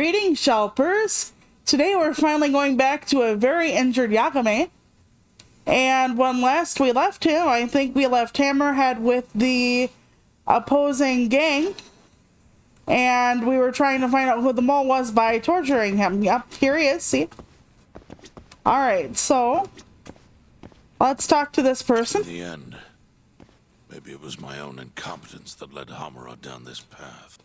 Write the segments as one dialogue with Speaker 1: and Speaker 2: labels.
Speaker 1: Greetings, Shelpers. Today we're finally going back to a very injured Yakame. And when last we left him, I think we left Hammerhead with the opposing gang. And we were trying to find out who the mole was by torturing him. Yep, here he is, see? Alright, so let's talk to this person.
Speaker 2: In the end, maybe it was my own incompetence that led Hamura down this path.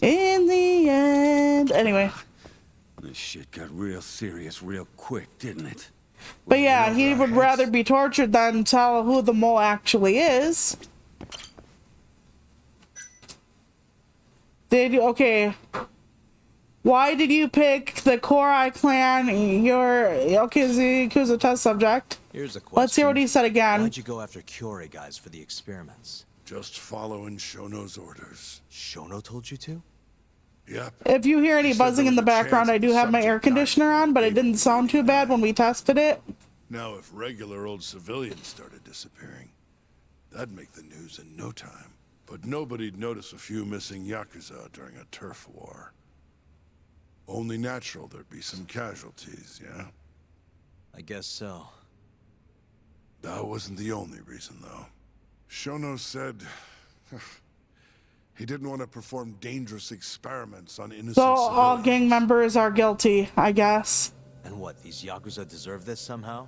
Speaker 1: In the end. Anyway.
Speaker 3: This shit got real serious real quick, didn't it?
Speaker 1: But yeah, he would rather be tortured than tell who the mole actually is. Okay. Why did you pick the Korai clan? You're Yakuza test subject.
Speaker 4: Here's a question.
Speaker 1: Let's hear what he said again.
Speaker 4: Why'd you go after Kyorei guys for the experiments?
Speaker 2: Just following Shono's orders.
Speaker 4: Shono told you to?
Speaker 2: Yep.
Speaker 1: If you hear any buzzing in the background, I do have my air conditioner on, but it didn't sound too bad when we tested it.
Speaker 2: Now, if regular old civilians started disappearing, that'd make the news in no time. But nobody'd notice a few missing Yakuza during a turf war. Only natural there'd be some casualties, yeah?
Speaker 4: I guess so.
Speaker 2: That wasn't the only reason, though. Shono said he didn't want to perform dangerous experiments on innocent
Speaker 1: So
Speaker 2: civilians.
Speaker 1: all gang members are guilty, I guess.
Speaker 4: And what, these Yakuza deserve this somehow?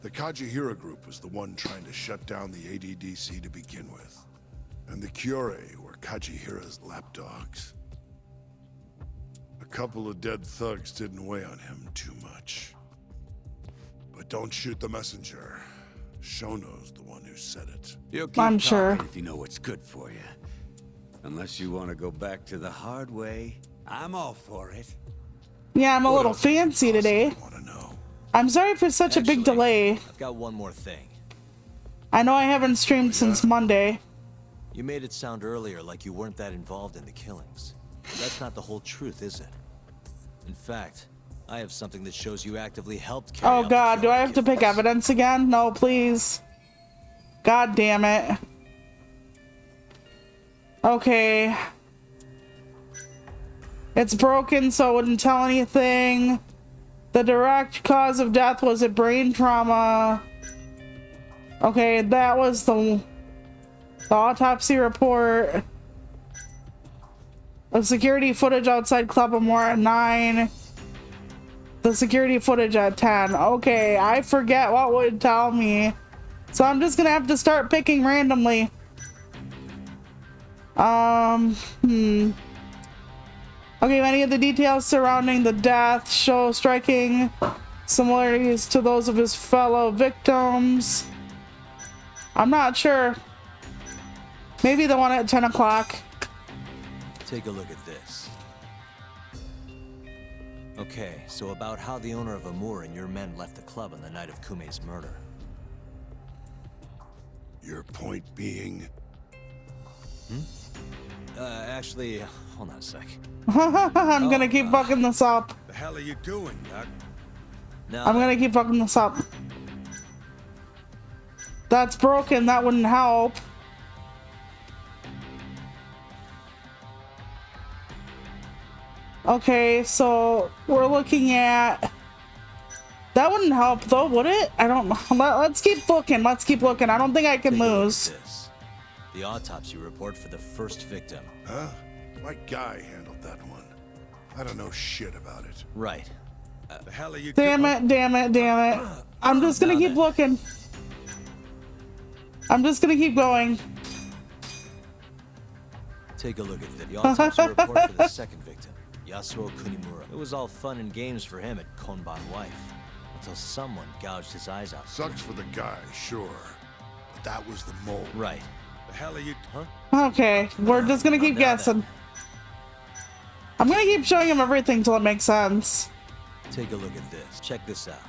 Speaker 2: The Kajihira group was the one trying to shut down the ADDC to begin with. And the Kyorei were Kajihira's lapdogs. A couple of dead thugs didn't weigh on him too much. But don't shoot the messenger. Shono's the one who said it.
Speaker 3: You'll keep
Speaker 1: I'm sure.
Speaker 3: talking if you know what's good for you. Unless you want to go back to the hard way, I'm all for it.
Speaker 1: Yeah, I'm a
Speaker 2: What
Speaker 1: little
Speaker 2: else do you
Speaker 1: fancy today.
Speaker 2: want to know?
Speaker 1: I'm sorry for such a big
Speaker 4: Actually,
Speaker 1: delay.
Speaker 4: I've got one more thing.
Speaker 1: I know I haven't streamed since Monday.
Speaker 4: You made it sound earlier like you weren't that involved in the killings. That's not the whole truth, is it? In fact, I have something that shows you actively helped carry
Speaker 1: Oh
Speaker 4: out
Speaker 1: god,
Speaker 4: the
Speaker 1: do I
Speaker 4: Kyorei
Speaker 1: have to pick
Speaker 4: killings.
Speaker 1: evidence again? No, please. God damn it. Okay. It's broken, so it wouldn't tell anything. The direct cause of death was a brain trauma. Okay, that was the autopsy report. The security footage outside Club Amore at 9. The security footage at 10. Okay, I forget what would tell me. So I'm just gonna have to start picking randomly. Okay, many of the details surrounding the death show striking similarities to those of his fellow victims. I'm not sure. Maybe the one at 10 o'clock.
Speaker 4: Take a look at this. Okay, so about how the owner of Amur and your men left the club on the night of Kumei's murder.
Speaker 2: Your point being?
Speaker 4: Actually, hold on a sec.
Speaker 1: I'm gonna keep fucking this up.
Speaker 3: The hell are you doing, Doc?
Speaker 4: Now,
Speaker 1: I'm gonna keep fucking this up. That's broken, that wouldn't help. Okay, so we're looking at... That wouldn't help though, would it? I don't know. Let's keep looking, let's keep looking. I don't think I can
Speaker 4: take a look at
Speaker 1: lose.
Speaker 4: this. The autopsy report for the first victim.
Speaker 2: Huh? My guy handled that one. I don't know shit about it.
Speaker 4: Right.
Speaker 3: The hell are you
Speaker 1: Damn
Speaker 3: doing?
Speaker 1: it, damn it, damn it. I'm just gonna
Speaker 4: Now
Speaker 1: keep
Speaker 4: then.
Speaker 1: looking. I'm just gonna keep going.
Speaker 4: Take a look at the autopsy report for the second victim, Yasuo Kunimura. It was all fun and games for him at Konban Wife, until someone gouged his eyes out.
Speaker 2: Sucks for the guy, sure. But that was the mole.
Speaker 4: Right.
Speaker 3: The hell are you?
Speaker 4: Huh?
Speaker 1: Okay, we're just gonna keep
Speaker 4: Now then.
Speaker 1: guessing. I'm gonna keep showing him everything till it makes sense.
Speaker 4: Take a look at this. Check this out.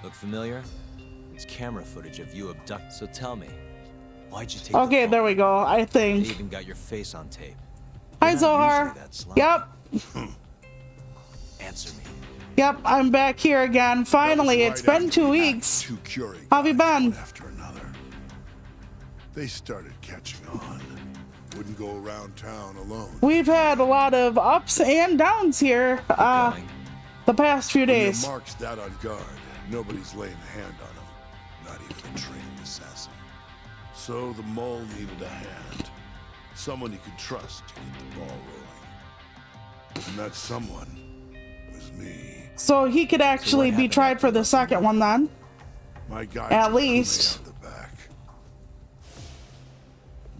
Speaker 4: Look familiar? It's camera footage of you abducted. So tell me, why'd you take
Speaker 1: Okay,
Speaker 4: the
Speaker 1: there we go, I
Speaker 4: They
Speaker 1: think.
Speaker 4: even got your face on tape.
Speaker 1: Hi,
Speaker 4: You're not
Speaker 1: Zohar.
Speaker 4: usually that sloppy.
Speaker 1: Yep,
Speaker 4: Answer me.
Speaker 1: yep, I'm back here again. Finally,
Speaker 2: That was
Speaker 1: it's
Speaker 2: right
Speaker 1: been
Speaker 2: after
Speaker 1: 2
Speaker 2: we had
Speaker 1: weeks.
Speaker 2: Two Kyorei
Speaker 1: How have you
Speaker 2: guys,
Speaker 1: been?
Speaker 2: one after another. They started catching on. Wouldn't go around town alone.
Speaker 1: We've had a lot of ups and downs here
Speaker 4: Going.
Speaker 1: the past few
Speaker 2: When your
Speaker 1: days.
Speaker 2: mark's that on guard, nobody's laying a hand on him. Not even a trained assassin. So the mole needed a hand. Someone he could trust to get the ball rolling. And that someone was me.
Speaker 1: So he could actually be tried for the second one then.
Speaker 2: My guy
Speaker 1: At
Speaker 2: took Kume
Speaker 1: least.
Speaker 2: out the back.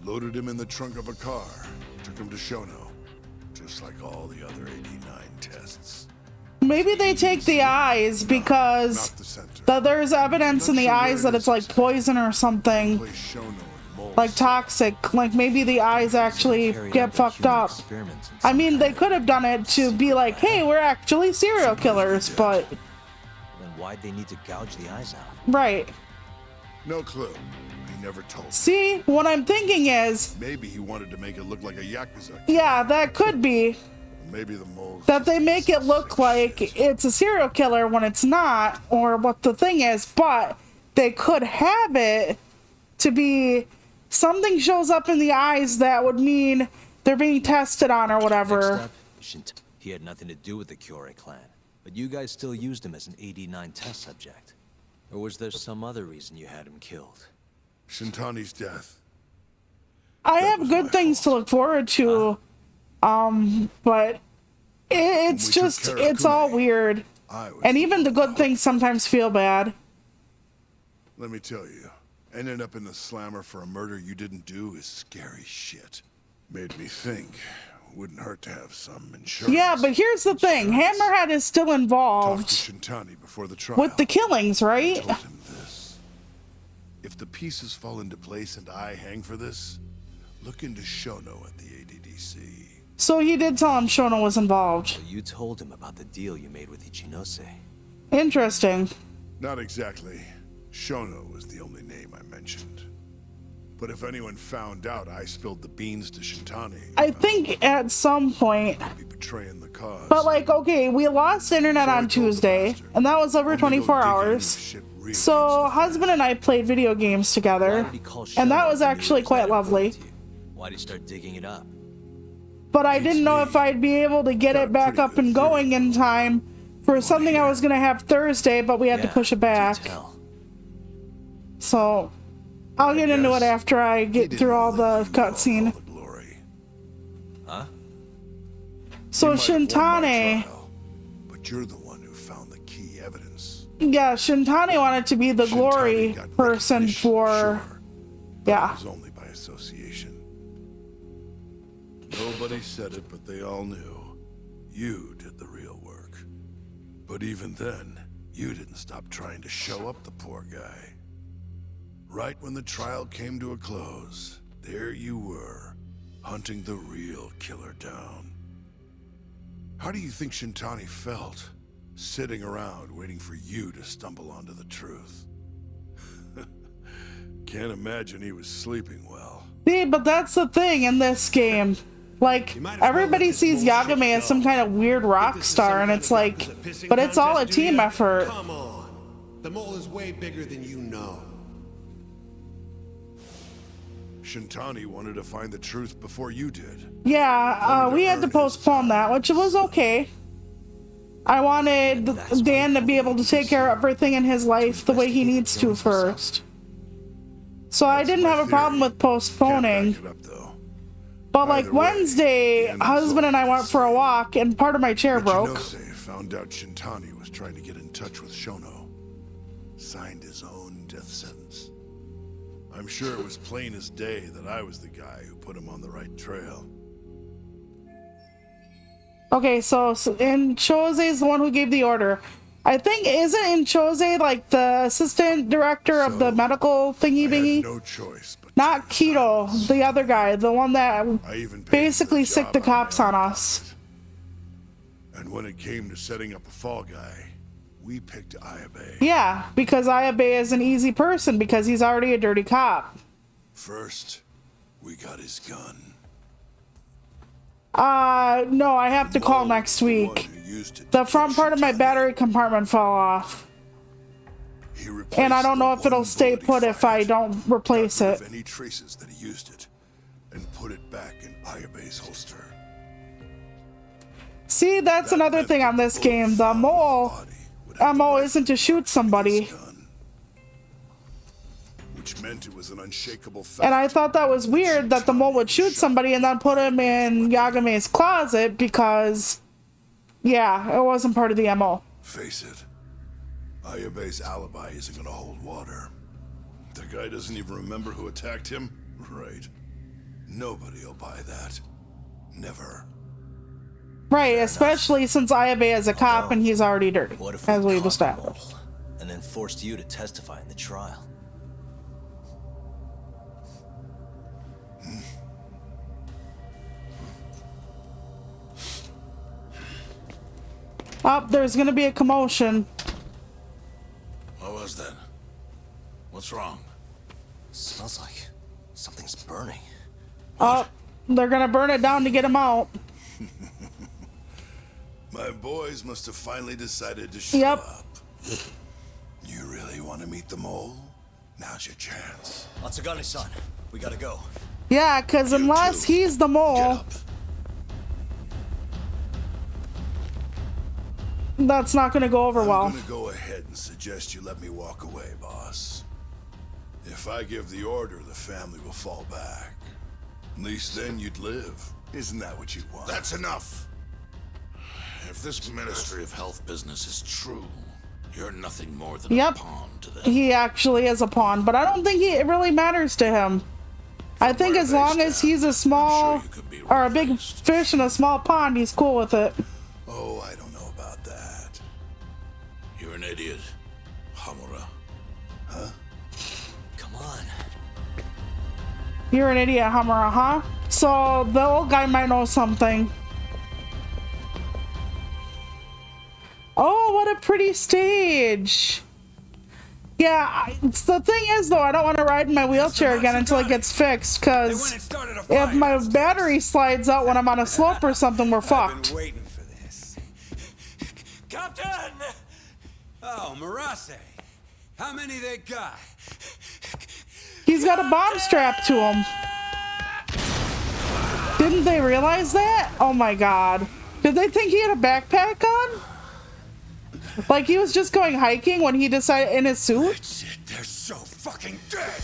Speaker 2: Loaded him in the trunk of a car. Took him to Shono. Just like all the other 89 tests.
Speaker 1: Maybe they take the eyes because
Speaker 2: Not the center.
Speaker 1: there's evidence in the eyes that it's like poison or something,
Speaker 2: Place Shono in Mole's
Speaker 1: like
Speaker 2: cell.
Speaker 1: toxic. Like maybe the eyes actually
Speaker 4: Carried out
Speaker 1: get
Speaker 4: their
Speaker 1: fucked
Speaker 4: human
Speaker 1: up.
Speaker 4: experiments in
Speaker 1: I
Speaker 4: some
Speaker 1: mean, they
Speaker 4: kind of-
Speaker 1: could have done it to be like, hey, we're actually serial killers, but
Speaker 4: Then why'd they need to gouge the eyes out?
Speaker 1: right.
Speaker 2: No clue. He never told me.
Speaker 1: See, what I'm thinking is,
Speaker 2: Maybe he wanted to make it look like a Yakuza.
Speaker 1: yeah, that could be
Speaker 2: Maybe the mole's
Speaker 1: that they
Speaker 2: just
Speaker 1: make it look
Speaker 2: sick
Speaker 1: like
Speaker 2: shit.
Speaker 1: it's a serial killer when it's not, or what the thing is, but they could have it to be something shows up in the eyes that would mean they're being tested on or whatever.
Speaker 4: Next up, he had nothing to do with the Kyorei clan, but you guys still used him as an 89 test subject. Or was there some other reason you had him killed?
Speaker 2: Shintani's death.
Speaker 1: I
Speaker 2: That
Speaker 1: have
Speaker 2: was
Speaker 1: good
Speaker 2: my
Speaker 1: things to
Speaker 2: fault.
Speaker 1: look forward to, but it's
Speaker 2: we took
Speaker 1: just,
Speaker 2: care of
Speaker 1: it's all
Speaker 2: Kume,
Speaker 1: weird.
Speaker 2: I was
Speaker 1: And even the good
Speaker 2: involved.
Speaker 1: things sometimes feel bad.
Speaker 2: Let me tell you, ending up in the slammer for a murder you didn't do is scary shit. Made me think. Wouldn't hurt to have some insurance.
Speaker 1: Yeah, but here's the thing. Hammerhead is still
Speaker 2: Talked
Speaker 1: involved
Speaker 2: to Shintani before the trial.
Speaker 1: with the killings, right?
Speaker 2: Told him this. If the pieces fall into place and I hang for this, look into Shono at the ADDC.
Speaker 1: So he did tell him Shono was involved.
Speaker 4: So you told him about the deal you made with Ichinose.
Speaker 1: Interesting.
Speaker 2: Not exactly. Shono was the only name I mentioned. But if anyone found out I spilled the beans to Shintani,
Speaker 1: I think at some point,
Speaker 2: I'd be betraying the cause.
Speaker 1: but like, okay, we lost internet on Tuesday, and that was over
Speaker 2: Only go
Speaker 1: 24
Speaker 2: digging
Speaker 1: hours.
Speaker 2: if shit really
Speaker 1: So
Speaker 2: hits the
Speaker 1: husband and I played video games
Speaker 4: Why
Speaker 1: together,
Speaker 4: did he call
Speaker 1: and that
Speaker 4: Shono
Speaker 1: was
Speaker 4: if he knew
Speaker 1: actually
Speaker 4: it was
Speaker 1: quite
Speaker 4: that
Speaker 1: lovely.
Speaker 4: important to you? Why'd he start digging it up?
Speaker 1: But I didn't know
Speaker 2: me.
Speaker 1: if I'd be able to get
Speaker 2: Got a
Speaker 1: it back
Speaker 2: pretty
Speaker 1: up
Speaker 2: good
Speaker 1: and going in time for something I was gonna have Thursday, but we had to
Speaker 4: Yeah,
Speaker 1: push it
Speaker 4: do
Speaker 1: back.
Speaker 4: tell.
Speaker 1: So I'll get into it
Speaker 2: guess
Speaker 1: after I
Speaker 2: He
Speaker 1: get
Speaker 2: didn't
Speaker 1: through all
Speaker 2: know
Speaker 1: the
Speaker 2: that you got all
Speaker 1: cutscene.
Speaker 2: the glory.
Speaker 4: Huh?
Speaker 1: So
Speaker 2: He might have won my
Speaker 1: Shintani,
Speaker 2: trial, but you're the one who found the key evidence.
Speaker 1: yeah, Shintani wanted to be the
Speaker 2: Shintani
Speaker 1: glory
Speaker 2: got
Speaker 1: person
Speaker 2: recognition,
Speaker 1: for,
Speaker 2: sure, but
Speaker 1: yeah.
Speaker 2: it was only by association. Nobody said it, but they all knew. You did the real work. But even then, you didn't stop trying to show up the poor guy. Right when the trial came to a close, there you were, hunting the real killer down. How do you think Shintani felt, sitting around waiting for you to stumble onto the truth? Can't imagine he was sleeping well.
Speaker 1: See, but that's the thing in this game. Like, everybody sees Yagami as some kind of weird rock star, and it's like, but it's all a team effort.
Speaker 5: Come on. The mole is way bigger than you know.
Speaker 2: Shintani wanted to find the truth before you did.
Speaker 1: Yeah, we had to postpone that, which was okay. I wanted Dan to be able to take care of everything in his life the way he needs to first. So I didn't have a problem with postponing.
Speaker 2: Can't back it up, though.
Speaker 1: But like
Speaker 2: Either way,
Speaker 1: Wednesday,
Speaker 2: the end
Speaker 1: husband and I
Speaker 2: result
Speaker 1: went
Speaker 2: is
Speaker 1: for a walk, and part of my chair broke.
Speaker 2: Ichinose found out Shintani was trying to get in touch with Shono. Signed his own death sentence. I'm sure it was plain as day that I was the guy who put him on the right trail.
Speaker 1: Okay, so Inchoze's the one who gave the order. I think, isn't Inchoze like the assistant director of the
Speaker 2: So,
Speaker 1: medical thingy
Speaker 2: I
Speaker 1: bingy?
Speaker 2: had no choice but
Speaker 1: Not
Speaker 2: to
Speaker 1: Keto,
Speaker 2: silence.
Speaker 1: the other guy, the one that
Speaker 2: I even paid for the
Speaker 1: basically
Speaker 2: job
Speaker 1: sicked the
Speaker 2: out of
Speaker 1: cops
Speaker 2: my
Speaker 1: on
Speaker 2: own
Speaker 1: us.
Speaker 2: pocket. And when it came to setting up a fall guy, we picked Ayabe.
Speaker 1: Yeah, because Ayabe is an easy person because he's already a dirty cop.
Speaker 2: First, we got his gun.
Speaker 1: No, I have to call
Speaker 2: Mole
Speaker 1: next
Speaker 2: was the one
Speaker 1: week.
Speaker 2: who used it
Speaker 1: The
Speaker 2: to
Speaker 1: front
Speaker 2: kill
Speaker 1: part of my
Speaker 2: Shintani.
Speaker 1: battery compartment fell off.
Speaker 2: He replaced
Speaker 1: And I don't know
Speaker 2: the
Speaker 1: if it'll
Speaker 2: one
Speaker 1: stay
Speaker 2: bullet he
Speaker 1: put if I
Speaker 2: fired.
Speaker 1: don't replace
Speaker 2: Got rid
Speaker 1: it.
Speaker 2: of any traces that he used it. and put it back in Ayabe's holster.
Speaker 1: See, that's another thing on this game. The mole MO isn't to shoot somebody.
Speaker 2: Which meant it was an unshakable fact.
Speaker 1: And I thought that was weird that the mole would shoot somebody and then put him in Yagame's closet because, yeah, it wasn't part of the MO.
Speaker 2: Face it, Ayabe's alibi isn't gonna hold water. The guy doesn't even remember who attacked him? Right. Nobody'll buy that. Never.
Speaker 1: Right, especially since Ayabe is a cop and he's already dirty,
Speaker 4: What if
Speaker 1: as
Speaker 4: we
Speaker 1: we've
Speaker 4: caught the
Speaker 1: established.
Speaker 4: mole and then forced you to testify in the trial?
Speaker 1: Oh, there's gonna be a commotion.
Speaker 6: What was that? What's wrong?
Speaker 4: Smells like something's burning.
Speaker 1: Oh, they're gonna burn it down to get him out.
Speaker 2: My boys must have finally decided to show
Speaker 1: Yep.
Speaker 2: up. You really want to meet the mole? Now's your chance.
Speaker 4: Matsugane-san, we gotta go.
Speaker 1: Yeah, because unless he's the
Speaker 2: Get
Speaker 1: mole,
Speaker 2: up.
Speaker 1: that's not gonna go over
Speaker 2: I'm
Speaker 1: well.
Speaker 2: gonna go ahead and suggest you let me walk away, boss. If I give the order, the family will fall back. At least then you'd live. Isn't that what you want?
Speaker 6: That's enough. If this Ministry of Health business is true, you're nothing more than
Speaker 1: Yep.
Speaker 6: a pawn to them.
Speaker 1: He actually is a pawn, but I don't think it really matters to him. I think
Speaker 2: where
Speaker 1: as
Speaker 2: they
Speaker 1: long as
Speaker 2: stand,
Speaker 1: he's a small,
Speaker 2: I'm sure you could be
Speaker 1: or a big
Speaker 2: replaced.
Speaker 1: fish in a small pond, he's cool with it.
Speaker 2: Oh, I don't know about that.
Speaker 6: You're an idiot, Hamura.
Speaker 4: Come on.
Speaker 1: You're an idiot, Hamura, huh? So the old guy might know something. Oh, what a pretty stage. Yeah, the thing is though, I don't want to ride in my wheelchair again until it gets fixed, because if my battery slides out when I'm on a slope or something, we're fucked.
Speaker 3: Waiting for this. Captain! Oh, Marase. How many they got?
Speaker 1: He's got a bomb strapped to him. Didn't they realize that? Oh my god. Did they think he had a backpack on? Like he was just going hiking when he decided in his suit?
Speaker 3: Shit, they're so fucking dead.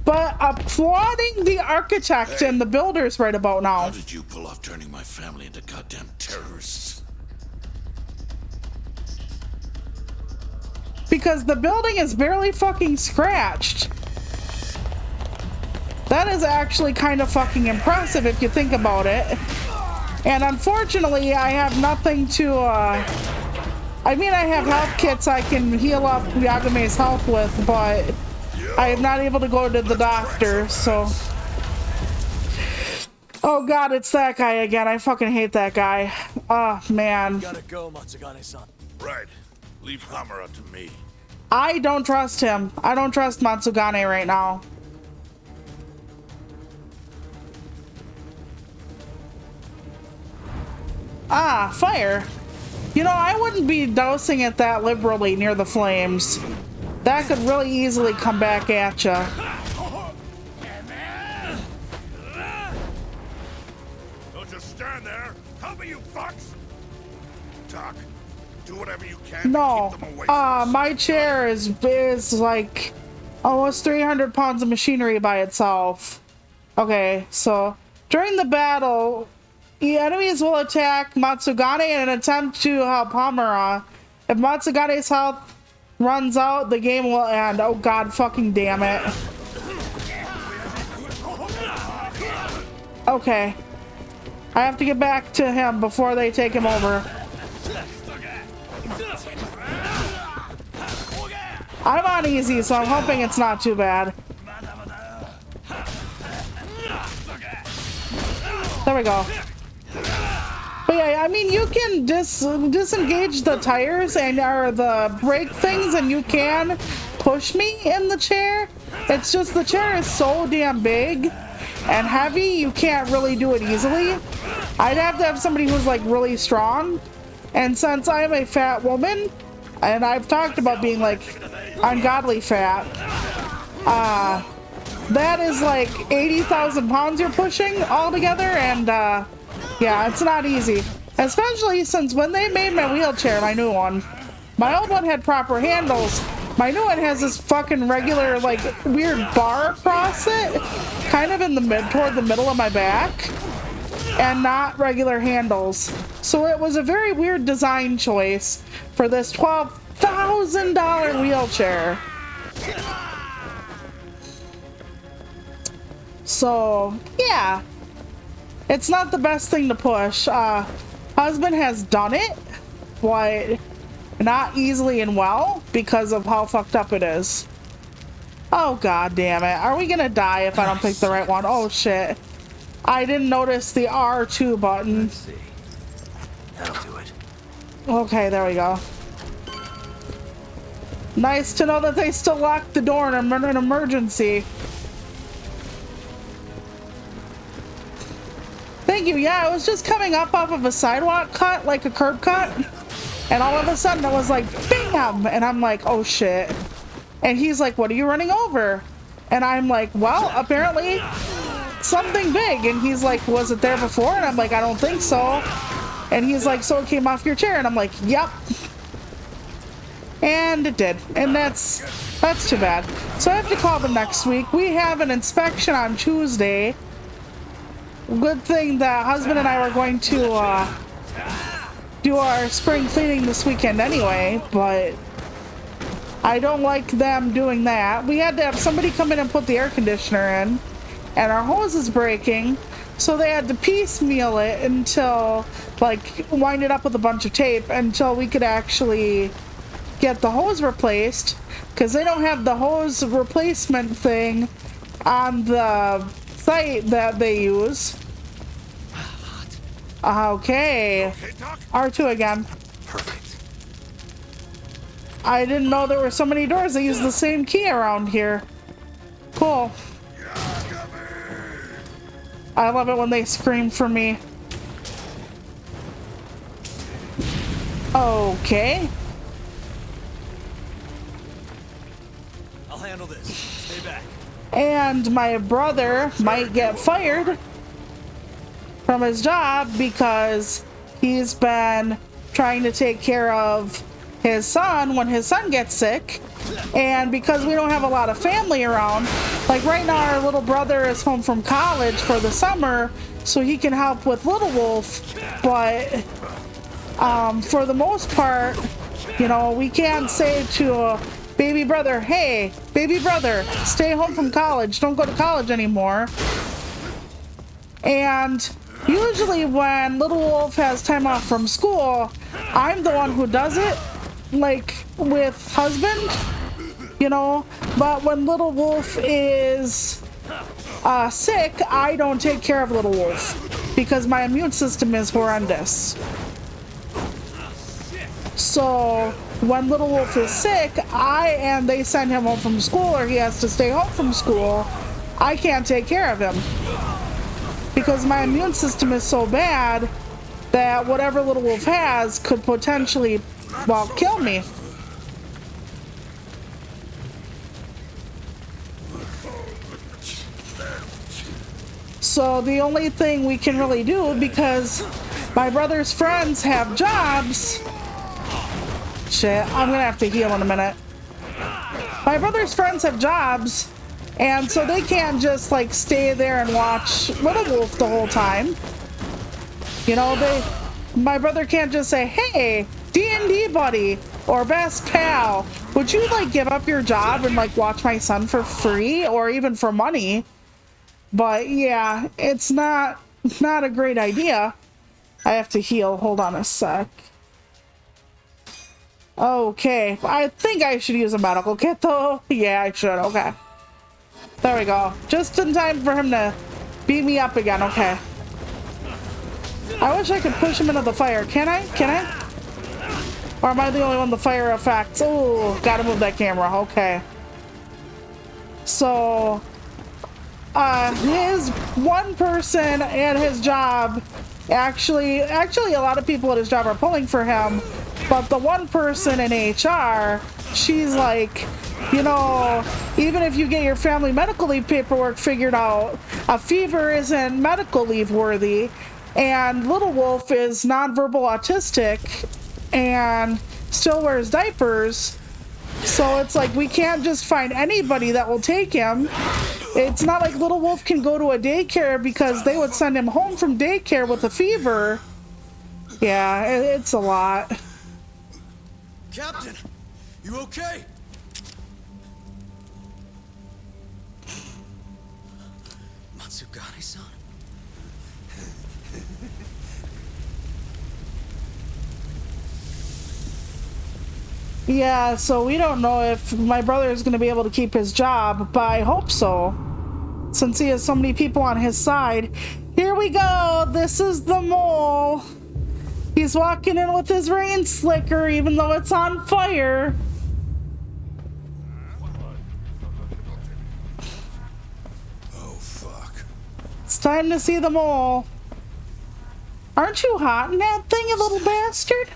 Speaker 1: But applauding the architect and the builders right about
Speaker 6: How
Speaker 1: now.
Speaker 6: did you pull off turning my family into goddamn terrorists?
Speaker 1: Because the building is barely fucking scratched. That is actually kind of fucking impressive if you think about it. And unfortunately, I have nothing to, I mean, I have health kits I can heal up Yagame's health with, but I am not able to go to the doctor, so. Oh god, it's that guy again. I fucking hate that guy. Oh, man.
Speaker 4: Gotta go, Matsugane-san.
Speaker 6: Right. Leave Hamura to me.
Speaker 1: I don't trust him. I don't trust Matsugane right now. Ah, fire. You know, I wouldn't be dousing it that liberally near the flames. That could really easily come back at ya.
Speaker 6: Don't just stand there. Help me, you fucks. Doc, do whatever you can
Speaker 1: No.
Speaker 6: to keep them away from us.
Speaker 1: My chair is like almost 300 pounds of machinery by itself. Okay, so during the battle, the enemies will attack Matsugane in an attempt to help Hamura. If Matsugane's health runs out, the game will end. Oh god fucking damn it. Okay. I have to get back to him before they take him over. I'm on easy, so I'm hoping it's not too bad. There we go. But yeah, I mean, you can disengage the tires and or the brake things, and you can push me in the chair. It's just the chair is so damn big and heavy, you can't really do it easily. I'd have to have somebody who's like really strong. And since I'm a fat woman, and I've talked about being like ungodly fat, that is like 80,000 pounds you're pushing all together, and yeah, it's not easy. Especially since when they made my wheelchair, my new one, my old one had proper handles. My new one has this fucking regular, like, weird bar across it, kind of in the toward the middle of my back, and not regular handles. So it was a very weird design choice for this $12,000 wheelchair. So, yeah. It's not the best thing to push. Husband has done it, but not easily and well because of how fucked up it is. Oh, god damn it. Are we gonna die if I don't pick the right one? Oh, shit. I didn't notice the R2 button.
Speaker 4: Let's see. That'll do it.
Speaker 1: Okay, there we go. Nice to know that they still lock the door in an emergency. Thank you. Yeah, I was just coming up off of a sidewalk cut, like a curb cut. And all of a sudden it was like, bam! And I'm like, oh shit. And he's like, what are you running over? And I'm like, well, apparently something big. And he's like, was it there before? And I'm like, I don't think so. And he's like, so it came off your chair? And I'm like, yep. And it did. And that's too bad. So I have to call them next week. We have an inspection on Tuesday. Good thing that husband and I were going to do our spring cleaning this weekend anyway, but I don't like them doing that. We had to have somebody come in and put the air conditioner in, and our hose is breaking, so they had to piecemeal it until, like, wind it up with a bunch of tape until we could actually get the hose replaced, because they don't have the hose replacement thing on the site that they use. Okay. R2 again.
Speaker 4: Perfect.
Speaker 1: I didn't know there were so many doors that use the same key around here. Cool. I love it when they scream for me. Okay.
Speaker 4: I'll handle this. Stay back.
Speaker 1: And my brother might get fired from his job because he's been trying to take care of his son when his son gets sick. And because we don't have a lot of family around, like right now our little brother is home from college for the summer so he can help with Little Wolf, but for the most part, you know, we can't say to a baby brother, hey, baby brother, stay home from college, don't go to college anymore. And usually when Little Wolf has time off from school, I'm the one who does it, like with husband, you know, but when Little Wolf is sick, I don't take care of Little Wolf because my immune system is horrendous. So when Little Wolf is sick, and they send him home from school or he has to stay home from school, I can't take care of him. Because my immune system is so bad that whatever Little Wolf has could potentially, well, kill me. So the only thing we can really do, because my brother's friends have jobs. Shit, I'm gonna have to heal in a minute. My brother's friends have jobs, and so they can't just like stay there and watch Little Wolf the whole time. You know, my brother can't just say, hey, D&D buddy or best pal, would you like give up your job and like watch my son for free or even for money? But yeah, it's not a great idea. I have to heal. Hold on a sec. Okay, I think I should use a medical kit though. Yeah, I should. Okay. There we go. Just in time for him to beat me up again. Okay. I wish I could push him into the fire. Can I? Can I? Or am I the only one with the fire effects? Oh, gotta move that camera. Okay. So, his one person at his job, actually a lot of people at his job are pulling for him, but the one person in HR, she's like, You know, even if you get your family medical leave paperwork figured out, a fever isn't medical leave worthy. And Little Wolf is nonverbal autistic and still wears diapers. So it's like we can't just find anybody that will take him. It's not like Little Wolf can go to a daycare because they would send him home from daycare with a fever. Yeah, it's a lot.
Speaker 4: Captain, you okay? Matsugane-san?
Speaker 1: Yeah, so we don't know if my brother is going to be able to keep his job, but I hope so, since he has so many people on his side. Here we go. This is the mole. He's walking in with his rain slicker, even though it's on fire.
Speaker 2: Oh, fuck.
Speaker 1: It's time to see the mole. Aren't you hot in that thing, you little bastard?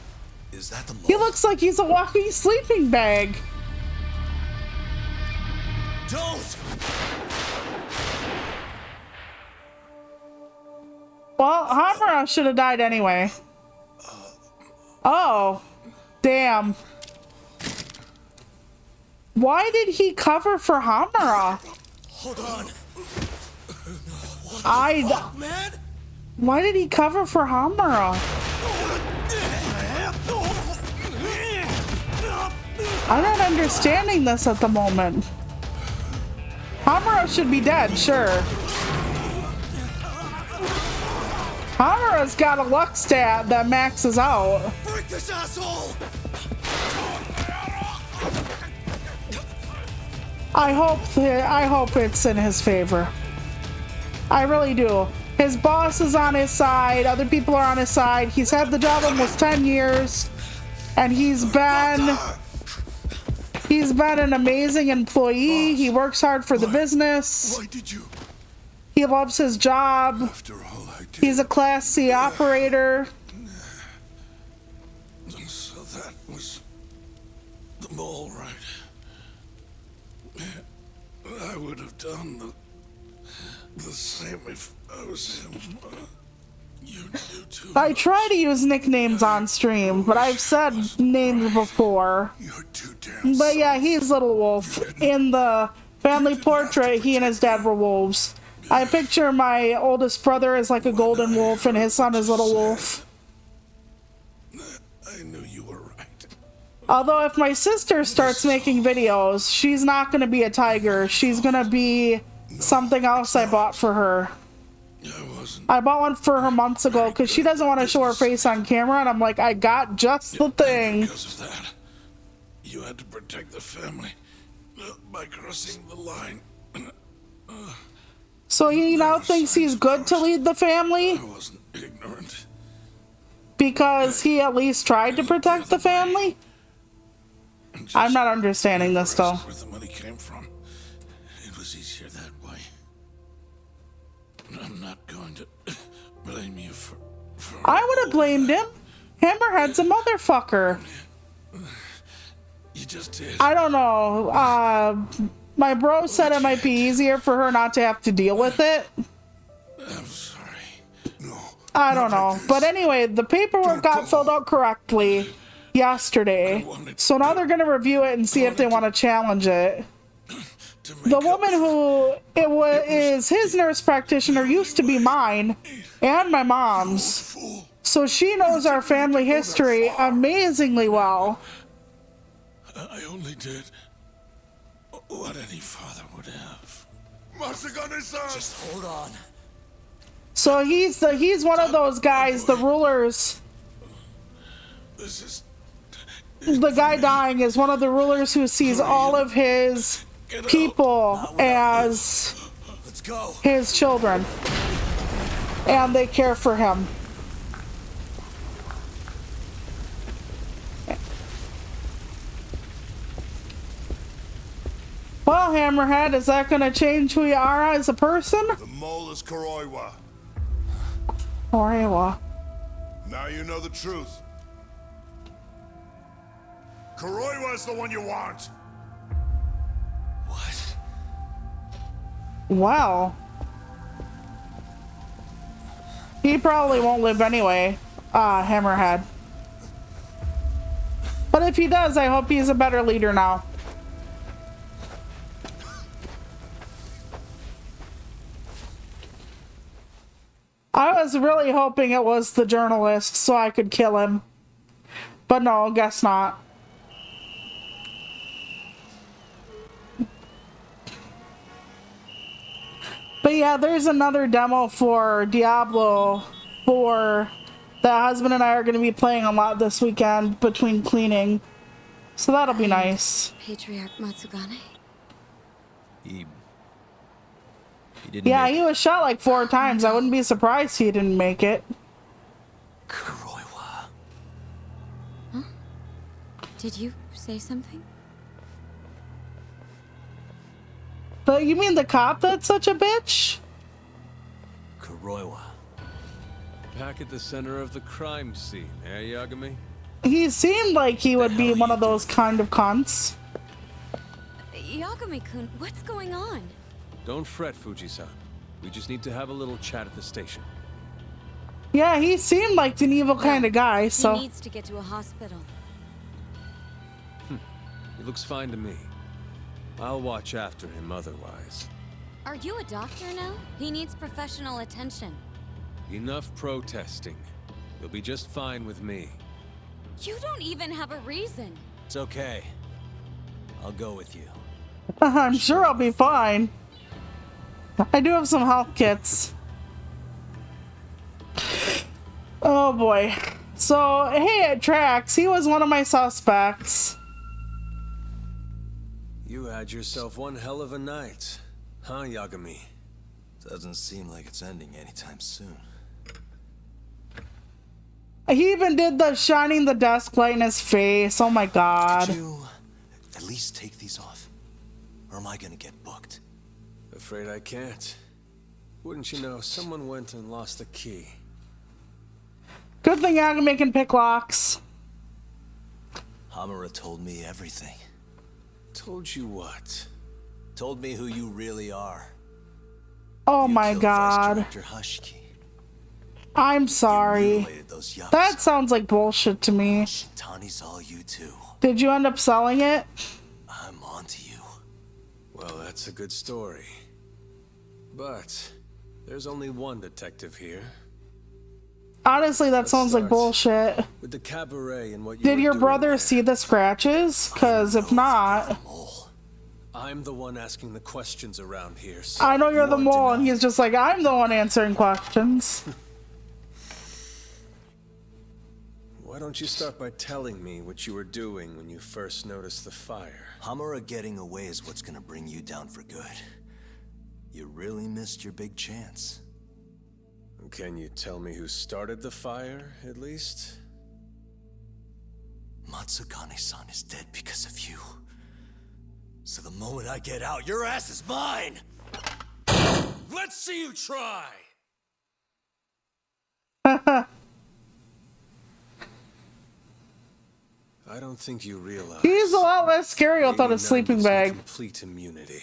Speaker 4: Is that the mole?
Speaker 1: He looks like he's a walking sleeping bag.
Speaker 4: Don't!
Speaker 1: Well, Hamura should have died anyway. Oh, damn. Why did he cover for Hamura?
Speaker 4: Hold on. Man?
Speaker 1: Why did he cover for Hamura? I'm not understanding this at the moment. Hamura should be dead, sure. Hamura's got a luck stat that maxes out.
Speaker 4: Break this asshole!
Speaker 1: I hope it's in his favor. I really do. His boss is on his side, other people are on his side. He's had the job almost 10 years, and he's been an amazing employee. He works hard for the business.
Speaker 2: Why did you?
Speaker 1: He loves his job.
Speaker 2: After all I did.
Speaker 1: He's a Class C operator.
Speaker 2: So that was the mole, right? I would have done the same if I was him. You do too.
Speaker 1: I try to use nicknames on stream, but I've said names before.
Speaker 2: You're too damn.
Speaker 1: But yeah, he's Little Wolf. In the family portrait, he and his dad were wolves. I picture my oldest brother as like a golden wolf and his son is Little Wolf.
Speaker 2: I knew you were right.
Speaker 1: Although if my sister starts making videos, she's not going to be a tiger. She's going to be something else I bought for her. I bought one for her months ago because she doesn't want to show her face on camera, and I'm like, I got just the thing.
Speaker 2: Because of that, you had to protect the family by crossing the line.
Speaker 1: So he now thinks he's good to lead the family
Speaker 2: I wasn't ignorant.
Speaker 1: because he at least tried to protect the family? I'm not understanding this though.
Speaker 2: Where the money came from. It was easier that way. I'm not going to blame you for
Speaker 1: I would have blamed him. Hammerhead's a motherfucker.
Speaker 2: You just did.
Speaker 1: I don't know. My bro said it might be easier for her not to have to deal with it.
Speaker 2: I'm sorry. No.
Speaker 1: I don't know. But anyway, the paperwork got filled out correctly yesterday. So now they're going to review it and see if they want to challenge it. The woman who is his nurse practitioner used to be mine and my mom's. So she knows our family history amazingly well.
Speaker 2: I only did what any father would have. Masagane-san!
Speaker 4: Just hold on.
Speaker 1: So he's one of those guys, the rulers.
Speaker 2: This is...
Speaker 1: The guy dying is one of the rulers who sees all of his people as
Speaker 4: Let's go.
Speaker 1: his children. And they care for him. Well, Hammerhead, is that going to change who you are as a person?
Speaker 2: The mole is Kuroiwa.
Speaker 1: Oriwa.
Speaker 2: Now you know the truth. Kuroiwa is the one you want.
Speaker 1: Well, he probably won't live anyway, Hammerhead. But if he does, I hope he's a better leader now. I was really hoping it was the journalist so I could kill him. But no, guess not. But yeah, there's another demo for Diablo 4 that husband and I are going to be playing a lot this weekend between cleaning. So that'll be nice.
Speaker 7: Patriarch Matsugane?
Speaker 4: He didn't
Speaker 1: Yeah,
Speaker 4: make
Speaker 1: he was shot like 4 times. I wouldn't be surprised he didn't make it.
Speaker 4: Kuroiwa.
Speaker 7: Did you say something?
Speaker 1: But you mean the cop that's such a bitch?
Speaker 4: Kuroiwa.
Speaker 8: Back at the center of the crime scene, eh, Yagami?
Speaker 1: He seemed like he would be one of those kind of cunts.
Speaker 7: Yagami-kun, what's going on?
Speaker 8: Don't fret, Fuji-san. We just need to have a little chat at the station.
Speaker 1: Yeah, he seemed like an evil kind of guy, so...
Speaker 7: He needs to get to a hospital.
Speaker 8: He looks fine to me. I'll watch after him otherwise.
Speaker 7: Are you a doctor now? He needs professional attention.
Speaker 8: Enough protesting. You'll be just fine with me.
Speaker 7: You don't even have a reason.
Speaker 4: It's okay. I'll go with you.
Speaker 1: I'm sure I'll be fine. I do have some health kits. Oh boy. So, hey, at Trax, he was one of my suspects.
Speaker 8: You had yourself one hell of a night, huh, Yagami?
Speaker 4: Doesn't seem like it's ending anytime soon.
Speaker 1: He even did the shining the desk light in his face. Oh my god.
Speaker 4: Could you at least take these off? Or am I gonna get booked?
Speaker 8: Afraid I can't. Wouldn't you know, someone went and lost the key.
Speaker 1: Good thing Yagami can pick locks.
Speaker 4: Hamura told me everything.
Speaker 8: Told you what?
Speaker 4: Told me who you really are.
Speaker 1: Oh
Speaker 4: You
Speaker 1: my
Speaker 4: killed
Speaker 1: god.
Speaker 4: Vice Director Hashiki.
Speaker 1: I'm
Speaker 4: You
Speaker 1: sorry.
Speaker 4: mutilated those Yakuza.
Speaker 1: That sounds like bullshit to me.
Speaker 4: Shintani's all you too.
Speaker 1: Did you end up selling it?
Speaker 4: I'm on to you.
Speaker 8: Well, that's a good story. But there's only one detective here.
Speaker 1: Honestly, that sounds like
Speaker 8: start.
Speaker 1: bullshit.
Speaker 8: With the cabaret and what you
Speaker 1: Did
Speaker 8: were
Speaker 1: your
Speaker 8: doing
Speaker 1: brother
Speaker 8: there.
Speaker 1: see the scratches? Because if not,
Speaker 4: Mole.
Speaker 8: I'm the one asking the questions around here. So
Speaker 1: I know you're the
Speaker 4: want to
Speaker 1: mole,
Speaker 4: know?
Speaker 1: and he's just like, I'm the one answering questions.
Speaker 8: why don't you start by telling me what you were doing when you first noticed the fire?
Speaker 4: Hamura getting away is what's gonna bring you down for good. You really missed your big chance.
Speaker 8: Can you tell me who started the fire, at least?
Speaker 4: Matsugane-san is dead because of you. So the moment I get out, your ass is mine! Let's see you try!
Speaker 8: I don't think you realize.
Speaker 1: He's a lot less scary without his
Speaker 8: 89
Speaker 1: sleeping
Speaker 8: gives you
Speaker 1: bag.
Speaker 8: Complete immunity.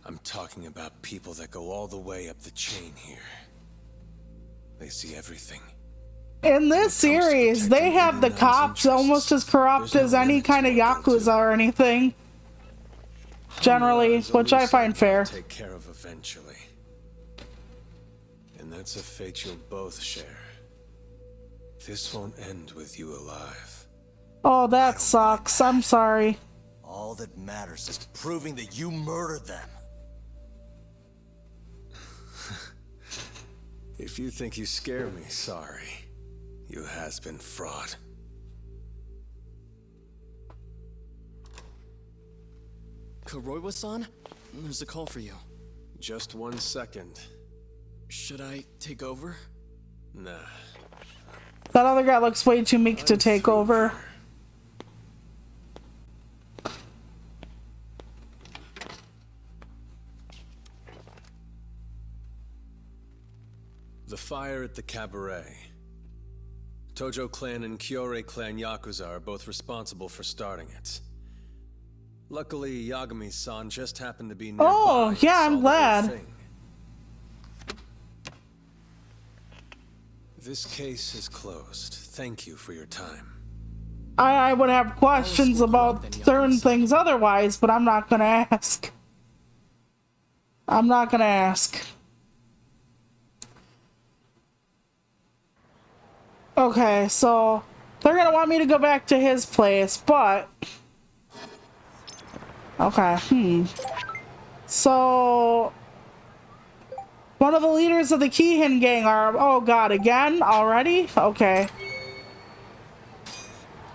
Speaker 8: I'm talking about people that go all the way up the chain here. They see everything.
Speaker 1: In this series, they have the cops almost as corrupt as any kind of Yakuza or anything. Generally,
Speaker 8: Hamura is
Speaker 1: which I
Speaker 8: elusive
Speaker 1: find
Speaker 8: and
Speaker 1: fair.
Speaker 8: I'll take care of eventually. And that's a fate you'll both share. This won't end with you alive.
Speaker 1: Oh, that sucks. I'm sorry.
Speaker 4: All that matters is proving that you murdered them.
Speaker 8: If you think you scare me, sorry. You has-been fraud.
Speaker 9: Kuroiwa-san? There's a call for you.
Speaker 8: Just 1 second.
Speaker 9: Should I take over?
Speaker 8: Nah.
Speaker 1: That other guy looks way too meek to take over.
Speaker 8: The fire at the cabaret. Tojo clan and Kyorei clan Yakuza are both responsible for starting it. Luckily, Yagami-san just happened to be nearby.
Speaker 1: Oh,
Speaker 8: and
Speaker 1: yeah,
Speaker 8: saw
Speaker 1: I'm
Speaker 8: the whole
Speaker 1: glad.
Speaker 8: thing. This case is closed. Thank you for your time.
Speaker 1: I would have questions about certain things otherwise, but I'm not gonna ask. I'm not gonna ask. Okay, so they're gonna want me to go back to his place, but... Okay, So... One of the leaders of the Keihin gang are... Oh god, again? Already? Okay.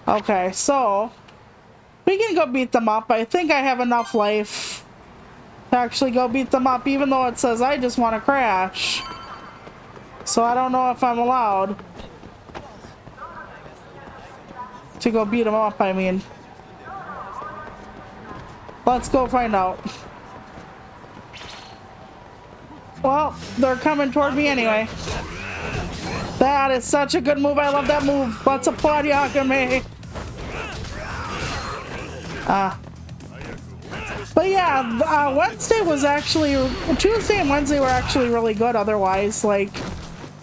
Speaker 1: Okay, so... We can go beat them up. I think I have enough life to actually go beat them up, even though it says I just want to crash. So I don't know if I'm allowed to go beat them up, I mean. Let's go find out. Well, they're coming toward me anyway. That is such a good move. I love that move. Let's applaud Yagami. But yeah, Wednesday was actually... Tuesday and Wednesday were actually really good otherwise. Like,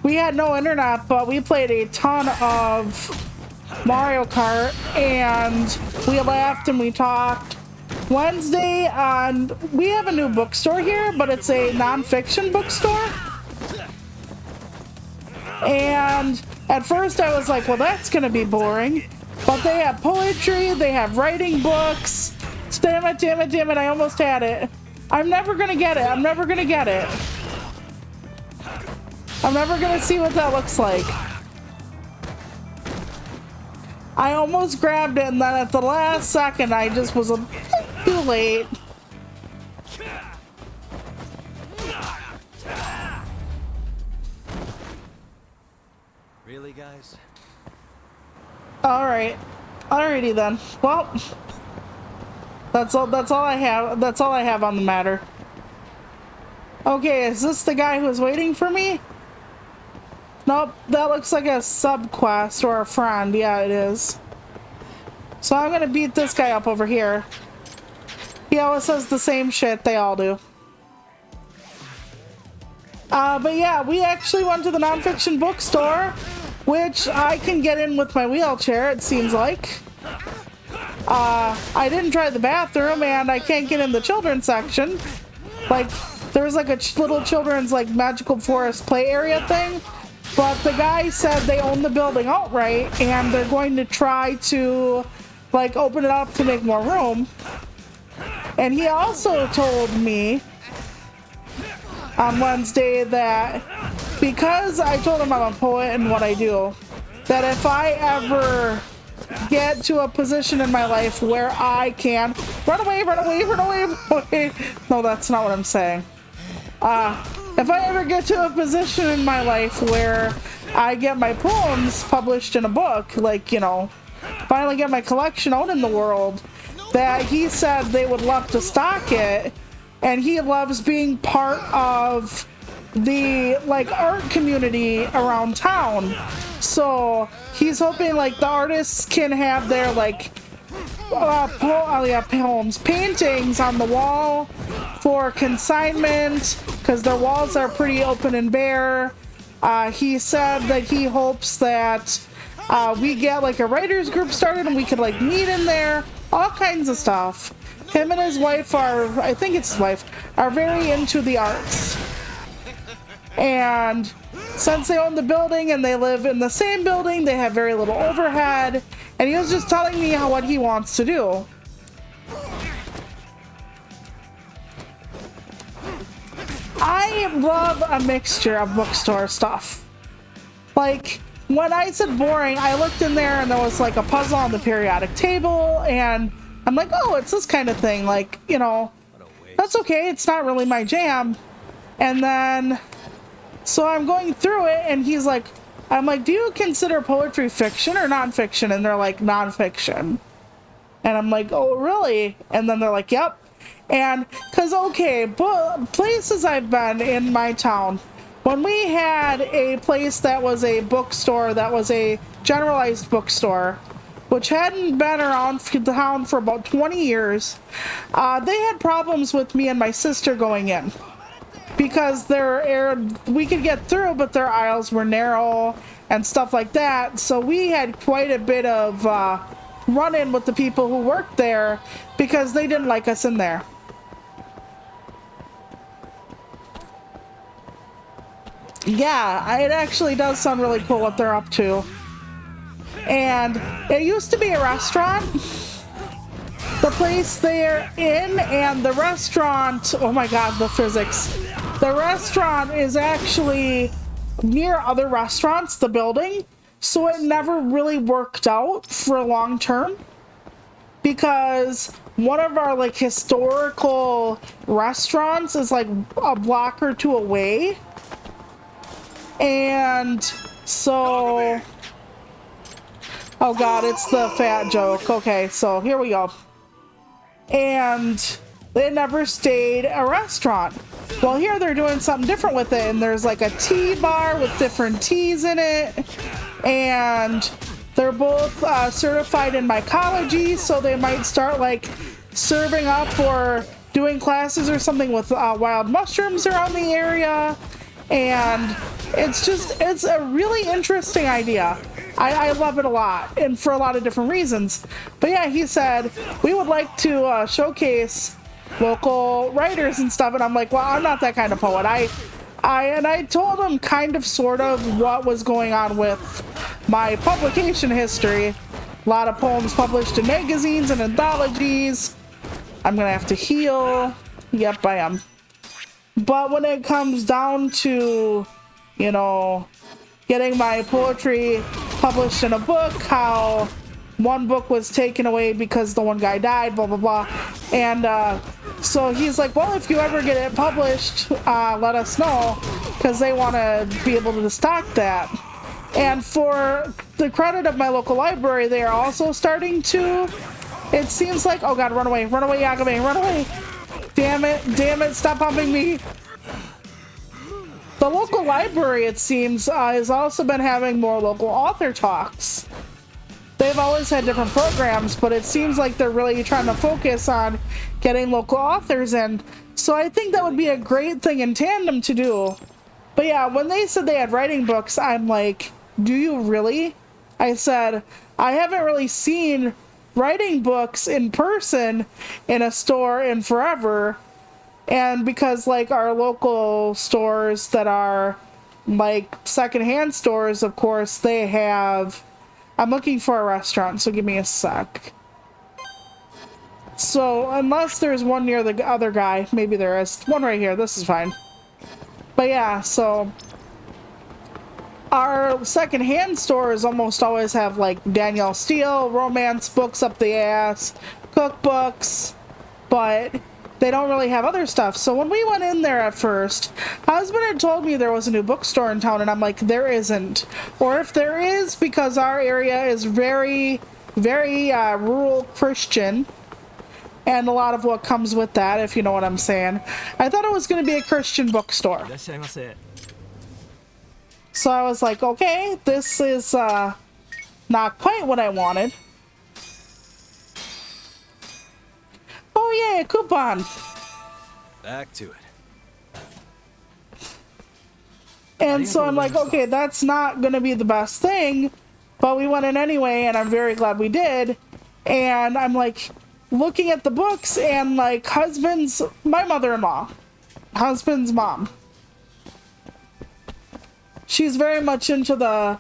Speaker 1: we had no internet, but we played a ton of Mario Kart, and we laughed and we talked. Wednesday, we have a new bookstore here, but it's a non-fiction bookstore. And at first I was like, well, that's gonna be boring. But they have poetry, they have writing books. Damn it, damn it, damn it, I almost had it. I'm never gonna get it, I'm never gonna get it. I'm never gonna see what that looks like. I almost grabbed it, and then at the last second, I just was too late.
Speaker 4: Really, guys?
Speaker 1: Alright. Alrighty then. Well, that's all I have. That's all I have on the matter. Okay, is this the guy who's waiting for me? Nope, that looks like a sub-quest or a friend. Yeah, it is. So I'm gonna beat this guy up over here. He always says the same shit, they all do. But yeah, we actually went to the nonfiction bookstore, which I can get in with my wheelchair, it seems like. I didn't try the bathroom, and I can't get in the children's section. Like, there's like a little children's like magical forest play area thing. But the guy said they own the building outright, and they're going to try to, like, open it up to make more room. And he also told me on Wednesday that because I told him I'm a poet and what I do, that if I ever get to a position in my life where I can run away, run away, run away, run away. No, that's not what I'm saying. If I ever get to a position in my life where I get my poems published in a book, like, you know, finally get my collection out in the world, that he said they would love to stock it, and he loves being part of the, like, art community around town. So he's hoping, like, the artists can have their, like, poems, paintings on the wall for consignment, because their walls are pretty open and bare. He said that he hopes that we get like a writers group started and we could like meet in there, all kinds of stuff. Him and his wife are, I think it's his wife, are very into the arts. And since they own the building and they live in the same building, they have very little overhead. And he was just telling me what he wants to do. I love a mixture of bookstore stuff. Like, when I said boring, I looked in there and there was like a puzzle on the periodic table, and I'm like, oh, it's this kind of thing. Like, you know, that's okay. It's not really my jam. And then, so I'm going through it, and he's like, I'm like, do you consider poetry fiction or nonfiction? And they're like, nonfiction. And I'm like, oh, really? And then they're like, yep. And, because, okay, places I've been in my town, when we had a place that was a bookstore, that was a generalized bookstore, which hadn't been around for the town for about 20 years, they had problems with me and my sister going in because we could get through, but their aisles were narrow and stuff like that. So we had quite a bit of run-in with the people who worked there because they didn't like us in there. Yeah, it actually does sound really cool what they're up to. And it used to be a restaurant, the place they're in, and the restaurant, oh my god, the physics. The restaurant is actually near other restaurants, the building, so it never really worked out for long term because one of our like historical restaurants is like a block or two away. And so, oh god, it's the fat joke. Okay, so here we go. And they never stayed a restaurant. Well, here they're doing something different with it, and there's like a tea bar with different teas in it, and they're both certified in mycology, so they might start like serving up or doing classes or something with wild mushrooms around the area. And it's a really interesting idea. I love it a lot, and for a lot of different reasons. But yeah, he said we would like to showcase local writers and stuff, and I'm like, well, I'm not that kind of poet. I told him kind of sort of what was going on with my publication history. A lot of poems published in magazines and anthologies. I'm gonna have to heal. Yep, I am. But when it comes down to, you know, getting my poetry published in a book, how one book was taken away because the one guy died, blah, blah, blah. And so he's like, well, if you ever get it published, let us know, because they want to be able to stock that. And for the credit of my local library, they are also starting to, it seems like, oh god, run away, Yagame, run away. Damn it, stop humping me. The local library, it seems, has also been having more local author talks. They've always had different programs, but it seems like they're really trying to focus on getting local authors in. So I think that would be a great thing in tandem to do. But yeah, when they said they had writing books, I'm like, do you really? I said, I haven't really seen writing books in person in a store in forever. And because like our local stores that are like secondhand stores, of course, they have, I'm looking for a restaurant, so give me a sec. So unless there's one near the other guy, maybe there is one right here. This is fine. But yeah, so our secondhand stores almost always have like Danielle Steele romance books up the ass, cookbooks, but they don't really have other stuff. So when we went in there at first, husband had told me there was a new bookstore in town, and I'm like, there isn't. Or if there is, because our area is very, very rural Christian, and a lot of what comes with that, if you know what I'm saying. I thought it was going to be a Christian bookstore. So I was like, okay, this is not quite what I wanted. Oh yeah, a coupon.
Speaker 4: Back to it.
Speaker 1: And so I'm like, okay, that's not gonna be the best thing, but we went in anyway, and I'm very glad we did. And I'm like looking at the books, and like my mother-in-law, husband's mom, she's very much into the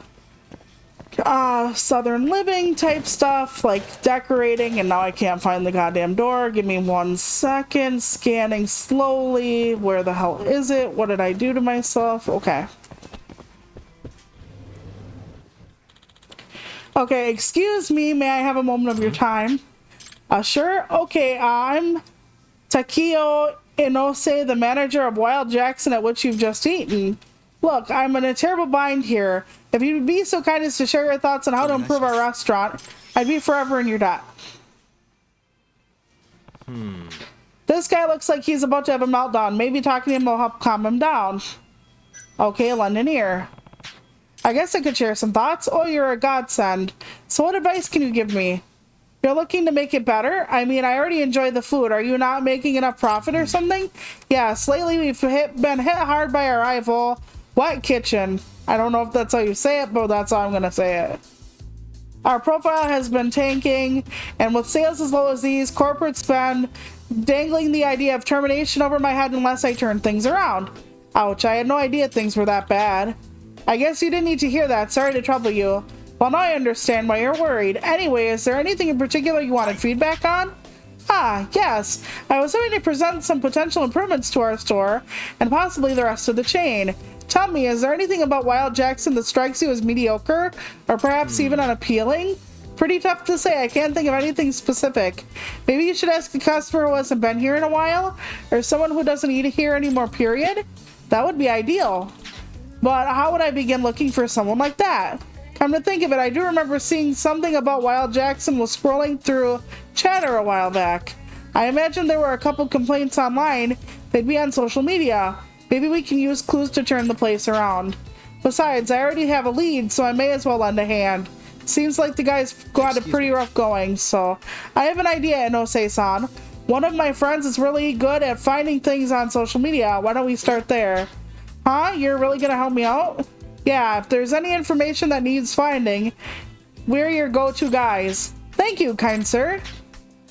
Speaker 1: Southern living type stuff, like decorating, and now I can't find the goddamn door. Give me 1 second. Scanning slowly. Where the hell is it? What did I do to myself? Okay. Okay, excuse me. May I have a moment of your time? Sure. Okay, I'm Takio Inose, the manager of Wild Jackson, at which you've just eaten. Look, I'm in a terrible bind here. If you'd be so kind as to share your thoughts on how to improve our restaurant, I'd be forever in your debt. This guy looks like he's about to have a meltdown. Maybe talking to him will help calm him down. Okay, London ear. I guess I could share some thoughts. Oh, you're a godsend. So what advice can you give me? You're looking to make it better? I mean, I already enjoy the food. Are you not making enough profit or something? Yes, lately we've been hit hard by our rival, Wet Kitchen. I don't know if that's how you say it, but that's how I'm gonna say it. Our profile has been tanking, and with sales as low as these, corporate spend dangling the idea of termination over my head unless I turn things around. Ouch, I had no idea things were that bad. I guess you didn't need to hear that. Sorry to trouble you. Well, now I understand why you're worried. Anyway, is there anything in particular you wanted feedback on? Ah, yes. I was hoping to present some potential improvements to our store and possibly the rest of the chain. Tell me, is there anything about Wild Jackson that strikes you as mediocre or perhaps even unappealing? Pretty tough to say. I can't think of anything specific. Maybe you should ask a customer who hasn't been here in a while or someone who doesn't eat here anymore, period. That would be ideal. But how would I begin looking for someone like that? Come to think of it, I do remember seeing something about Wild Jackson was scrolling through Chatter a while back. I imagine there were a couple complaints online. They'd be on social media. Maybe we can use clues to turn the place around. Besides, I already have a lead, so I may as well lend a hand. Seems like the guy's got it pretty rough going, so I have an idea, Inose-san. One of my friends is really good at finding things on social media. Why don't we start there? Huh? You're really gonna help me out? Yeah, if there's any information that needs finding, we're your go-to guys. Thank you, kind sir.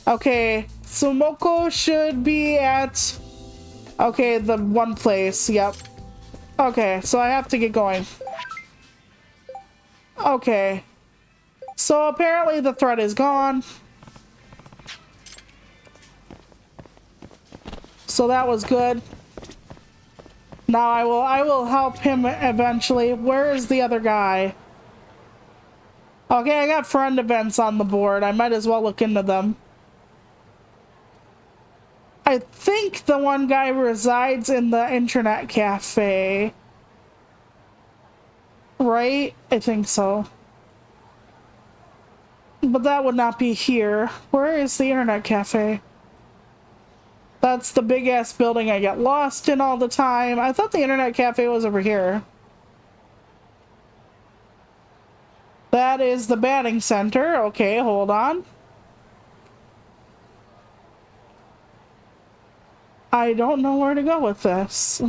Speaker 1: Okay, Sumoko should be at... Okay, the one place, yep. Okay, so I have to get going. Okay. So apparently the threat is gone. So that was good. Now I will help him eventually. Where is the other guy? Okay, I got friend events on the board. I might as well look into them. I think the one guy resides in the internet cafe. Right? I think so. But that would not be here. Where is the internet cafe? That's the big ass building I get lost in all the time. I thought the internet cafe was over here. That is the batting center. Okay, hold on. I don't know where to go with this.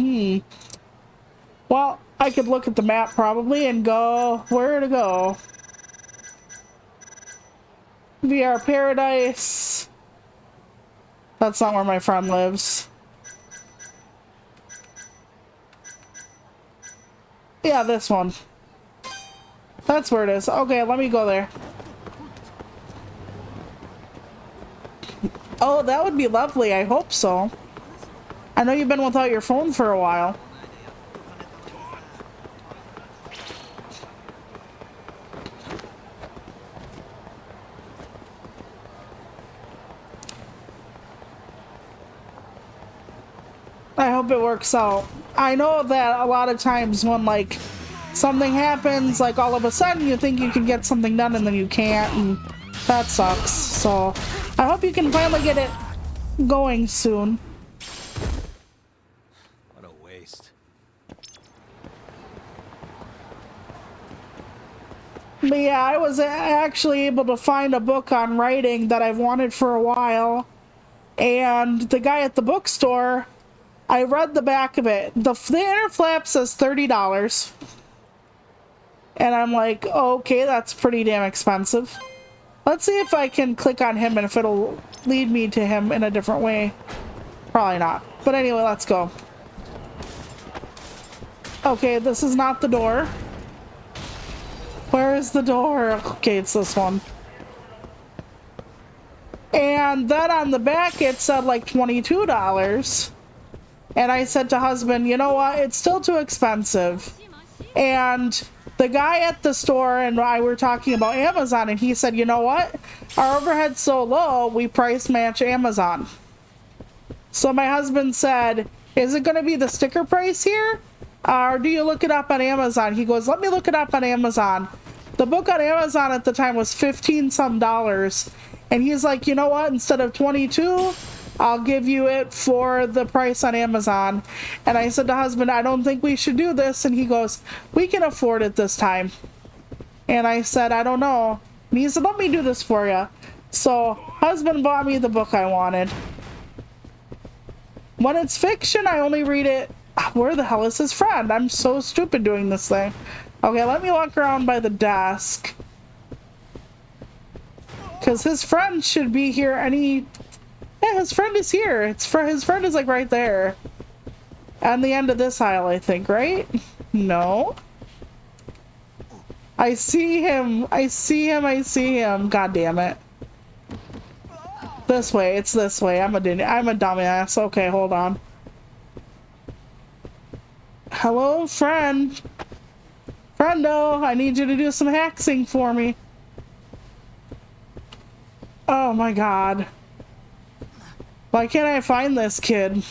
Speaker 1: Well, I could look at the map probably and go where to go. VR Paradise. That's not where my friend lives. Yeah, this one. That's where it is. Okay, let me go there. Oh, that would be lovely. I hope so. I know you've been without your phone for a while. I hope it works out. I know that a lot of times when like something happens, like all of a sudden you think you can get something done and then you can't, and that sucks. So I hope you can finally get it going soon.
Speaker 4: What a waste.
Speaker 1: But yeah, I was actually able to find a book on writing that I've wanted for a while, and the guy at the bookstore, I read the back of it. The inner flap says $30. And I'm like, okay, that's pretty damn expensive. Let's see if I can click on him and if it'll lead me to him in a different way. Probably not. But anyway, let's go. Okay, this is not the door. Where is the door? Okay, it's this one. And then on the back it said like $22. And I said to husband, you know what? It's still too expensive. And the guy at the store and I were talking about Amazon, and he said, you know what? Our overhead's so low, we price match Amazon. So my husband said, is it going to be the sticker price here? Or do you look it up on Amazon? He goes, let me look it up on Amazon. The book on Amazon at the time was $15 some. And he's like, you know what? Instead of 22, I'll give you it for the price on Amazon. And I said to husband, I don't think we should do this. And he goes, we can afford it this time. And I said, I don't know. And he said, let me do this for you. So husband bought me the book I wanted. When it's fiction, I only read it. Where the hell is his friend? I'm so stupid doing this thing. Okay, let me walk around by the desk. Because his friend should be here any... Yeah, his friend is here. His friend is like right there. On the end of this aisle, I think, right? No. I see him. I see him. God damn it. This way. It's this way. I'm a dumbass. Okay, hold on. Hello, friend. Friendo, I need you to do some hexing for me. Oh my god. Why can't I find this kid?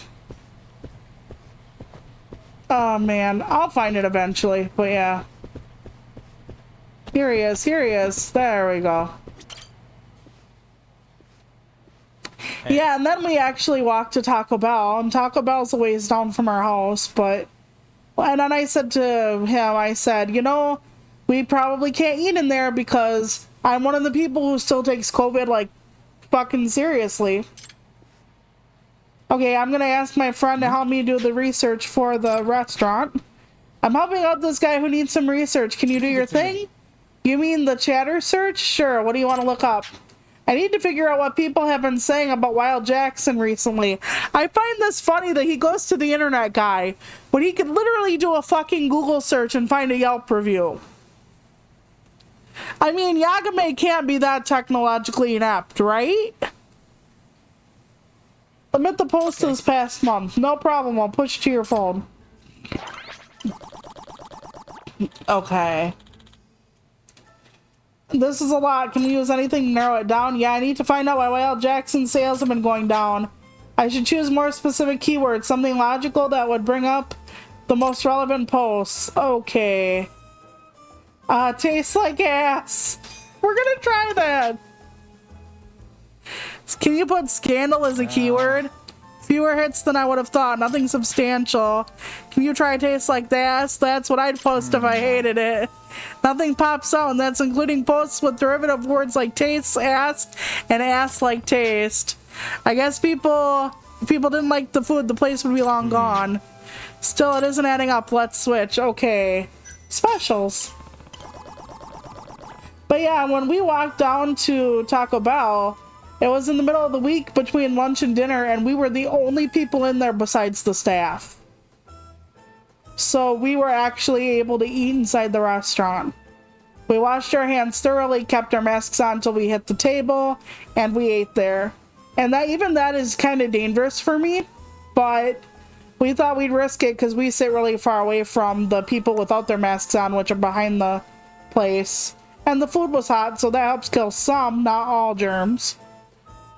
Speaker 1: Oh man, I'll find it eventually, but yeah. Here he is, there we go. Hey. Yeah, and then we actually walked to Taco Bell, and Taco Bell's a ways down from our house, but... And then I said to him, you know, we probably can't eat in there because I'm one of the people who still takes COVID, like, fucking seriously. Okay, I'm gonna ask my friend to help me do the research for the restaurant. I'm helping out this guy who needs some research. Can you do your thing? You mean the chatter search? Sure, what do you want to look up? I need to figure out what people have been saying about Wild Jackson recently. I find this funny that he goes to the internet guy when he could literally do a fucking Google search and find a Yelp review. I mean, Yagame can't be that technologically inept, right? Submit the post this past month. No problem, I'll push to your phone. Okay. This is a lot. Can we use anything to narrow it down? Yeah, I need to find out why Wild Jackson sales have been going down. I should choose more specific keywords, something logical that would bring up the most relevant posts. Okay. Tastes like ass. We're gonna try that. Can you put scandal as a keyword? Fewer hits than I would have thought. Nothing substantial. Can you try taste like ass? That's what I'd post if I hated it. Nothing pops out, and that's including posts with derivative words like taste, ass, and ass like taste. I guess if people didn't like the food, the place would be long gone. Still, it isn't adding up. Let's switch. Okay. Specials. But yeah, when we walked down to Taco Bell, it was in the middle of the week between lunch and dinner, and we were the only people in there besides the staff. So we were actually able to eat inside the restaurant. We washed our hands thoroughly, kept our masks on until we hit the table, and we ate there. And that is kind of dangerous for me, but we thought we'd risk it because we sit really far away from the people without their masks on, which are behind the place. And the food was hot, so that helps kill some, not all germs.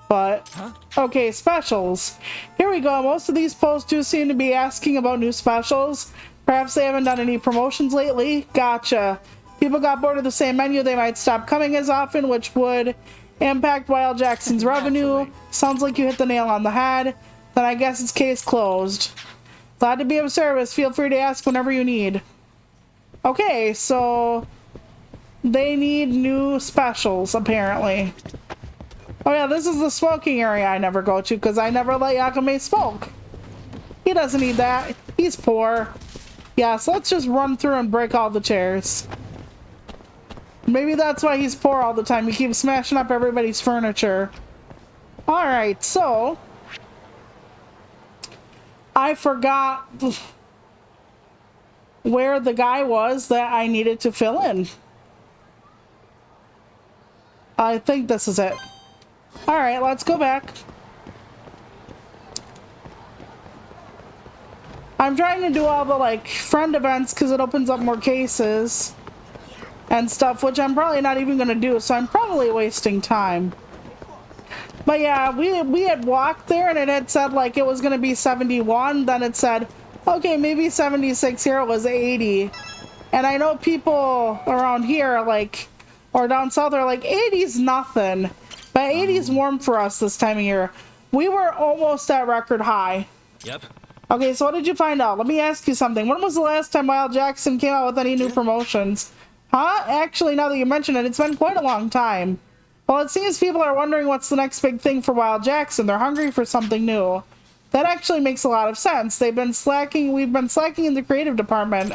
Speaker 1: But, okay, specials. Here we go. Most of these posts do seem to be asking about new specials. Perhaps they haven't done any promotions lately. Gotcha. People got bored of the same menu. They might stop coming as often, which would impact Wild Jackson's revenue. Sounds like you hit the nail on the head. Then I guess it's case closed. Glad to be of service. Feel free to ask whenever you need. Okay, so they need new specials, apparently. Oh yeah, this is the smoking area I never go to because I never let Yagame smoke. He doesn't need that. He's poor. Yeah, so let's just run through and break all the chairs. Maybe that's why he's poor all the time. He keeps smashing up everybody's furniture. Alright, so I forgot where the guy was that I needed to fill in. I think this is it. Alright, let's go back. I'm trying to do all the, like, friend events because it opens up more cases and stuff, which I'm probably not even going to do, so I'm probably wasting time. But yeah, we had walked there and it had said, like, it was going to be 71. Then it said, okay, maybe 76 here. It was 80. And I know people around here, like, or down south are like, 80's nothing. But 80's warm for us this time of year. we were almost at record high.
Speaker 4: Yep.
Speaker 1: Okay, so what did you find out? Let me ask you something. When was the last time Wild Jackson came out with any new promotions? Huh? Actually, now that you mention it, it's been quite a long time. Well, it seems people are wondering what's the next big thing for Wild Jackson. They're hungry for something new. That actually makes a lot of sense. We've been slacking in the creative department.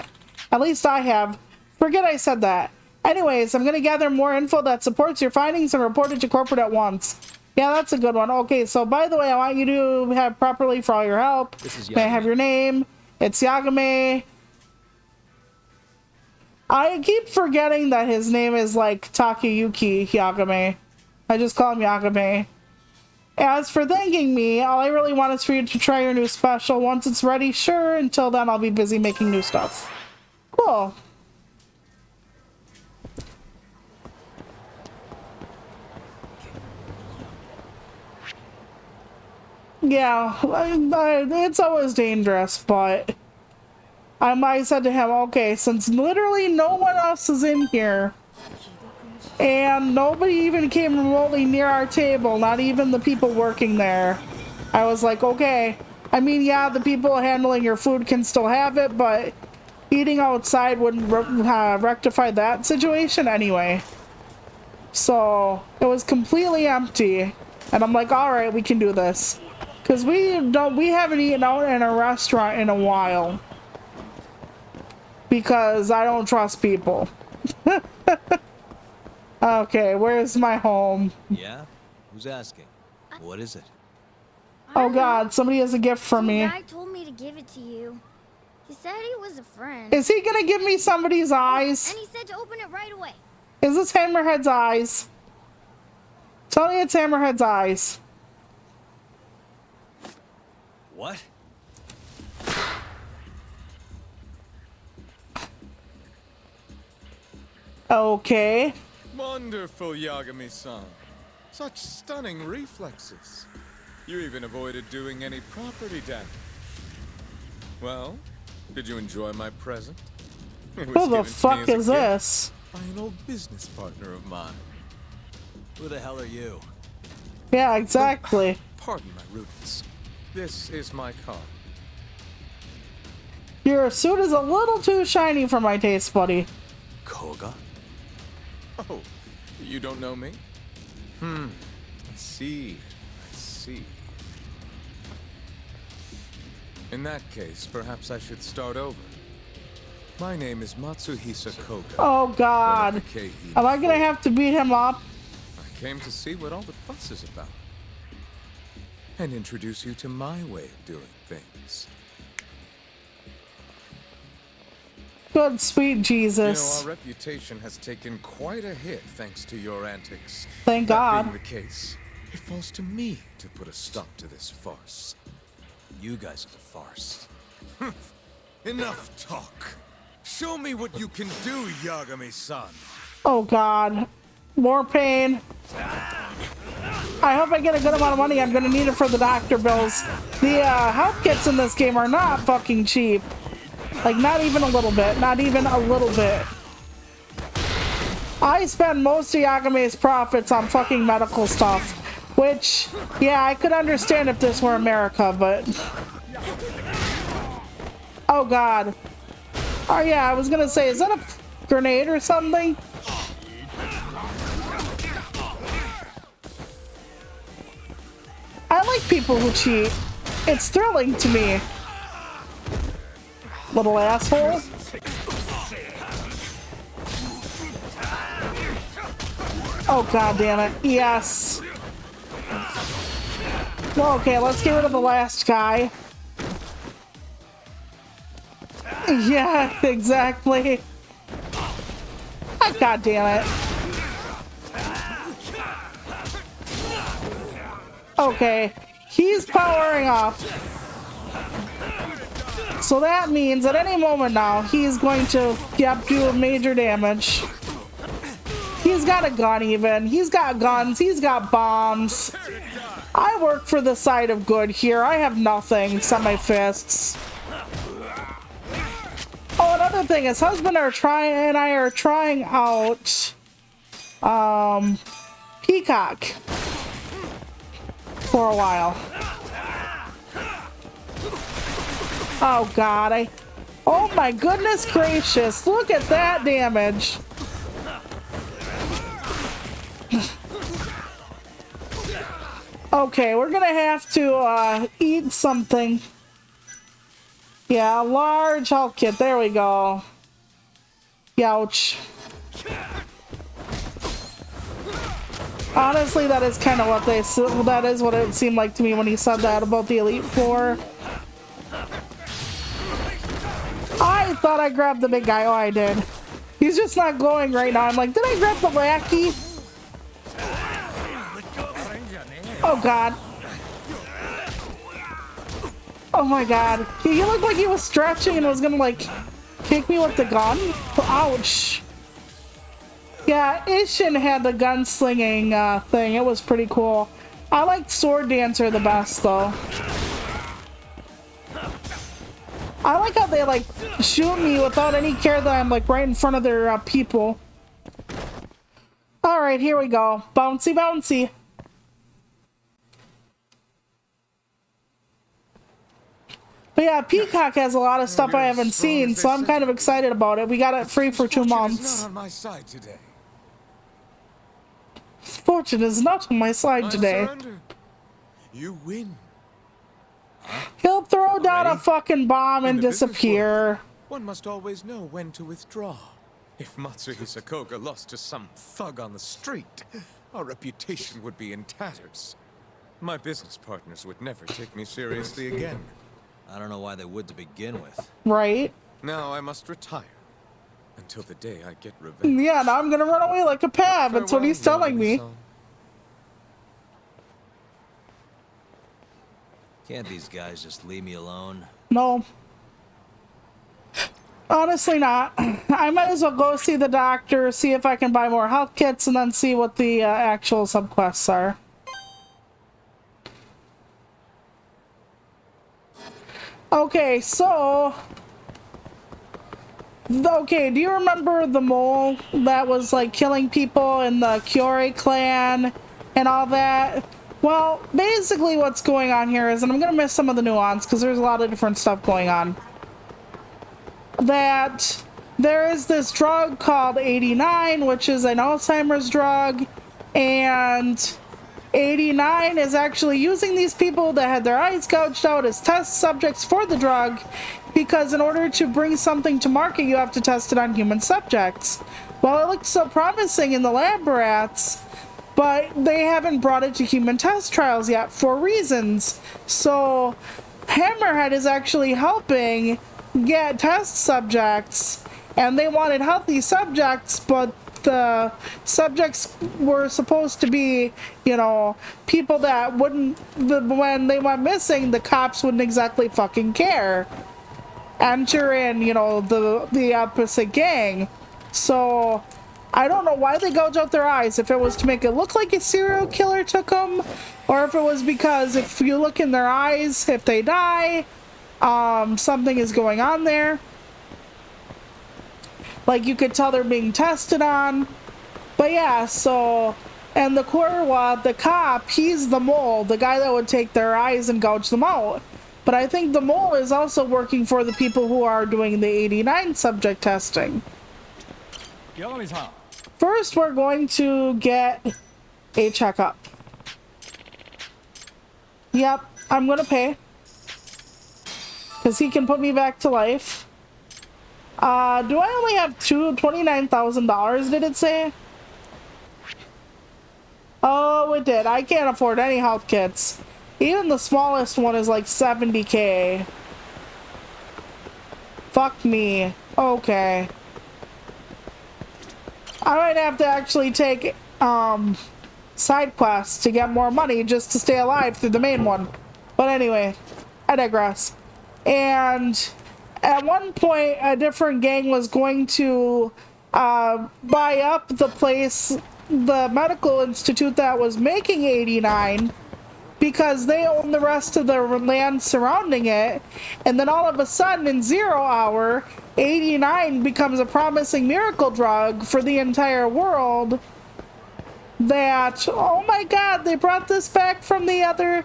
Speaker 1: At least I have. Forget I said that. Anyways, I'm going to gather more info that supports your findings and report it to corporate at once. Yeah, that's a good one. Okay, so by the way, I want you to have properly for all your help.
Speaker 4: This is
Speaker 1: May I have your name? It's Yagami. I keep forgetting that his name is like Takayuki Yagami. I just call him Yagami. As for thanking me, all I really want is for you to try your new special. Once it's ready, sure. Until then, I'll be busy making new stuff. Cool. Yeah, it's always dangerous, but I said to him, okay, since literally no one else is in here, and nobody even came remotely near our table, not even the people working there, I was like, okay, I mean, yeah, the people handling your food can still have it, but eating outside wouldn't rectify that situation anyway. So it was completely empty, and I'm like, all right, we can do this. Because we haven't eaten out in a restaurant in a while. Because I don't trust people. Okay, where's my home?
Speaker 4: Yeah? Who's asking? What is it?
Speaker 1: Oh god, somebody has a gift for me.
Speaker 10: The guy told me to give it to you. He said he was a friend.
Speaker 1: Is he gonna give me somebody's eyes?
Speaker 10: And he said to open it right away.
Speaker 1: Is this Hammerhead's eyes? Tell me it's Hammerhead's eyes.
Speaker 4: What?
Speaker 1: Okay.
Speaker 11: Wonderful, Yagami-san. Such stunning reflexes. You even avoided doing any property damage. Well, did you enjoy my present? It was
Speaker 1: Who the
Speaker 11: given to me
Speaker 1: fuck
Speaker 11: as a
Speaker 1: is
Speaker 11: gift
Speaker 1: this?
Speaker 11: by an old business partner of mine.
Speaker 4: Who the hell are you?
Speaker 1: Yeah, exactly.
Speaker 11: Pardon my rudeness. This is my car.
Speaker 1: Your suit is a little too shiny for my taste, buddy.
Speaker 4: Koga?
Speaker 11: Oh, you don't know me? I see. I see. In that case, perhaps I should start over. My name is Matsuhisa Koga.
Speaker 1: Oh god. Am I gonna have to beat him up?
Speaker 11: I came to see what all the fuss is about. And introduce you to my way of doing things.
Speaker 1: Good sweet Jesus.
Speaker 11: You know, our reputation has taken quite a hit thanks to your antics.
Speaker 1: Thank
Speaker 11: That
Speaker 1: God.
Speaker 11: being the case, it falls to me to put a stop to this farce.
Speaker 4: You guys are the farce.
Speaker 3: Enough talk. Show me what you can do, Yagami-san.
Speaker 1: Oh god. More pain. I hope I get a good amount of money. I'm gonna need it for the doctor bills. The health kits in this game are not fucking cheap. Like, not even a little bit. Not even a little bit. I spend most of Yagami's profits on fucking medical stuff. Which, yeah, I could understand if this were America, but... Oh god. Oh yeah, I was gonna say, is that a grenade or something? I like people who cheat. It's thrilling to me. Little asshole. Oh god damn it. Yes. Okay, let's get rid of the last guy. Yeah, exactly. Oh, god damn it. Okay, he's powering up. So that means at any moment now, he's going to do major damage. He's got a gun even. He's got guns. He's got bombs. I work for the side of good here. I have nothing except my fists. Oh, another thing, his husband and I are trying out Peacock. for a while. Oh god, oh my goodness gracious, look at that damage. Okay, we're gonna have to eat something. Yeah, a large health kit, there we go. Youch. Honestly, that is kind of what that is what it seemed like to me when he said that about the Elite Four. I thought I grabbed the big guy. Oh, I did. He's just not glowing right now. I'm like, did I grab the lackey? Oh, God. Oh, my God. He looked like he was stretching and was gonna, like, kick me with the gun. Ouch. Yeah, Ishin had the gunslinging thing. It was pretty cool. I liked Sword Dancer the best, though. I like how they, like, shoot me without any care that I'm, like, right in front of their people. Alright, here we go. Bouncy, bouncy. But yeah, Peacock has a lot of stuff I haven't seen, so I'm kind of excited about it. We got it free for 2 months.
Speaker 11: Not on my side today.
Speaker 1: Fortune is not on my side today.
Speaker 11: You win.
Speaker 1: He'll throw down a fucking bomb and disappear.
Speaker 11: One must always know when to withdraw. If Matsuhi Sakoga lost to some thug on the street, our reputation would be in tatters. My business partners would never take me seriously again.
Speaker 4: I don't know why they would to begin with.
Speaker 1: Right.
Speaker 11: Now I must retire. Until the day I get revenge.
Speaker 1: Yeah, now I'm gonna run away like a pab. That's what he's telling me.
Speaker 4: Can't these guys just leave me alone?
Speaker 1: No. Honestly not. I might as well go see the doctor, see if I can buy more health kits, and then see what the actual subquests are. Okay, so... Okay, do you remember the mole that was, like, killing people in the Kyorei clan and all that? Well, basically what's going on here is, and I'm gonna miss some of the nuance because there's a lot of different stuff going on, that there is this drug called 89, which is an Alzheimer's drug, and 89 is actually using these people that had their eyes gouged out as test subjects for the drug, because in order to bring something to market, you have to test it on human subjects. Well, it looked so promising in the lab rats, but they haven't brought it to human test trials yet for reasons. So Hammerhead is actually helping get test subjects, and they wanted healthy subjects, but the subjects were supposed to be, you know, people that wouldn't, when they went missing, the cops wouldn't exactly fucking care. Enter in, you know, the opposite gang. So I don't know why they gouge out their eyes, if it was to make it look like a serial killer took them, or if it was because if you look in their eyes, if they die, something is going on there. Like, you could tell they're being tested on. But yeah, so... And the Korwa, the cop, he's the mole, the guy that would take their eyes and gouge them out. But I think the mole is also working for the people who are doing the 89 subject testing. First, we're going to get a checkup. Yep, I'm gonna pay. Because he can put me back to life. Do I only have $29,000, did it say? Oh, it did. I can't afford any health kits. Even the smallest one is like 70k. Fuck me. Okay. I might have to actually take, side quests to get more money just to stay alive through the main one. But anyway, I digress. And at one point, a different gang was going to buy up the place, the medical institute that was making 89, because they own the rest of the land surrounding it. And then all of a sudden, in 0 hour, 89 becomes a promising miracle drug for the entire world. that, oh my god, they brought this back from the other,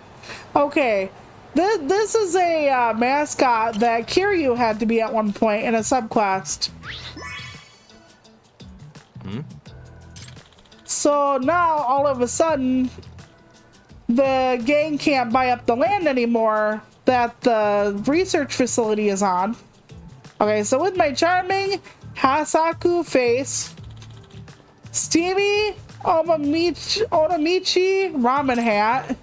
Speaker 1: okay. This is a mascot that Kiryu had to be at one point in a subquest. So now, all of a sudden, the gang can't buy up the land anymore that the research facility is on. Okay, so with my charming Hasaku face, Stevie Onomichi ramen hat,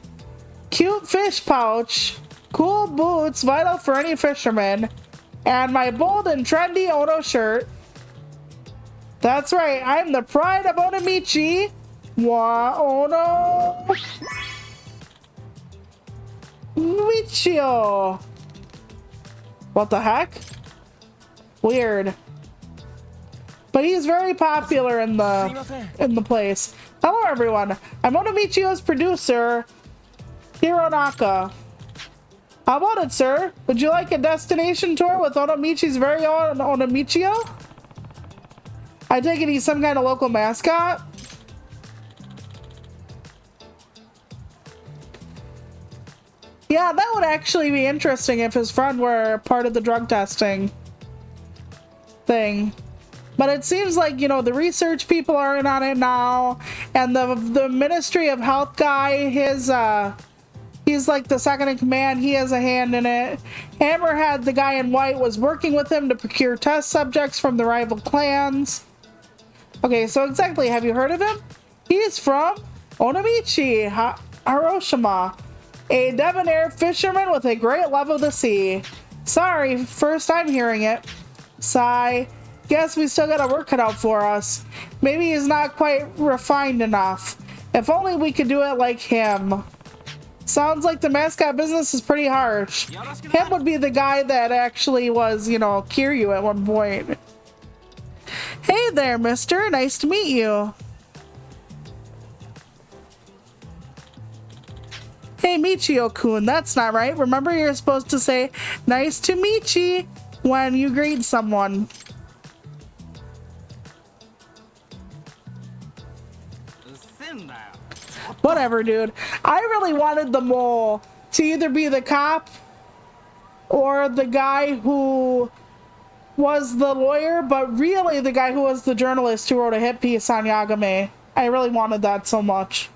Speaker 1: cute fish pouch, cool boots vital for any fisherman, and my bold and trendy Ono shirt. That's right, I'm the pride of Onomichi. Ono Michio. What the heck? Weird. But he's very popular in the place. Hello everyone. I'm Onomichio's producer, Hironaka. How about it, sir? Would you like a destination tour with Onomichi's very own Onomichio? I take it he's some kind of local mascot? Yeah, that would actually be interesting if his friend were part of the drug testing thing. But it seems like, you know, the research people are in on it now, and the Ministry of Health guy, he's like the second in command, he has a hand in it. Hammerhead, the guy in white, was working with him to procure test subjects from the rival clans. Okay, so exactly, have you heard of him? He's from Onomichi Hiroshima, a debonair fisherman with a great love of the sea. Sorry, first time hearing it. Sigh. Guess we still got a work cut out for us. Maybe he's not quite refined enough. If only we could do it like him. Sounds like the mascot business is pretty harsh. Him would be the guy that actually was, you know, Kiryu at one point. Hey there, mister. Nice to meet you. Hey, Michio-kun, that's not right. Remember, you're supposed to say, nice to meet you when you greet someone. Whatever, dude. I really wanted the mole to either be the cop or the guy who was the lawyer, but really the guy who was the journalist who wrote a hit piece on Yagami. I really wanted that so much.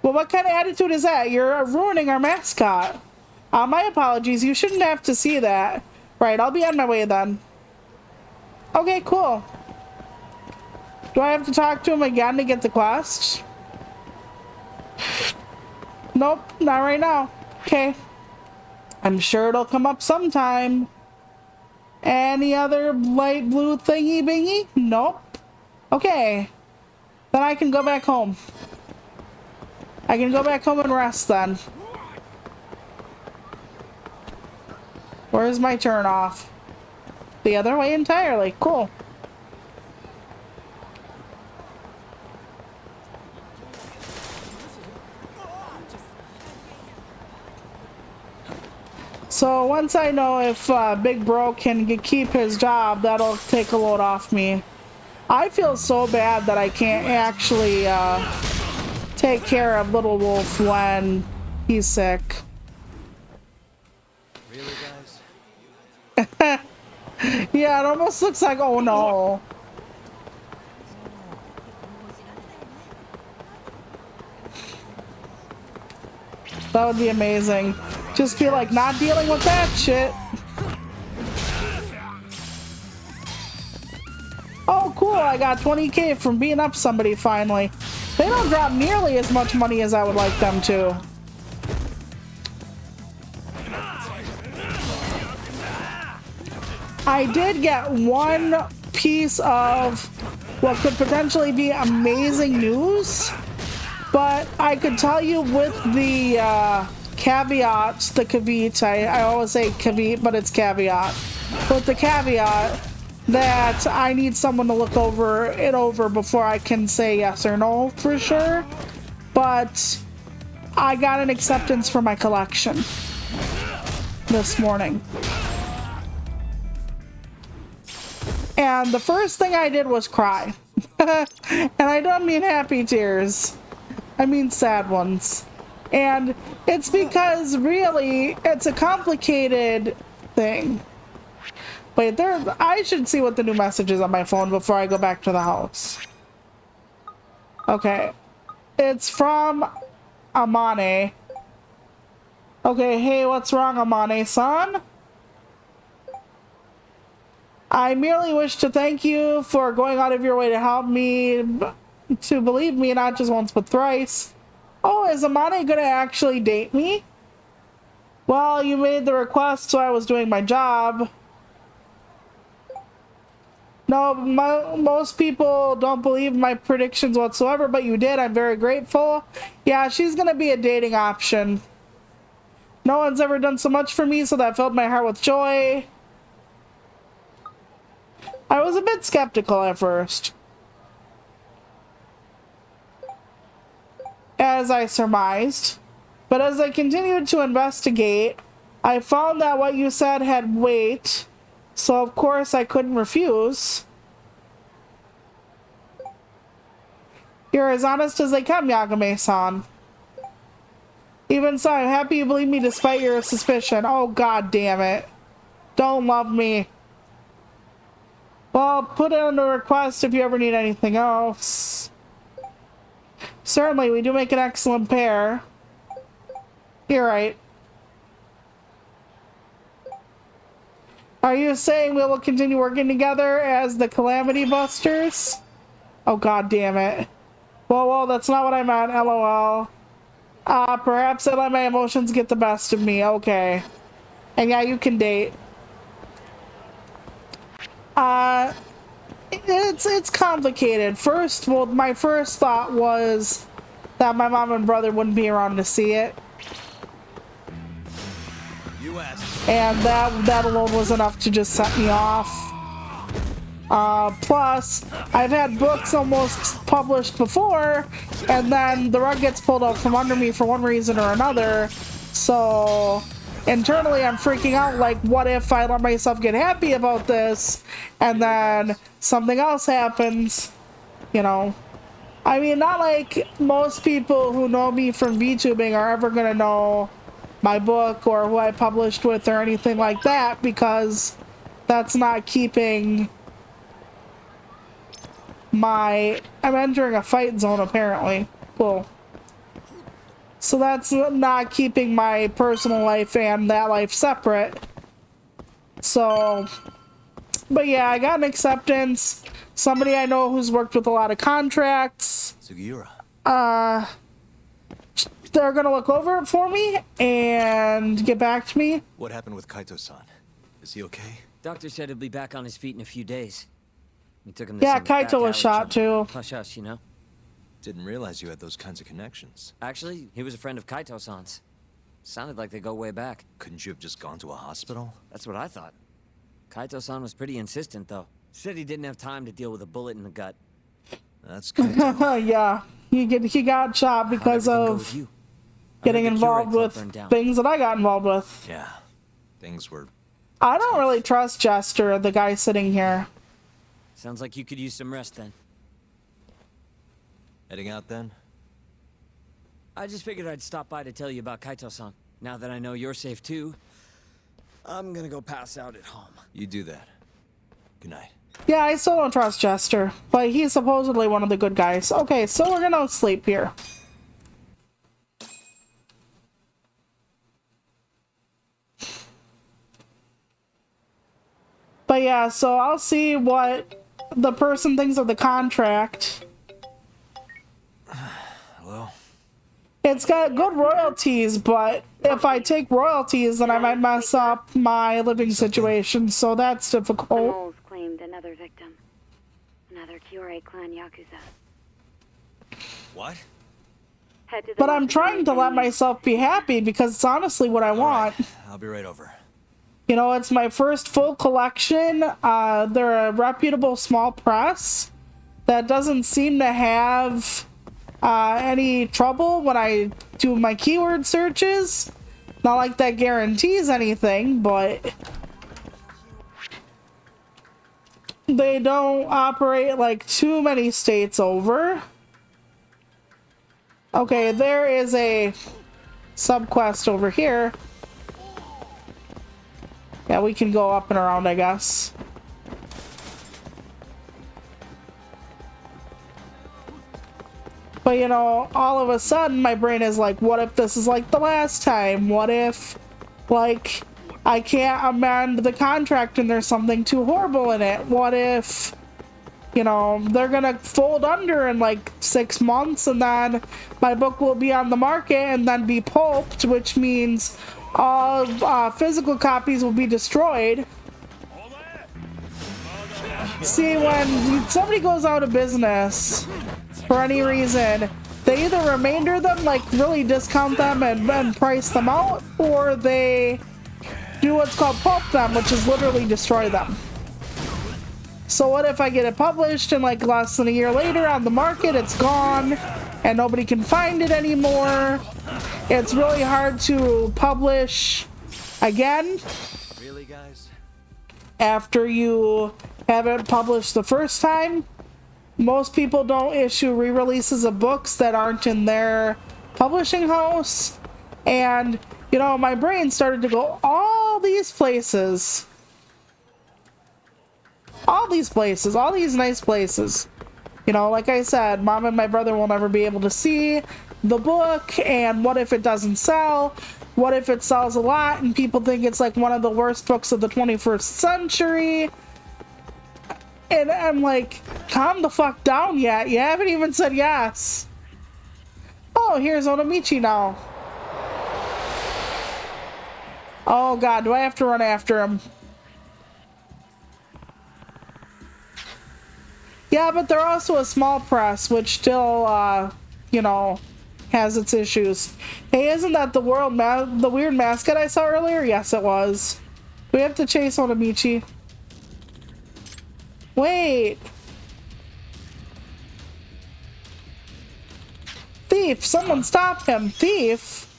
Speaker 1: Well, what kind of attitude is that? You're ruining our mascot. My apologies. You shouldn't have to see that. Right, I'll be on my way then. Okay, cool. Do I have to talk to him again to get the quest? Nope, not right now. Okay. I'm sure it'll come up sometime. Any other light blue thingy bingy? Nope. Okay. Then I can go back home. I can go back home and rest then. Where's my turn off? The other way entirely. Cool. So once I know if Big Bro can keep his job, that'll take a load off me. I feel so bad that I can't actually take care of Little Wolf when he's sick.
Speaker 4: Really, guys?
Speaker 1: Yeah, it almost looks like, oh no. That would be amazing. Just feel like not dealing with that shit. Oh, cool. I got 20k from beating up somebody finally. They don't drop nearly as much money as I would like them to. I did get one piece of what could potentially be amazing news, but I could tell you with the caveats, the caveat, I always say caveat, but it's caveat. With the caveat that I need someone to look it over before I can say yes or no for sure. But I got an acceptance for my collection this morning. And the first thing I did was cry. And I don't mean happy tears. I mean sad ones. And it's because really it's a complicated thing. Wait, I should see what the new message is on my phone before I go back to the house. Okay. It's from Amane. Okay, hey, what's wrong, Amane-san? I merely wish to thank you for going out of your way to help me, to believe me not just once but thrice. Oh, is Amane gonna actually date me? Well, you made the request, so I was doing my job. No, most people don't believe my predictions whatsoever, but you did. I'm very grateful. Yeah, she's gonna be a dating option. No one's ever done so much for me, so that filled my heart with joy. I was a bit skeptical at first, as I surmised, but as I continued to investigate, I found that what you said had weight, so of course I couldn't refuse. You're as honest as they come, Yagami-san. Even so, I'm happy you believe me despite your suspicion. Oh, god damn it. Don't love me. Well, put in a request if you ever need anything else. Certainly, we do make an excellent pair. You're right. Are you saying we will continue working together as the Calamity Busters? Oh, god damn it. Well, that's not what I meant, lol. Perhaps I let my emotions get the best of me, okay. And yeah, you can date. It's complicated. First, well, my first thought was that my mom and brother wouldn't be around to see it. And that alone was enough to just set me off. Plus, I've had books almost published before, and then the rug gets pulled out from under me for one reason or another. So, internally, I'm freaking out, like, what if I let myself get happy about this, and then something else happens, you know? I mean, not like most people who know me from VTubing are ever gonna know my book or who I published with or anything like that, because that's not keeping I'm entering a fight zone apparently. Cool. So that's not keeping my personal life and that life separate. So, but yeah, I got an acceptance. Somebody I know who's worked with a lot of contracts.
Speaker 4: Sugiura.
Speaker 1: They're gonna look over it for me and get back to me.
Speaker 4: What happened with Kaito-san? Is he okay?
Speaker 12: Doctor said he'll be back on his feet in a few days. We took him to
Speaker 1: Yeah,
Speaker 12: some back
Speaker 1: Kaito was
Speaker 12: alley
Speaker 1: shot too.
Speaker 12: Hush hush, you know?
Speaker 4: Didn't realize you had those kinds of connections.
Speaker 12: Actually, he was a friend of Kaito-san's. Sounded like they go way back.
Speaker 4: Couldn't you have just gone to a hospital?
Speaker 12: That's what I thought. Kaito-san was pretty insistent, though. Said he didn't have time to deal with a bullet in the gut.
Speaker 4: That's Kaito.
Speaker 1: Yeah, he got shot because of getting involved with things that I got involved with.
Speaker 4: Yeah, things were...
Speaker 1: I don't really trust Jester, the guy sitting here.
Speaker 12: Sounds like you could use some rest then.
Speaker 4: Heading out then?
Speaker 12: I just figured I'd stop by to tell you about Kaito-san. Now that I know you're safe too, I'm gonna go pass out at home.
Speaker 4: You do that. Good night.
Speaker 1: Yeah, I still don't trust Jester, but he's supposedly one of the good guys. Okay, so we're gonna sleep here. But yeah, so I'll see what the person thinks of the contract.
Speaker 4: Hello?
Speaker 1: It's got good royalties, but if I take royalties, then I might mess up my living situation, so that's difficult.
Speaker 13: The moles claimed another victim. Another Kyorei clan Yakuza.
Speaker 4: What?
Speaker 1: But I'm trying to let myself be happy because it's honestly what I want.
Speaker 4: Right. I'll be right over.
Speaker 1: You know, it's my first full collection. They're a reputable small press that doesn't seem to have any trouble when I do my keyword searches. Not like that guarantees anything, but they don't operate like too many states over. Okay, there is a subquest over here. Yeah, we can go up and around, I guess. But you know, all of a sudden my brain is like, what if this is like the last time? What if, like, I can't amend the contract and there's something too horrible in it? What if, you know, they're gonna fold under in like 6 months and then my book will be on the market and then be pulped, which means all physical copies will be destroyed. See, when somebody goes out of business for any reason, they either remainder them, like really discount them and price them out, or they do what's called pulp them, which is literally destroy them. So what if I get it published and like less than a year later on the market, it's gone and nobody can find it anymore? It's really hard to publish again.
Speaker 4: Really, guys?
Speaker 1: After you have it published the first time. Most people don't issue re-releases of books that aren't in their publishing house. And, you know, my brain started to go all these places. All these places, all these nice places. You know, like I said, Mom and my brother will never be able to see the book, and what if it doesn't sell? What if it sells a lot and people think it's like one of the worst books of the 21st century? And I'm like, calm the fuck down yet. You haven't even said yes. Oh, here's Onomichi now. Oh god, do I have to run after him? Yeah, but they're also a small press, which still, you know, has its issues. Hey, isn't that the the weird mascot I saw earlier? Yes, it was. We have to chase Onomichi. Wait. Thief! Someone stop him! Thief!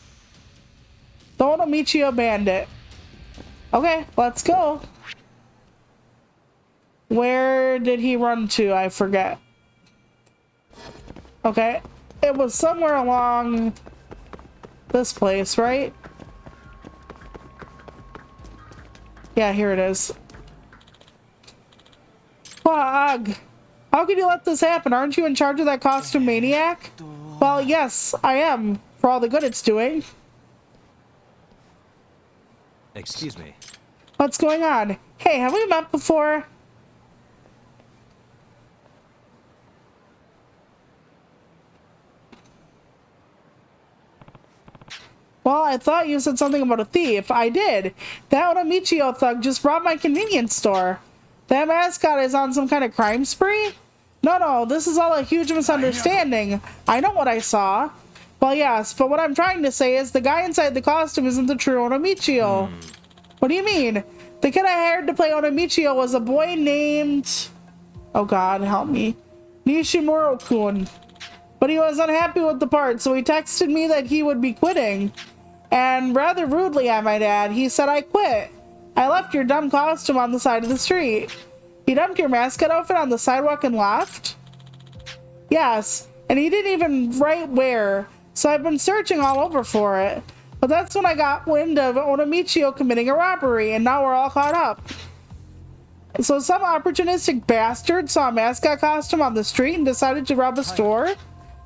Speaker 1: The Onomichi bandit. Okay, let's go. Where did he run to? I forget. Okay. It was somewhere along this place, right? Yeah, here it is. Ugh. How could you let this happen? Aren't you in charge of that costume maniac? Well, yes, I am, for all the good it's doing.
Speaker 4: Excuse me.
Speaker 1: What's going on? Hey, have we met before? Well, I thought you said something about a thief. I did. That Onomichi thug just robbed my convenience store. That mascot is on some kind of crime spree? No, this is all a huge misunderstanding. I know what I saw. Well, yes, but what I'm trying to say is the guy inside the costume isn't the true Onomichi. What do you mean? The kid I hired to play Onomichi was a boy named... Oh god, help me. Nishimuro-kun. But he was unhappy with the part, so he texted me that he would be quitting. And rather rudely, I might add, he said I quit. I left your dumb costume on the side of the street. He dumped your mascot outfit on the sidewalk and left? Yes, and he didn't even write where, so I've been searching all over for it. But that's when I got wind of Onomichi committing a robbery, and now we're all caught up. So some opportunistic bastard saw a mascot costume on the street and decided to rob a store?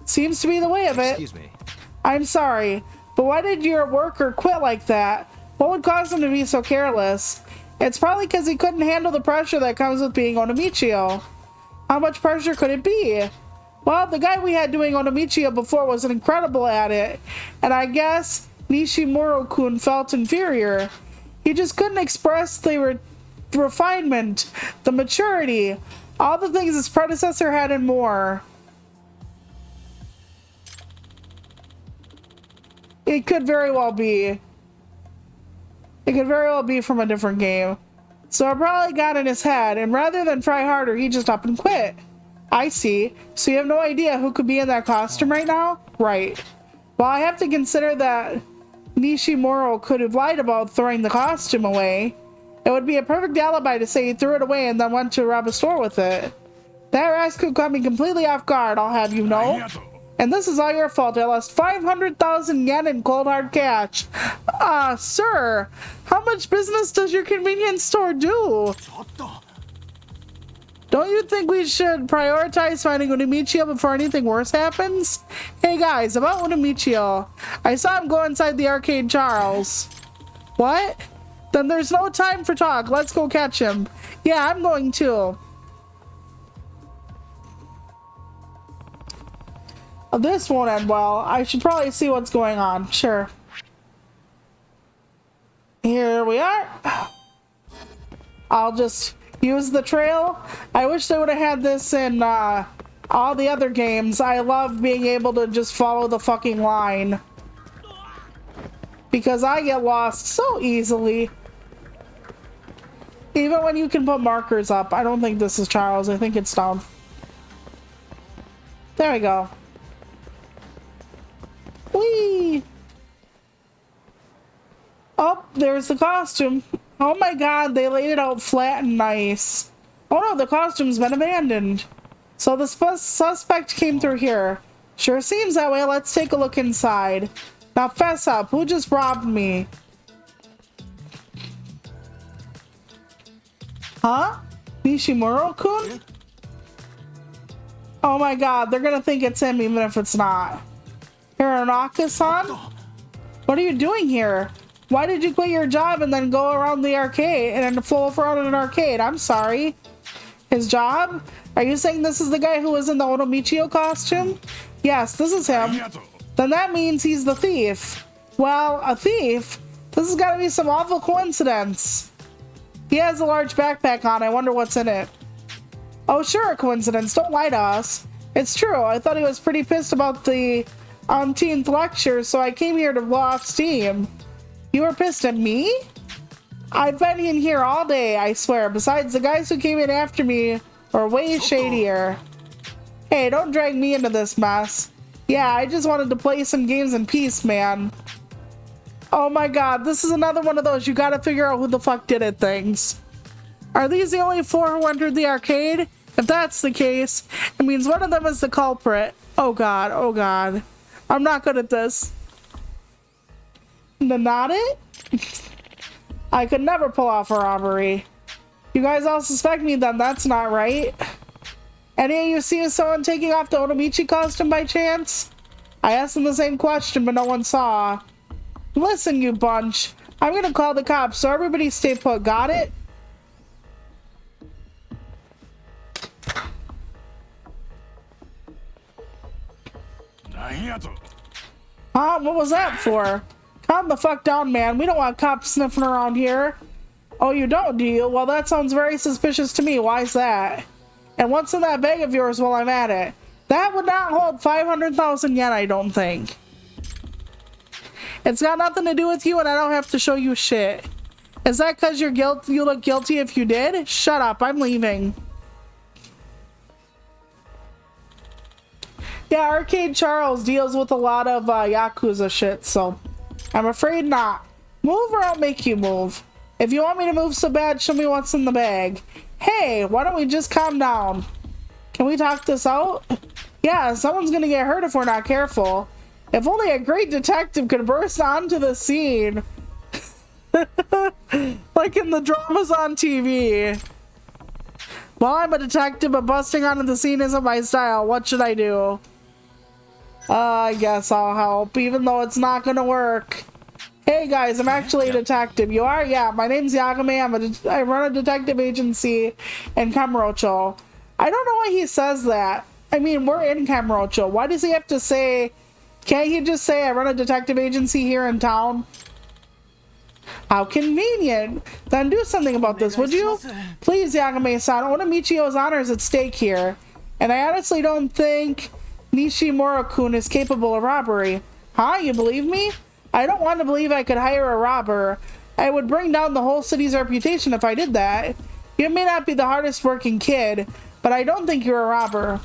Speaker 1: Seems to be the way of it.
Speaker 4: Excuse me.
Speaker 1: I'm sorry, but why did your worker quit like that? What would cause him to be so careless? It's probably because he couldn't handle the pressure that comes with being Onomichi. How much pressure could it be? Well, the guy we had doing Onomichi before was incredible at it, and I guess Nishimuro-kun felt inferior. He just couldn't express the refinement, the maturity, all the things his predecessor had and more. It could very well be. It could very well be from a different game. So it probably got in his head, and rather than try harder, he just up and quit. I see. So you have no idea who could be in that costume right now? Right. Well, I have to consider that Nishimuro could have lied about throwing the costume away. It would be a perfect alibi to say he threw it away and then went to rob a store with it. That rascal caught me completely off guard, I'll have you know. And this is all your fault. I lost 500,000 yen in cold hard cash. Sir, how much business does your convenience store do? Don't you think we should prioritize finding Unimichio before anything worse happens? Hey guys, about Unimichio. I saw him go inside the Arcade Charles. What? Then there's no time for talk. Let's go catch him. Yeah, I'm going too. This won't end well. I should probably see what's going on. Sure. Here we are. I'll just use the trail. I wish they would have had this in all the other games. I love being able to just follow the fucking line. Because I get lost so easily. Even when you can put markers up. I don't think this is Charles. I think it's down. There we go. Whee! Oh, there's the costume. Oh my god, they laid it out flat and nice. Oh no, the costume's been abandoned. So the suspect came through here. Sure seems that way. Let's take a look inside. Now fess up, who just robbed me? Huh? Nishimuro-kun? Oh my god, they're gonna think it's him even if it's not. Hironaka-san? What are you doing here? Why did you quit your job and then go around the arcade and then flow around in an arcade? I'm sorry. His job? Are you saying this is the guy who was in the Onomichio costume? Yes, this is him. Then that means he's the thief. Well, a thief? This has got to be some awful coincidence. He has a large backpack on. I wonder what's in it. Oh, sure, a coincidence. Don't lie to us. It's true. I thought he was pretty pissed about the umpteenth lecture, so I came here to blow off steam. You were pissed at me? I've been in here all day, I swear. Besides, the guys who came in after me are way shadier. Hey, don't drag me into this mess. Yeah, I just wanted to play some games in peace, man. Oh my god, this is another one of those you gotta figure out who the fuck did it things. Are these the only 4 who entered the arcade? If that's the case, it means one of them is the culprit. Oh god, oh god. I'm not good at this. Not it? I could never pull off a robbery. You guys all suspect me then, that's not right. Any of you see someone taking off the Onomichi costume by chance? I asked them the same question, but no one saw. Listen, you bunch. I'm gonna call the cops, so everybody stay put, got it? Huh? What was that for? Calm the fuck down, man. We don't want cops sniffing around here. Oh, you don't, do you? Well, that sounds very suspicious to me. Why's that? And what's in that bag of yours while I'm at it? That would not hold 500,000 yen, I don't think. It's got nothing to do with you, and I don't have to show you shit. Is that because you look guilty if you did? Shut up, I'm leaving. Yeah, Arcade Charles deals with a lot of Yakuza shit, so I'm afraid not. Move or I'll make you move. If you want me to move so bad, show me what's in the bag. Hey, why don't we just calm down? Can we talk this out? Yeah, someone's gonna get hurt if we're not careful. If only a great detective could burst onto the scene. Like in the dramas on TV. Well, I'm a detective, but busting onto the scene isn't my style. What should I do? I guess I'll help, even though it's not gonna work. Hey guys, I'm actually a detective. You are? Yeah, my name's Yagami. I run a detective agency in Kamurocho. I don't know why he says that. I mean, we're in Kamurocho. Why does he have to say... Can't he just say, I run a detective agency here in town? How convenient. Then do something about this, would you? Please, Yagami-san. Onomichio's honor is at stake here. And I honestly don't think Nishimura-kun is capable of robbery. Huh? You believe me? I don't want to believe I could hire a robber. I would bring down the whole city's reputation if I did that. You may not be the hardest working kid, but I don't think you're a robber.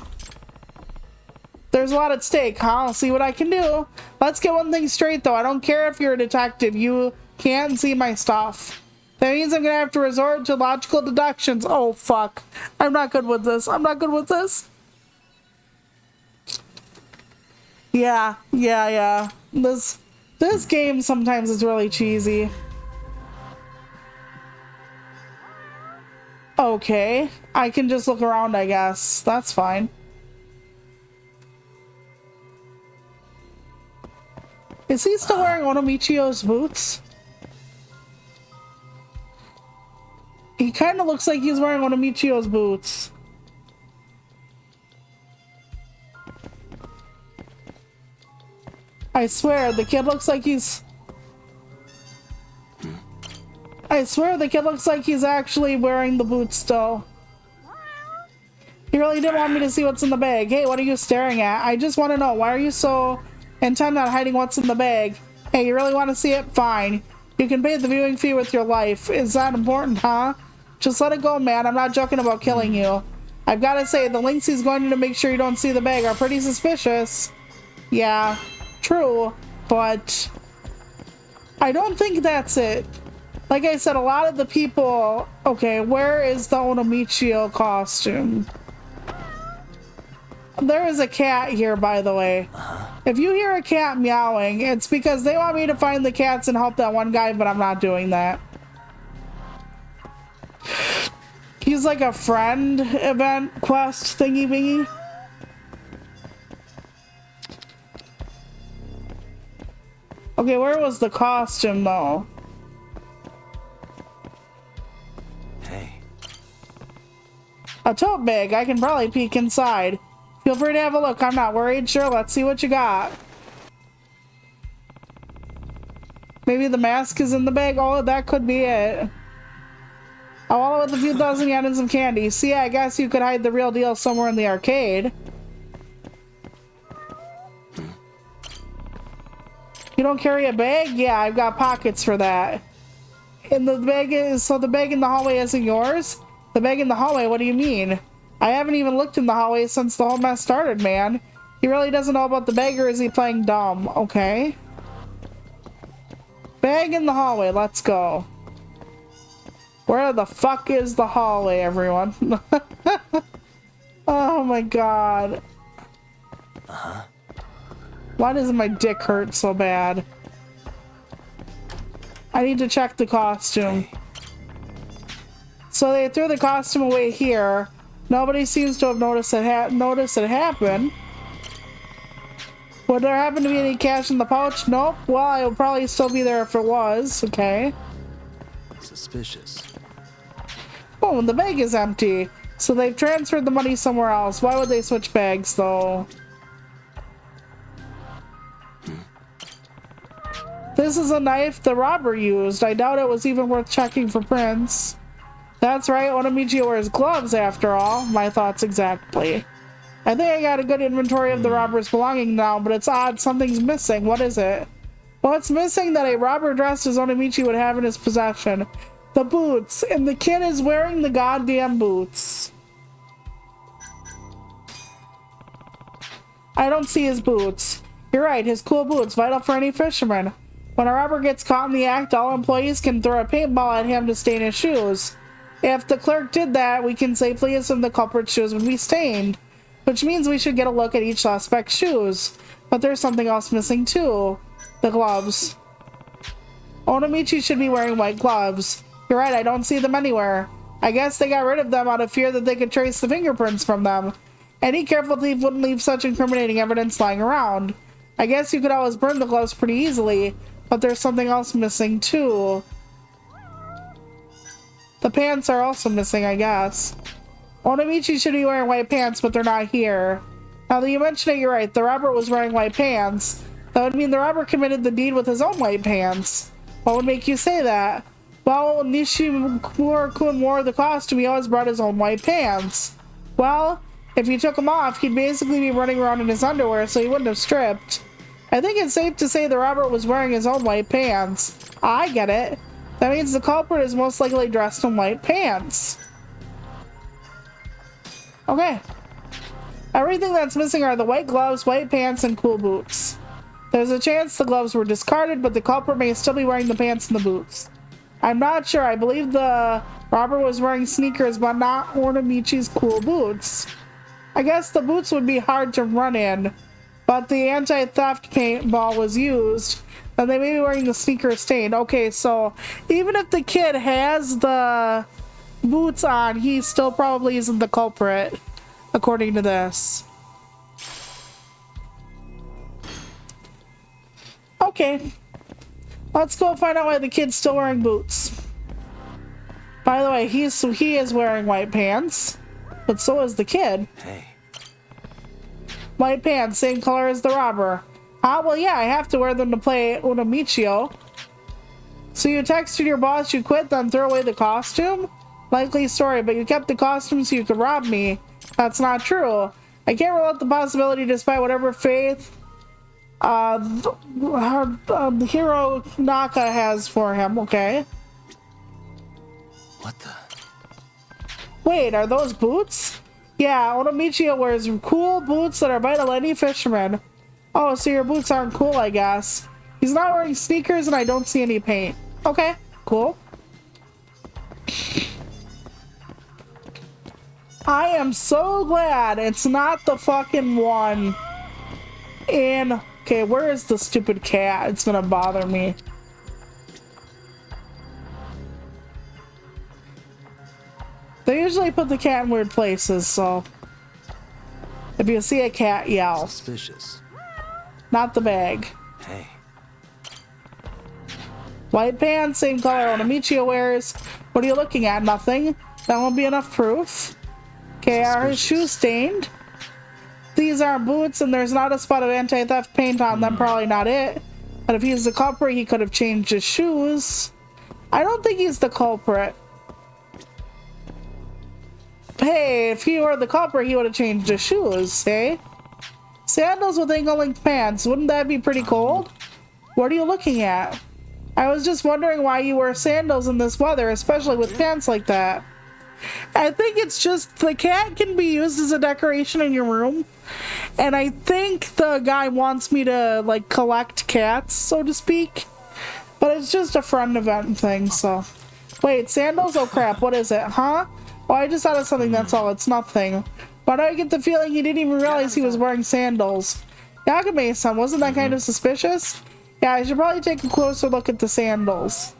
Speaker 1: There's a lot at stake, huh? I'll see what I can do. Let's get one thing straight, though. I don't care if you're a detective. You can't see my stuff. That means I'm gonna have to resort to logical deductions. Oh, fuck. I'm not good with this. I'm not good with this. Yeah. This game sometimes is really cheesy. Okay, I can just look around, I guess. That's fine. Is he still wearing Onomichio's boots? He kind of looks like he's wearing Onomichio's boots. I swear, the kid looks like he's... I swear the kid looks like he's actually wearing the boots still. He really didn't want me to see what's in the bag. Hey, what are you staring at? I just want to know, why are you so intent on hiding what's in the bag? Hey, you really want to see it? Fine. You can pay the viewing fee with your life. Is that important, huh? Just let it go, man. I'm not joking about killing you. I've got to say, the links he's going to make sure you don't see the bag are pretty suspicious. Yeah, true, but I don't think that's it. Like I said, a lot of the people... Okay, where is the Onomichio costume? There is a cat here, by the way. If you hear a cat meowing, it's because they want me to find the cats and help that one guy, but I'm not doing that. He's like a friend event quest thingy bingy. Okay, where was the costume though?
Speaker 4: Hey.
Speaker 1: A tote bag. I can probably peek inside. Feel free to have a look. I'm not worried. Sure, let's see what you got. Maybe the mask is in the bag. Oh, that could be it. A wallet with a few dozen yen and some candy. See, I guess you could hide the real deal somewhere in the arcade. You don't carry a bag? Yeah, I've got pockets for that. And the bag is... So the bag in the hallway isn't yours? The bag in the hallway? What do you mean? I haven't even looked in the hallway since the whole mess started, man. He really doesn't know about the bag, or is he playing dumb? Okay. Bag in the hallway. Let's go. Where the fuck is the hallway, everyone? Oh my god. Why does my dick hurt so bad? I need to check the costume. So they threw the costume away here. Nobody seems to have noticed it happen. Would there happen to be any cash in the pouch? Nope. Well, it would probably still be there if it was. Okay.
Speaker 4: Suspicious.
Speaker 1: Oh, and the bag is empty. So they've transferred the money somewhere else. Why would they switch bags, though? This is a knife the robber used. I doubt it was even worth checking for prints. That's right, Onomichio wears gloves after all. My thoughts exactly. I think I got a good inventory of the robber's belongings now, but it's odd something's missing. What is it? What's missing that a robber dressed as Onomichi would have in his possession? The boots, and the kid is wearing the goddamn boots. I don't see his boots. You're right, his cool boots, vital for any fisherman. When a robber gets caught in the act, all employees can throw a paintball at him to stain his shoes. If the clerk did that, we can safely assume the culprit's shoes would be stained, which means we should get a look at each suspect's shoes. But there's something else missing too. The gloves. Onomichi should be wearing white gloves. You're right, I don't see them anywhere. I guess they got rid of them out of fear that they could trace the fingerprints from them. Any careful thief wouldn't leave such incriminating evidence lying around. I guess you could always burn the gloves pretty easily, but there's something else missing too. The pants are also missing, I guess. Onomichi should be wearing white pants, but they're not here. Now that you mention it, you're right. The robber was wearing white pants. That would mean the robber committed the deed with his own white pants. What would make you say that? Well, Nishimura-kun wore the costume. He always brought his own white pants. Well, if he took them off, he'd basically be running around in his underwear, so he wouldn't have stripped. I think it's safe to say the robber was wearing his own white pants. I get it. That means the culprit is most likely dressed in white pants. Okay. Everything that's missing are the white gloves, white pants, and cool boots. There's a chance the gloves were discarded, but the culprit may still be wearing the pants and the boots. I'm not sure. I believe the robber was wearing sneakers, but not Onomichi's cool boots. I guess the boots would be hard to run in. but the anti-theft paintball was used, then they may be wearing the sneaker stain. Okay, so even if the kid has the boots on, he still probably isn't the culprit, according to this. Okay, let's go find out why the kid's still wearing boots. By the way, he is wearing white pants, but so is the kid.
Speaker 3: Hey.
Speaker 1: White pants, same color as the robber. Well, yeah, I have to wear them to play Unomichio. So you texted your boss you quit, then threw away the costume? Likely story, but you kept the costume so you could rob me. That's not true. I can't rule out the possibility despite whatever faith the hero Naka has for him, okay?
Speaker 4: What the?
Speaker 1: Wait, are those boots? Yeah, Unomichio wears cool boots that are vital to any fisherman. Oh, so your boots aren't cool, I guess. He's not wearing sneakers and I don't see any paint. Okay, cool. I am so glad it's not the fucking one in... Okay, where is the stupid cat? It's gonna bother me. They usually put the cat in weird places, so... If you see a cat, yell.
Speaker 4: Suspicious.
Speaker 1: Not the bag.
Speaker 4: Hey.
Speaker 1: White pants, same color Unomichio wears. What are you looking at? Nothing? That won't be enough proof. Okay, are his shoes stained? These aren't boots and there's not a spot of anti-theft paint on them, probably not it. But if he's the culprit, he could have changed his shoes. I don't think he's the culprit. Hey, if he were the culprit, he would have changed his shoes, hey? Sandals with ankle-length pants, wouldn't that be pretty cold? What are you looking at? I was just wondering why you wear sandals in this weather, especially with pants like that. I think it's just the cat can be used as a decoration in your room. And I think the guy wants me to, like, collect cats, so to speak. But it's just a friend event thing, so. Wait, sandals? Oh crap, what is it, huh? Oh, I just thought of something, that's all, it's nothing. Why do I get the feeling he didn't even realize he was wearing sandals? Yagami-san, wasn't that kind of suspicious? Yeah, I should probably take a closer look at the sandals.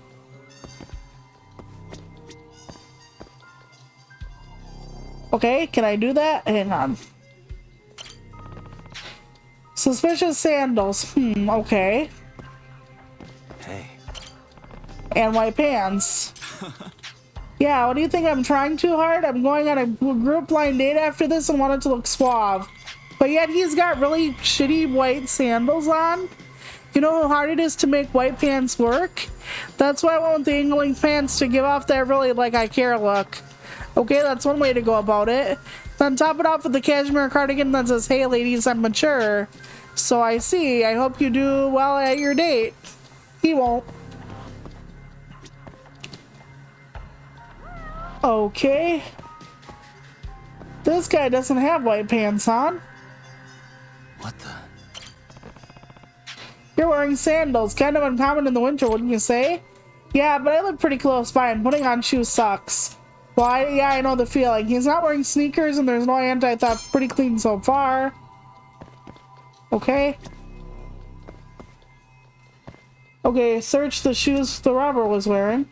Speaker 1: Okay, can I do that? Hang on. Suspicious sandals. Okay.
Speaker 4: Hey.
Speaker 1: And white pants. Yeah, what do you think? I'm trying too hard? I'm going on a group blind date after this and wanted to look suave. But yet he's got really shitty white sandals on. You know how hard it is to make white pants work? That's why I went with the angling pants, to give off that really like I care look. Okay, that's one way to go about it. Then top it off with the cashmere cardigan that says, "Hey ladies, I'm mature." So I see. I hope you do well at your date. He won't. Okay. This guy doesn't have white pants on.
Speaker 4: What the?
Speaker 1: You're wearing sandals. Kind of uncommon in the winter, wouldn't you say? Yeah, but I live pretty close by and putting on shoes sucks. Well, I know the feeling. He's not wearing sneakers and there's no anti-theft. Pretty clean so far. Okay. Okay, search the shoes the robber was wearing.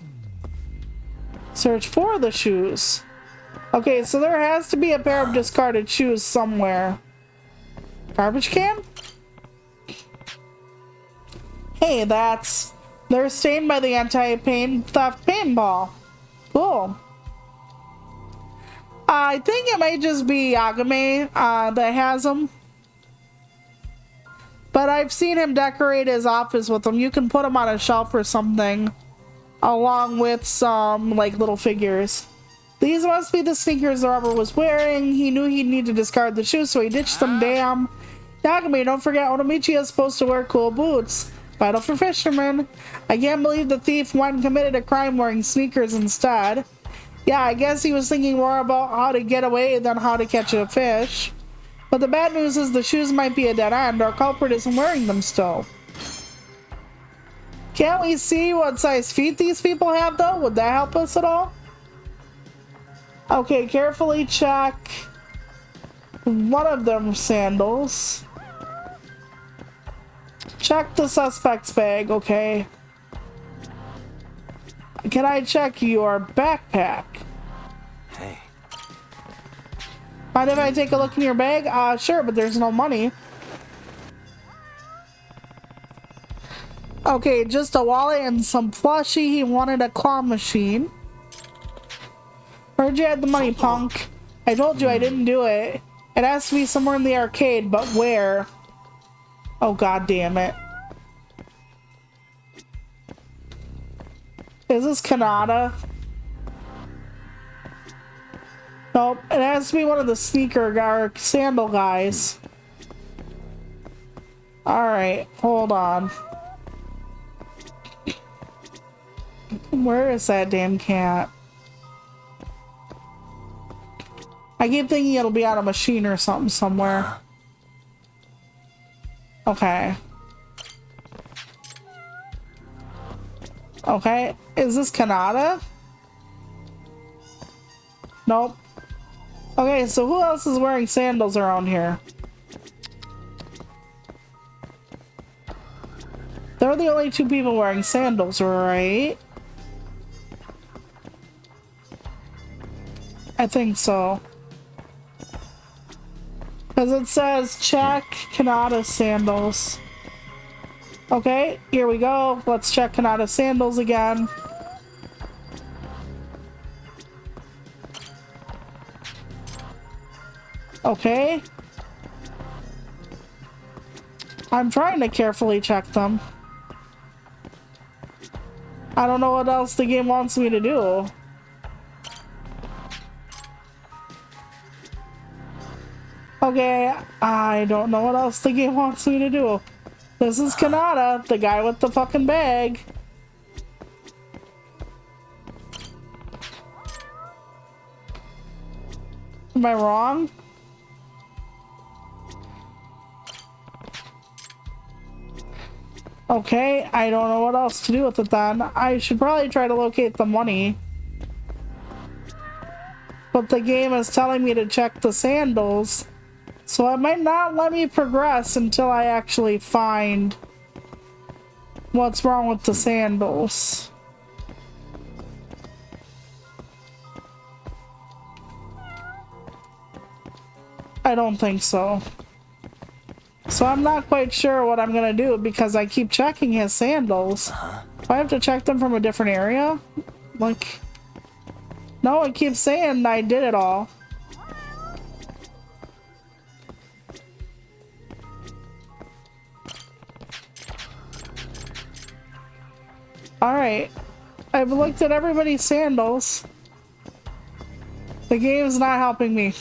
Speaker 1: Search for the shoes. Okay, so there has to be a pair of discarded shoes somewhere. Garbage can? Hey, they're stained by the anti-theft paintball. Cool. I think it might just be Yagami that has them. But I've seen him decorate his office with them. You can put them on a shelf or something, along with some, like, little figures. These must be the sneakers the robber was wearing. He knew he'd need to discard the shoes, so he ditched them. Damn. Yagami, don't forget, Unomichio is supposed to wear cool boots. Vital for fishermen. I can't believe the thief went and committed a crime wearing sneakers instead. Yeah, I guess he was thinking more about how to get away than how to catch a fish. But the bad news is the shoes might be a dead end. Our culprit isn't wearing them still. Can't we see what size feet these people have, though? Would that help us at all? Okay, carefully check one of them sandals. Check the suspect's bag, okay. Can I check your backpack?
Speaker 4: Hey.
Speaker 1: Mind if I take a look in your bag? Sure, but there's no money. Okay, just a wallet and some plushie. He wanted a claw machine. Where'd you have the money, punk? I told you I didn't do it. It has to be somewhere in the arcade, but where? Oh, god damn it. Is this Kanata? Nope, it has to be one of the sneaker or sandal guys. Alright, hold on. Where is that damn cat? I keep thinking it'll be on a machine or something somewhere. Okay. Okay, is this Kanata? Nope. Okay, so who else is wearing sandals around here? They're the only two people wearing sandals, right? I think so. Because it says check Kanata sandals. Okay, here we go. Let's check Kanata sandals again. Okay. I'm trying to carefully check them. I don't know what else the game wants me to do. Okay, I don't know what else the game wants me to do. This is Kanata, the guy with the fucking bag. Am I wrong? Okay, I don't know what else to do with it then. I should probably try to locate the money. But the game is telling me to check the sandals. So it might not let me progress until I actually find what's wrong with the sandals. I don't think so. So I'm not quite sure what I'm gonna do because I keep checking his sandals. Do I have to check them from a different area? Like, no, it keeps saying I did it all. Alright, I've looked at everybody's sandals. The game's not helping me.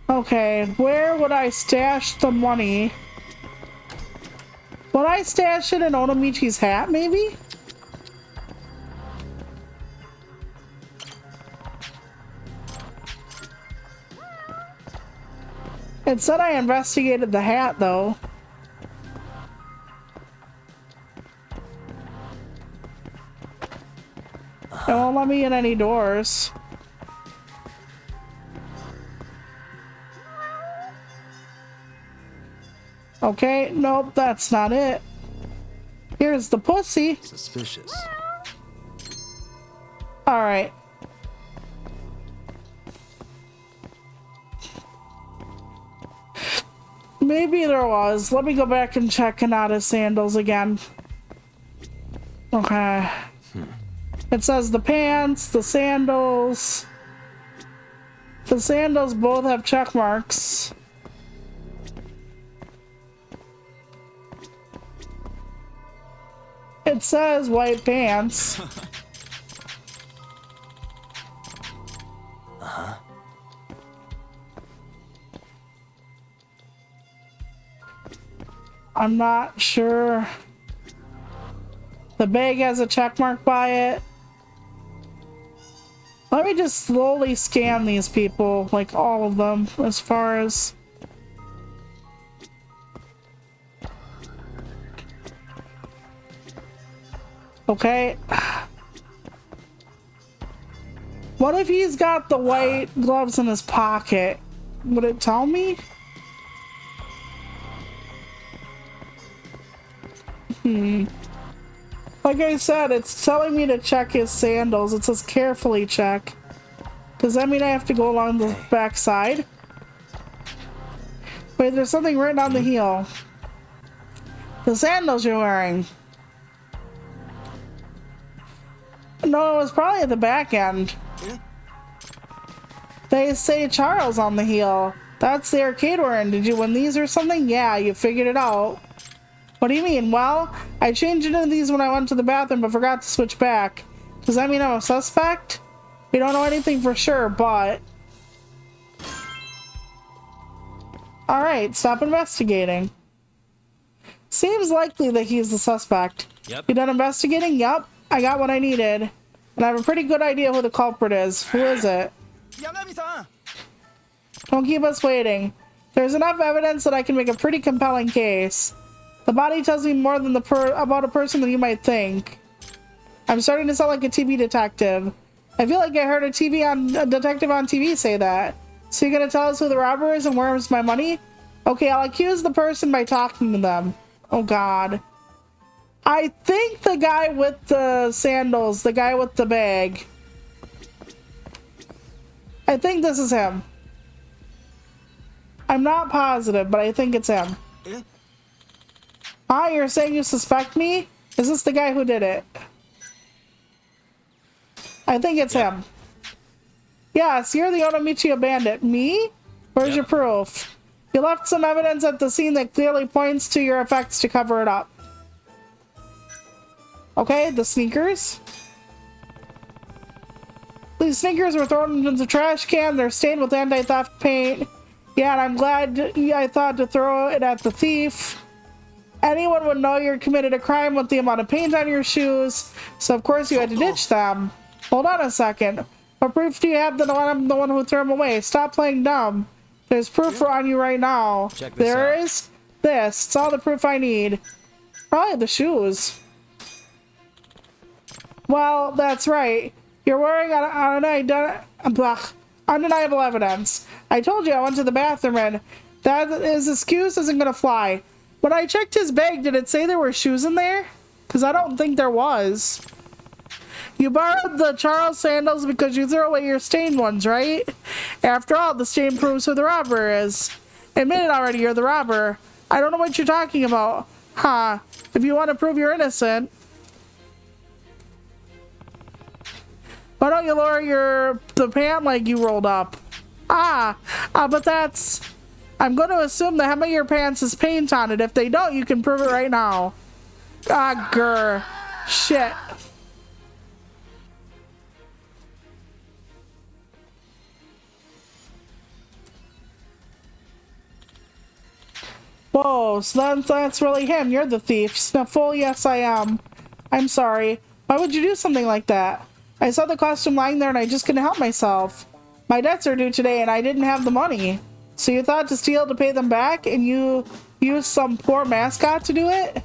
Speaker 1: Okay, where would I stash the money? Would I stash it in Onomichi's hat, maybe? It said I investigated the hat, though. It won't let me in any doors. Okay, nope, that's not it. Here's the pussy.
Speaker 4: Suspicious.
Speaker 1: Alright. Maybe there was. Let me go back and check Kanata's sandals again. Okay. It says the pants, the sandals. The sandals both have check marks. It says white pants.
Speaker 4: Uh-huh.
Speaker 1: I'm not sure. The bag has a check mark by it. Let me just slowly scan these people, like all of them, as far as... Okay. What if he's got the white gloves in his pocket? Would it tell me? Like I said, it's telling me to check his sandals. It says carefully check. Does that mean I have to go along the back side? Wait, there's something written on the heel. The sandals you're wearing. No, it was probably at the back end. They say Charles on the heel. That's the arcade we're in. Did you win these or something? Yeah, you figured it out. What do you mean? Well, I changed into these when I went to the bathroom but forgot to switch back. Does that mean I'm a suspect? We don't know anything for sure, but... Alright, stop investigating. Seems likely that he's the suspect.
Speaker 4: Yep.
Speaker 1: You done investigating? Yep. I got what I needed. And I have a pretty good idea who the culprit is. Who is it? Don't keep us waiting. There's enough evidence that I can make a pretty compelling case. The body tells me more than about a person than you might think. I'm starting to sound like a TV detective. I feel like I heard a detective on TV say that. So you're gonna tell us who the robber is and where is my money? Okay, I'll accuse the person by talking to them. Oh god. I think the guy with the sandals, the guy with the bag. I think this is him. I'm not positive, but I think it's him. Ah, you're saying you suspect me? Is this the guy who did it? I think it's him. Yes, you're the Onomichi bandit. Me? Where's your proof? You left some evidence at the scene that clearly points to your effects to cover it up. Okay, the sneakers. These sneakers were thrown into the trash can. They're stained with anti-theft paint. Yeah, and I'm glad I thought to throw it at the thief. Anyone would know you committed a crime with the amount of paint on your shoes, so of course you had to ditch them. Hold on a second. What proof do you have that I'm the one who threw them away? Stop playing dumb. There's proof on you right now.
Speaker 4: Check this
Speaker 1: There
Speaker 4: out.
Speaker 1: is this. It's all the proof I need. Probably the shoes. Well, that's right. You're wearing undeniable evidence. I told you I went to the bathroom and that his excuse isn't gonna fly. When I checked his bag, did it say there were shoes in there? Because I don't think there was. You borrowed the Charles sandals because you threw away your stained ones, right? After all, the stain proves who the robber is. Admit it already, you're the robber. I don't know what you're talking about. Huh. If you want to prove you're innocent, why don't you lower the pant leg you rolled up? But that's... I'm going to assume the hem of your pants has paint on it. If they don't, you can prove it right now. Grr. Shit. Whoa, so that's really him. You're the thief. Snuffle, yes I am. I'm sorry. Why would you do something like that? I saw the costume lying there and I just couldn't help myself. My debts are due today and I didn't have the money. So you thought to steal to pay them back and you used some poor mascot to do it?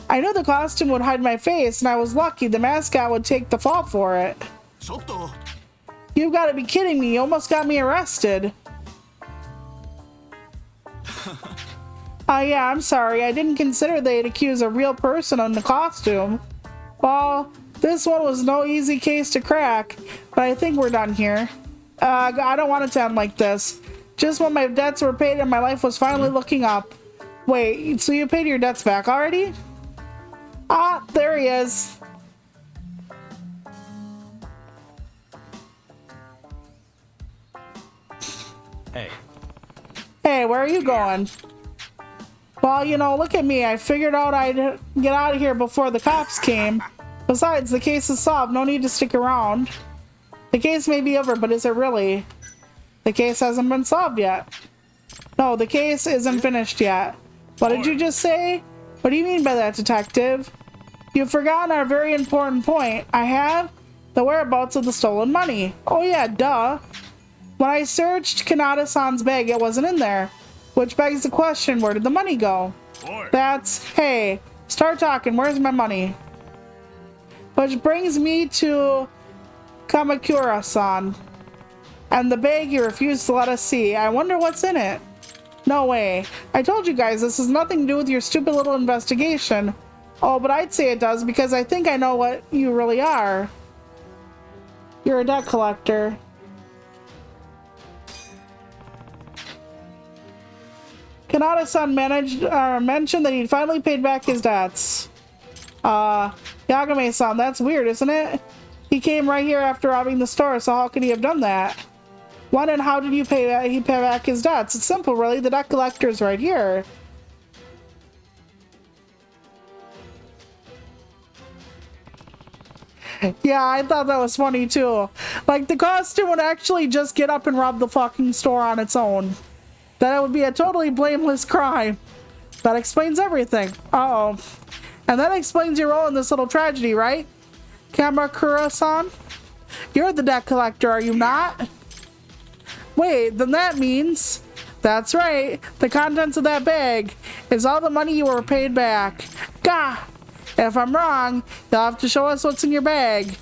Speaker 1: I knew the costume would hide my face and I was lucky the mascot would take the fall for it. You've got to be kidding me. You almost got me arrested. Yeah, I'm sorry. I didn't consider they'd accuse a real person on the costume. Well, this one was no easy case to crack, but I think we're done here. I don't want it to end like this. Just when my debts were paid and my life was finally looking up. Wait, so you paid your debts back already? There he is.
Speaker 4: Hey.
Speaker 1: Hey, where are you going? Well, you know, look at me. I figured out I'd get out of here before the cops came. Besides, the case is solved. No need to stick around. The case may be over, but is it really? The case hasn't been solved yet. No, the case isn't finished yet. What did you just say? What do you mean by that, detective? You've forgotten our very important point. I have the whereabouts of the stolen money. Oh yeah, duh. When I searched Kanata-san's bag, it wasn't in there. Which begs the question, where did the money go? Hey, start talking, where's my money? Which brings me to Kamakura-san. And the bag you refused to let us see. I wonder what's in it. No way. I told you guys this has nothing to do with your stupid little investigation. Oh, but I'd say it does because I think I know what you really are. You're a debt collector. Kanata-san mentioned that he'd finally paid back his debts. Yagami-san, that's weird, isn't it? He came right here after robbing the store, so how could he have done that? When and how did he pay back his debts? It's simple, really. The debt collector's right here. Yeah, I thought that was funny too. Like, the costume would actually just get up and rob the fucking store on its own. That would be a totally blameless crime. That explains everything. Uh-oh. And that explains your role in this little tragedy, right? Kamakura-san? You're the debt collector, are you not? Wait, then that means... That's right. The contents of that bag is all the money you were paid back. Gah! If I'm wrong, you'll have to show us what's in your bag.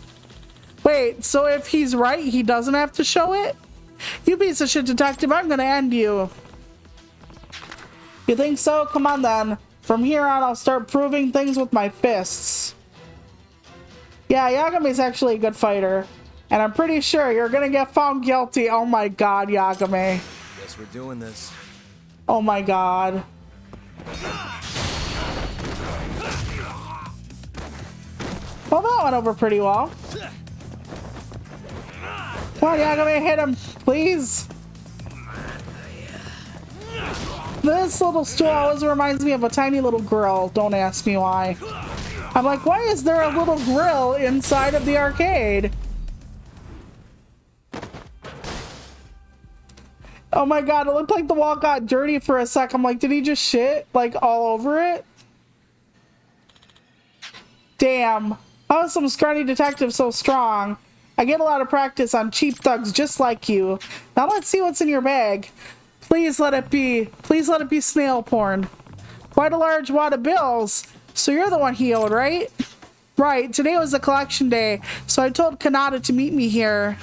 Speaker 1: Wait, so if he's right, he doesn't have to show it? You piece of shit detective, I'm gonna end you. You think so? Come on then. From here on, I'll start proving things with my fists. Yeah, Yagami's actually a good fighter. And I'm pretty sure you're gonna get found guilty. Oh my god, Yagami.
Speaker 4: Guess we're doing this.
Speaker 1: Oh my god. Well, that went over pretty well. Come on, Yagami, hit him, please. This little stool always reminds me of a tiny little grill. Don't ask me why. I'm like, why is there a little grill inside of the arcade? Oh my god, it looked like the wall got dirty for a sec. I'm like, did he just shit, like, all over it? Damn. How is some scrawny detective so strong? I get a lot of practice on cheap thugs just like you. Now let's see what's in your bag. Please let it be. Please let it be snail porn. Quite a large wad of bills. So you're the one he owed, right? Right. Today was the collection day, so I told Kanata to meet me here.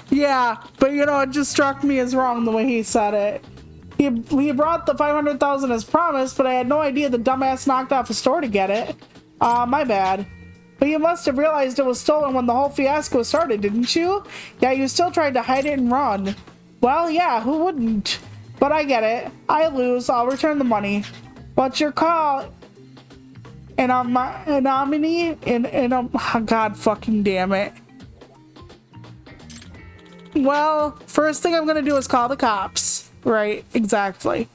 Speaker 1: Yeah, but you know, it just struck me as wrong the way he said it. He brought the 500,000 as promised, but I had no idea the dumbass knocked off a store to get it. My bad. But you must have realized it was stolen when the whole fiasco started, didn't you? Yeah, you still tried to hide it and run. Well, yeah, who wouldn't? But I get it. I lose. I'll return the money. What's your call? God fucking damn it. Well, first thing I'm gonna do is call the cops. Right, exactly.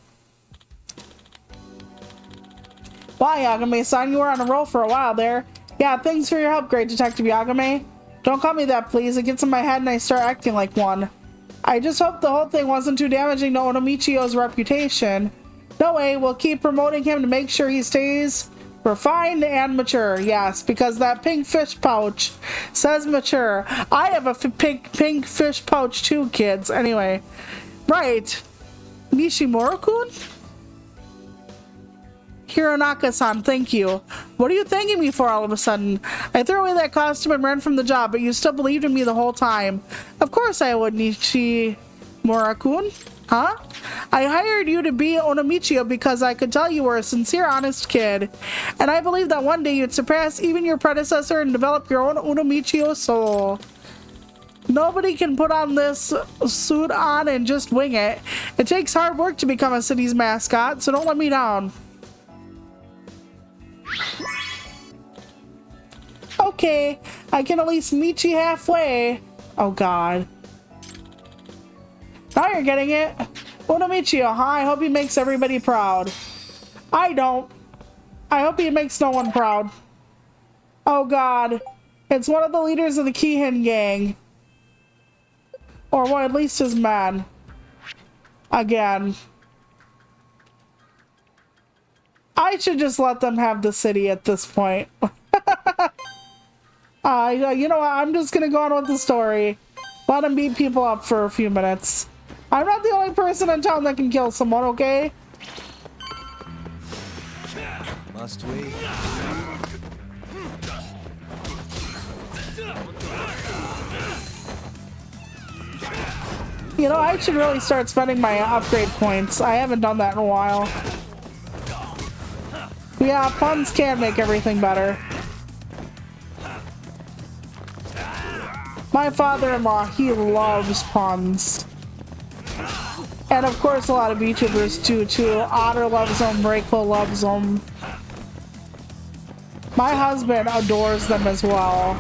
Speaker 1: Wow, Yagami-san, you were on a roll for a while there. Yeah, thanks for your help, great Detective Yagami. Don't call me that, please. It gets in my head and I start acting like one. I just hope the whole thing wasn't too damaging to Onomichio's reputation. No way, we'll keep promoting him to make sure he stays refined and mature. Yes, because that pink fish pouch says mature. I have a pink fish pouch too, kids. Anyway, right. Nishimura-kun? Hironaka-san, thank you. What are you thanking me for all of a sudden? I threw away that costume and ran from the job, but you still believed in me the whole time. Of course I would, Nishimura-kun. Huh? I hired you to be Onomichio because I could tell you were a sincere, honest kid. And I believe that one day you'd surpass even your predecessor and develop your own Onomichio soul. Nobody can put on this suit on and just wing it. It takes hard work to become a city's mascot, so don't let me down. Okay, I can at least meet you halfway. Oh god. Now you're getting it. Onomichio, huh? I hope he makes everybody proud. I don't. I hope he makes no one proud. Oh god. It's one of the leaders of the Kihin gang. Or well, at least his man. Again. I should just let them have the city at this point. You know what? I'm just gonna go on with the story. Let them beat people up for a few minutes. I'm not the only person in town that can kill someone, okay?
Speaker 4: Must we?
Speaker 1: You know, I should really start spending my upgrade points. I haven't done that in a while. Yeah, puns can make everything better. My father-in-law, he loves puns. And of course a lot of VTubers do too. Otter loves them, Reiko loves them. My husband adores them as well.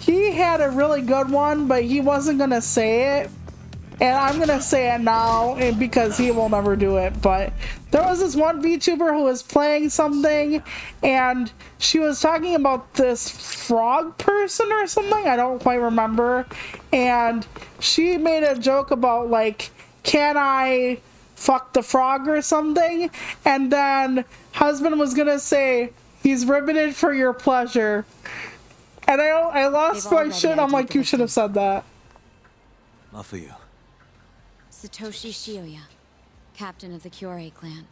Speaker 1: He had a really good one, but he wasn't gonna say it. And I'm gonna say it now because he will never do it. But there was this one VTuber who was playing something and she was talking about this frog person or something. I don't quite remember. And she made a joke about like, can I fuck the frog or something? And then husband was gonna say, he's riveted for your pleasure. And I lost my shit. I'm like, you should have said that.
Speaker 4: Mafuyu.
Speaker 7: Satoshi Shioya, captain of the Kyorei clan.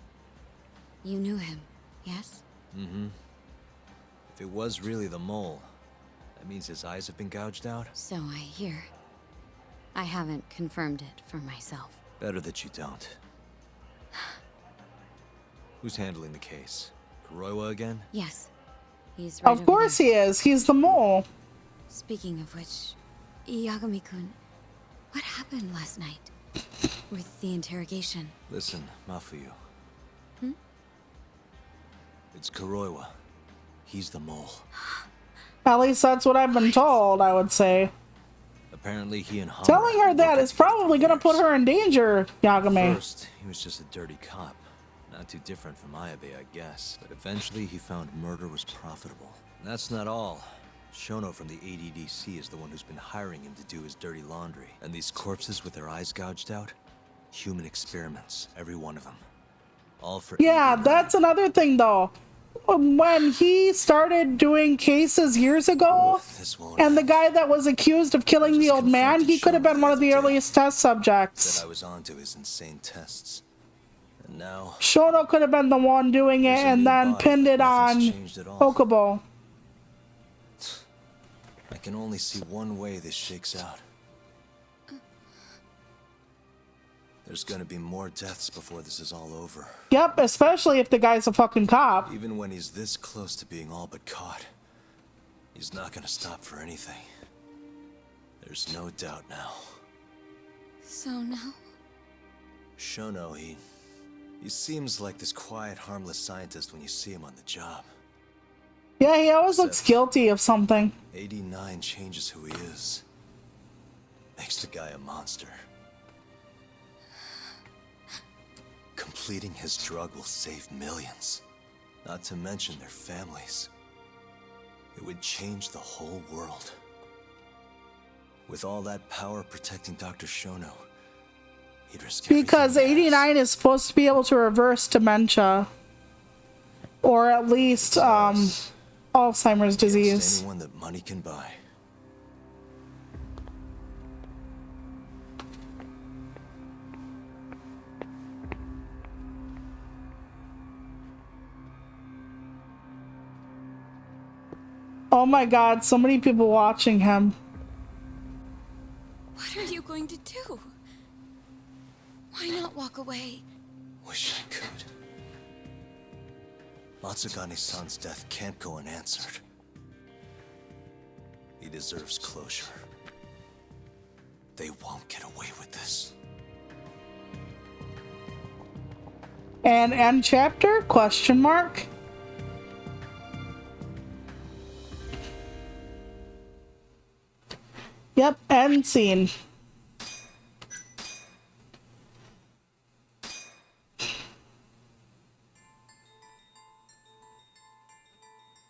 Speaker 7: You knew him, yes?
Speaker 4: Mm-hmm. If it was really the mole, that means his eyes have been gouged out?
Speaker 7: So I hear. I haven't confirmed it for myself.
Speaker 4: Better that you don't. Who's handling the case? Kuroiwa again?
Speaker 7: Yes. He's right
Speaker 1: Of course he is. He's the mole.
Speaker 7: Speaking of which, Yagami-kun, what happened last night? With the interrogation.
Speaker 4: Listen, Mafuyu.
Speaker 7: Hmm?
Speaker 4: It's Kuroiwa. He's the mole.
Speaker 1: At least that's what I've been told, I would say.
Speaker 4: Apparently he and Hamura
Speaker 1: Telling her that is probably gonna put her in danger, Yagami.
Speaker 4: First, he was just a dirty cop. Not too different from Ayabe, I guess. But eventually he found murder was profitable. And that's not all. Shono from the ADDC is the one who's been hiring him to do his dirty laundry. And these corpses with their eyes gouged out? Human experiments, every one of them. All for...
Speaker 1: Yeah, that's another thing though. When he started doing cases years ago, and the guy that was accused of killing the old man, he could have been one of the earliest test subjects.
Speaker 4: That I was onto his insane tests. And now...
Speaker 1: Shono could have been the one doing it and then pinned it on Okubo.
Speaker 4: I can only see one way this shakes out. There's gonna be more deaths before this is all over.
Speaker 1: Yep, especially if the guy's a fucking cop.
Speaker 4: Even when he's this close to being all but caught, he's not gonna stop for anything. There's no doubt now.
Speaker 7: So now?
Speaker 4: Shono, he seems like this quiet, harmless scientist when you see him on the job.
Speaker 1: Yeah, he always looks guilty of something.
Speaker 4: 89 changes who he is. Makes the guy a monster. Completing his drug will save millions. Not to mention their families. It would change the whole world. With all that power protecting Dr. Shono, he'd risk everything.
Speaker 1: Because 89 is supposed to be able to reverse dementia. Or at least, Alzheimer's disease.
Speaker 4: Anyone that money can buy.
Speaker 1: Oh my god, so many people watching him.
Speaker 7: What are you going to do? Why not walk away?
Speaker 4: Wish I could. Matsugane-san's death can't go unanswered. He deserves closure. They won't get away with this.
Speaker 1: And end chapter? Question mark? Yep, end scene.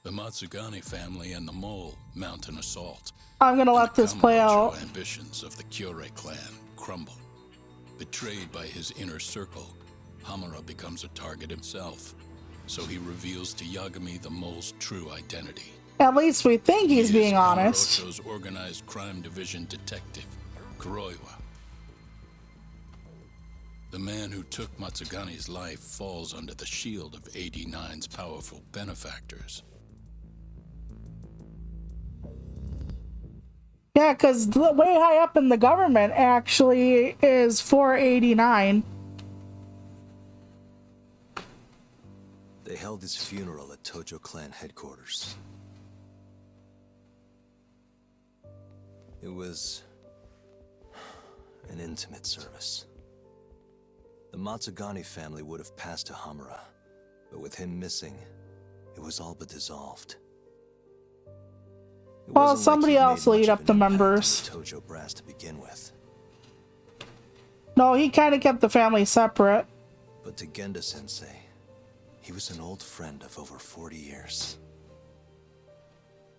Speaker 14: The Matsugane family and the Mole mount an assault.
Speaker 1: I'm gonna let this play out.
Speaker 14: Ambitions of the Kyorei clan crumble. Betrayed by his inner circle, Hamura becomes a target himself. So he reveals to Yagami the Mole's true identity.
Speaker 1: At least we think he's being honest.
Speaker 14: Kamurocho's organized crime division detective, Kuroiwa. The man who took Matsugane's life falls under the shield of 89's powerful benefactors.
Speaker 1: Yeah, because way high up in the government actually is 489.
Speaker 4: They held his funeral at Tojo clan headquarters. It was an intimate service. The Matsugani family would have passed to Hamura, but with him missing, it was all but dissolved.
Speaker 1: Well, somebody else lead up the members.
Speaker 4: Tojo brass to begin with.
Speaker 1: No, he kind of kept the family separate.
Speaker 4: But to Genda Sensei, he was an old friend of over 40 years.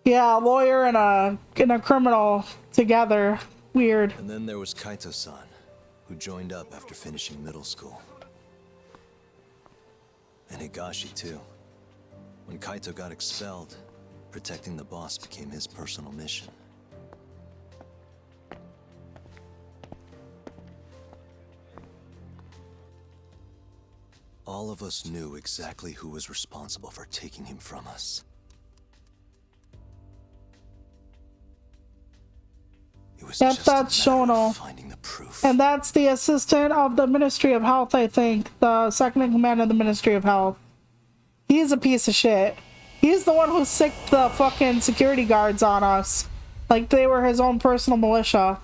Speaker 1: Yeah, a lawyer and a criminal together. Weird.
Speaker 4: And then there was Kaito-san, who joined up after finishing middle school. And Higashi, too. When Kaito got expelled, protecting the boss became his personal mission. All of us knew exactly who was responsible for taking him from us. It was
Speaker 1: Yep, that's Shono.
Speaker 4: Finding the proof.
Speaker 1: And that's the assistant of the Ministry of Health, I think. The second in command of the Ministry of Health. He's a piece of shit. He's the one who sicked the fucking security guards on us. Like they were his own personal militia.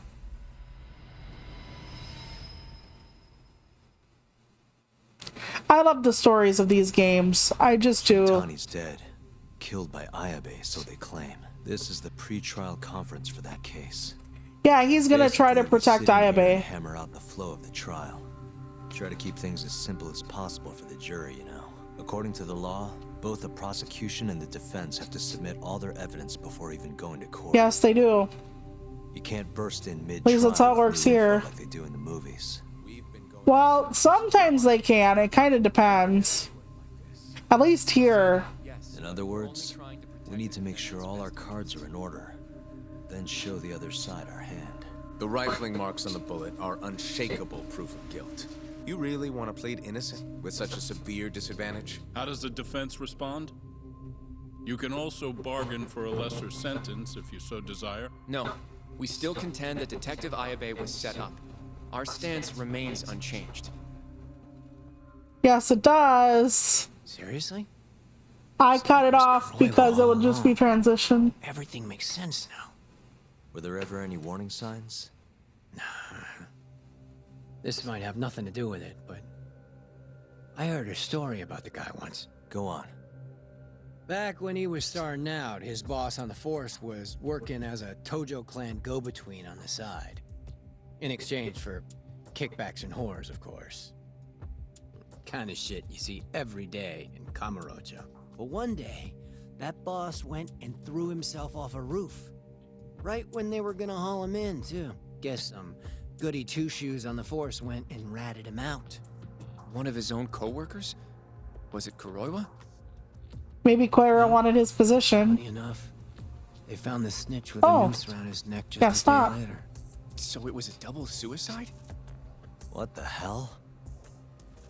Speaker 1: I love the stories of these games. I just do.
Speaker 4: Tani's dead. Killed by Ayabe, so they claim. This is the pre-trial conference for that case.
Speaker 1: Yeah, he's gonna try to
Speaker 4: Basically, we're
Speaker 1: protect
Speaker 4: sitting here
Speaker 1: Ayabe.
Speaker 4: and hammer out the flow of the trial. Try to keep things as simple as possible for the jury, you know. According to the law, both the prosecution and the defense have to submit all their evidence before even going to court.
Speaker 1: Yes, they do.
Speaker 4: You can't burst in mid-trial.
Speaker 1: At least that's how it works here.
Speaker 4: Like they do in the movies.
Speaker 1: Well, sometimes they can. It kind of depends. At least here.
Speaker 4: In other words, we need to make sure all our cards are in order, then show the other side our hand.
Speaker 8: The rifling marks on the bullet are unshakable proof of guilt. You really want to plead innocent with such a severe disadvantage?
Speaker 14: How does the defense respond? You can also bargain for a lesser sentence if you so desire.
Speaker 15: No, we still contend that Detective Ayabe was set up. Our stance remains unchanged.
Speaker 1: Yes, it does.
Speaker 12: Seriously?
Speaker 1: I cut it off because it would just be transition.
Speaker 12: Everything makes sense now.
Speaker 4: Were there ever any warning signs?
Speaker 16: This might have nothing to do with it, but I heard a story about the guy once.
Speaker 4: Go on.
Speaker 16: Back when he was starting out, his boss on the force was working as a Tojo clan go-between on the side. In exchange for kickbacks and whores, of course. Kind of shit you see every day in Kamurocho. But one day, that boss went and threw himself off a roof. Right when they were gonna haul him in, too. Guess some goody two-shoes on the force went and ratted him out.
Speaker 15: One of his own co-workers? Was it Kuroiwa?
Speaker 1: Maybe Koira wanted his position.
Speaker 16: Funny enough, they found the snitch with a noose around his neck just a day later.
Speaker 15: So it was a double suicide?
Speaker 4: What the hell?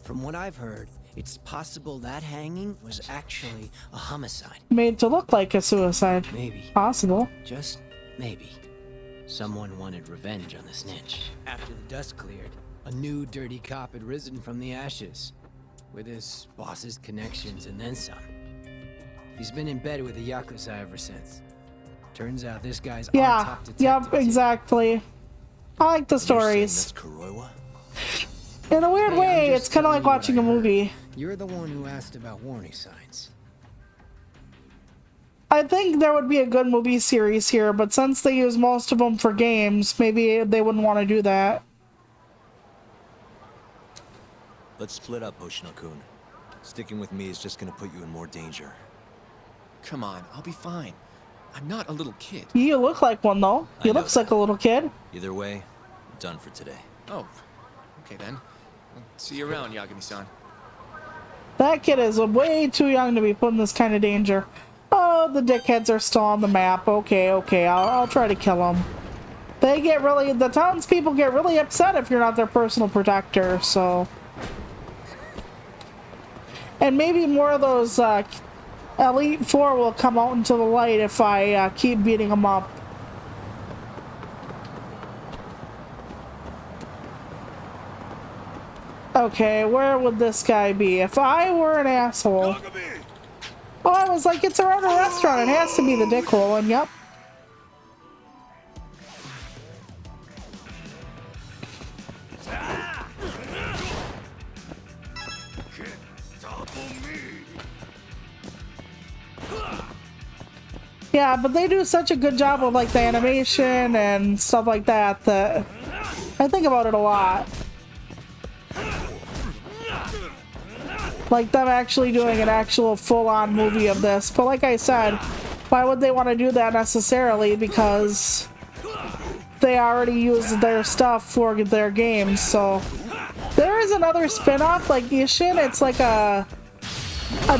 Speaker 16: From what I've heard, it's possible that hanging was actually a homicide.
Speaker 1: Made to look like a suicide.
Speaker 16: Maybe.
Speaker 1: Possible.
Speaker 16: Just maybe. Someone wanted revenge on the snitch. After the dust cleared, a new dirty cop had risen from the ashes. With his boss's connections and then some. He's been in bed with the Yakuza ever since. Turns out this guy's our
Speaker 1: Yeah.
Speaker 16: top detective.
Speaker 1: Yep, exactly. I like the stories. In a weird way, it's kind of like watching a movie.
Speaker 16: You're the one who asked about warning signs.
Speaker 1: I think there would be a good movie series here, but since they use most of them for games, maybe they wouldn't want to do that.
Speaker 4: Let's split up, Hoshino-kun. Sticking with me is just gonna put you in more danger.
Speaker 15: Come on, I'll be fine. I'm not a little kid.
Speaker 1: You look like one, though. He looks like a little kid.
Speaker 4: Either way, I'm done for today.
Speaker 15: Oh, okay then. I'll see you around, Yagami-san.
Speaker 1: That kid is way too young to be put in this kind of danger. Oh, the dickheads are still on the map. Okay, I'll try to kill them. The townspeople get really upset if you're not their personal protector, so. And maybe more of those Elite Four will come out into the light if I keep beating them up. Okay, where would this guy be? If I were an asshole... Oh, I was like, it's around a restaurant. It has to be the dickhole, and yep. Yeah, but they do such a good job with like the animation and stuff like that that I think about it a lot. Like them actually doing an actual full-on movie of this. But like I said, why would they want to do that necessarily? Because they already use their stuff for their games. So there is another spin-off like Ishin. It's like a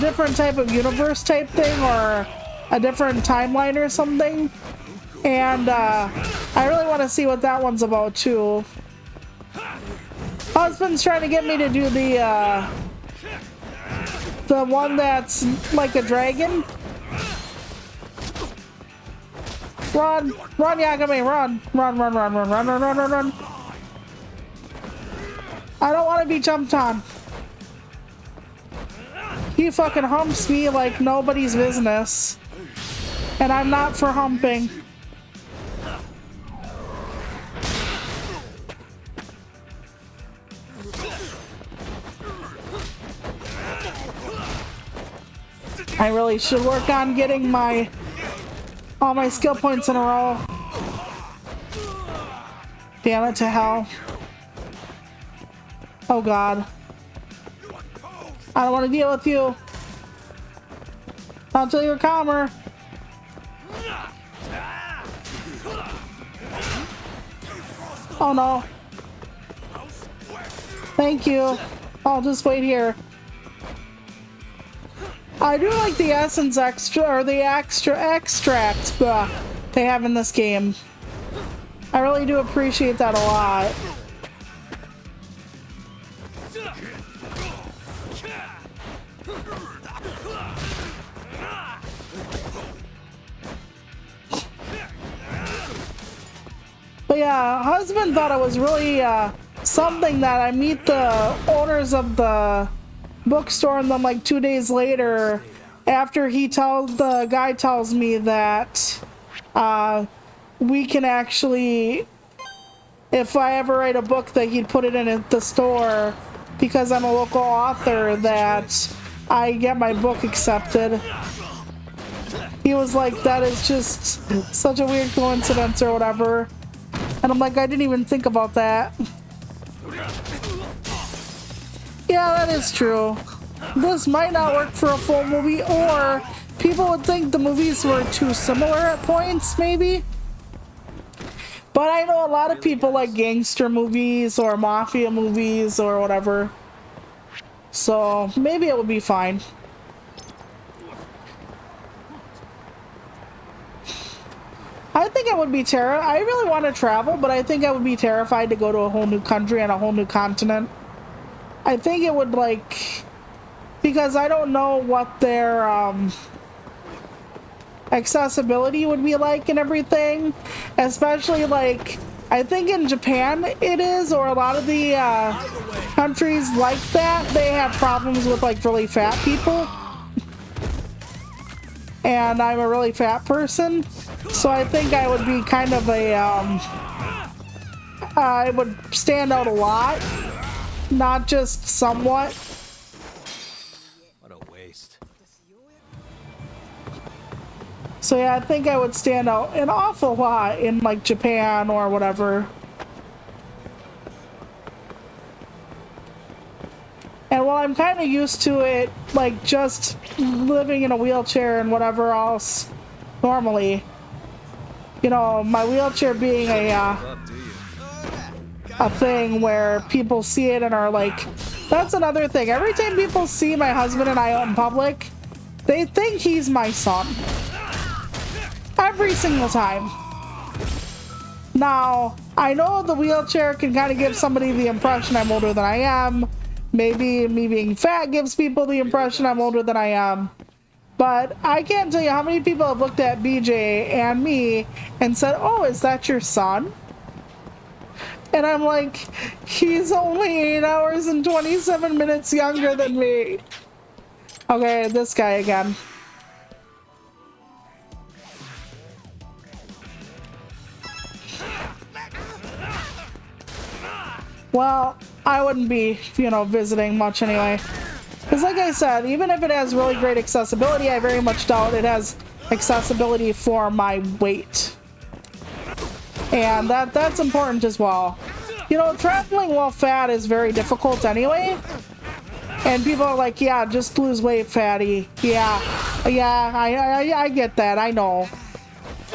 Speaker 1: different type of universe type thing or a different timeline or something. And I really want to see what that one's about too. Husband's trying to get me to do the one that's like a dragon. Run! Run, Yagami, run! Run, run, run, run, run, run, run, run, run. I don't want to be jumped on. He fucking humps me like nobody's business. And I'm not for humping. I really should work on getting all my skill points in a row. Damn it to hell. Oh god. I don't want to deal with you. Not until you're calmer. Oh no. Thank you. I'll just wait here. I do like the essence extra, or the extra extract they have in this game. I really do appreciate that a lot. But yeah, husband thought it was really something that I meet the owners of the bookstore and then like 2 days later after the guy tells me that we can actually, if I ever write a book, that he'd put it in the store because I'm a local author, that I get my book accepted. He was like, that is just such a weird coincidence or whatever. And I'm like, I didn't even think about that. Yeah, that is true. This might not work for a full movie, or people would think the movies were too similar at points, maybe. But I know a lot of people like gangster movies or mafia movies or whatever. So maybe it would be fine. I think I would be I really want to travel, but I think I would be terrified to go to a whole new country and a whole new continent. I think it would, like, because I don't know what their accessibility would be like and everything, especially like I think in Japan it is, or a lot of the countries like that, they have problems with like really fat people. And I'm a really fat person, so I think I would be kind of a I would stand out a lot. Not just somewhat.
Speaker 4: What a waste.
Speaker 1: So yeah, I think I would stand out an awful lot in like Japan or whatever. And while I'm kind of used to it, like just living in a wheelchair and whatever else normally, you know, my wheelchair being a thing where people see it and are like, that's another thing. Every time people see my husband and I out in public, they think he's my son. Every single time. Now, I know the wheelchair can kind of give somebody the impression I'm older than I am. Maybe me being fat gives people the impression I'm older than I am. But I can't tell you how many people have looked at BJ and me and said, oh, is that your son? And I'm like, he's only 8 hours and 27 minutes younger than me. Okay, this guy again. Well, I wouldn't be, you know, visiting much anyway. Because like I said, even if it has really great accessibility, I very much doubt it has accessibility for my weight. And that's important as well. You know, traveling while fat is very difficult anyway. And people are like, yeah, just lose weight, fatty. Yeah, I get that, I know.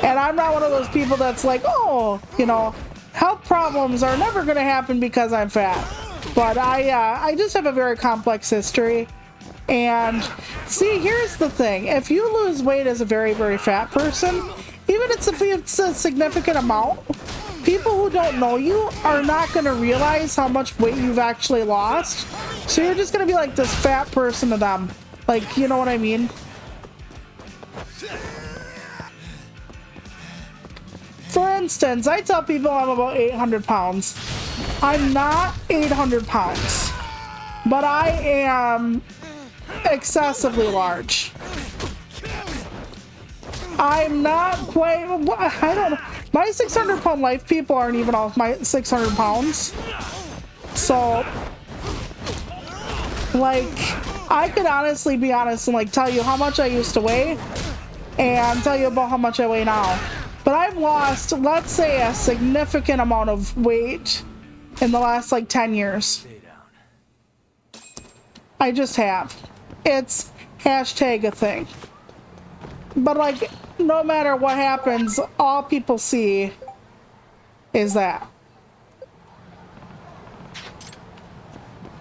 Speaker 1: And I'm not one of those people that's like, oh, you know, health problems are never going to happen because I'm fat. But I just have a very complex history. And see, here's the thing. If you lose weight as a very, very fat person, even if it's a significant amount, people who don't know you are not going to realize how much weight you've actually lost. So you're just going to be like this fat person to them. Like, you know what I mean? For instance, I tell people I'm about 800 pounds. I'm not 800 pounds, but I am excessively large. I'm not quite, I don't know. My 600 pound life people aren't even off my 600 pounds. So, like, I could honestly be honest and like tell you how much I used to weigh and tell you about how much I weigh now. But I've lost, let's say, a significant amount of weight in the last like 10 years. I just have. It's hashtag a thing. But like, no matter what happens, all people see is that.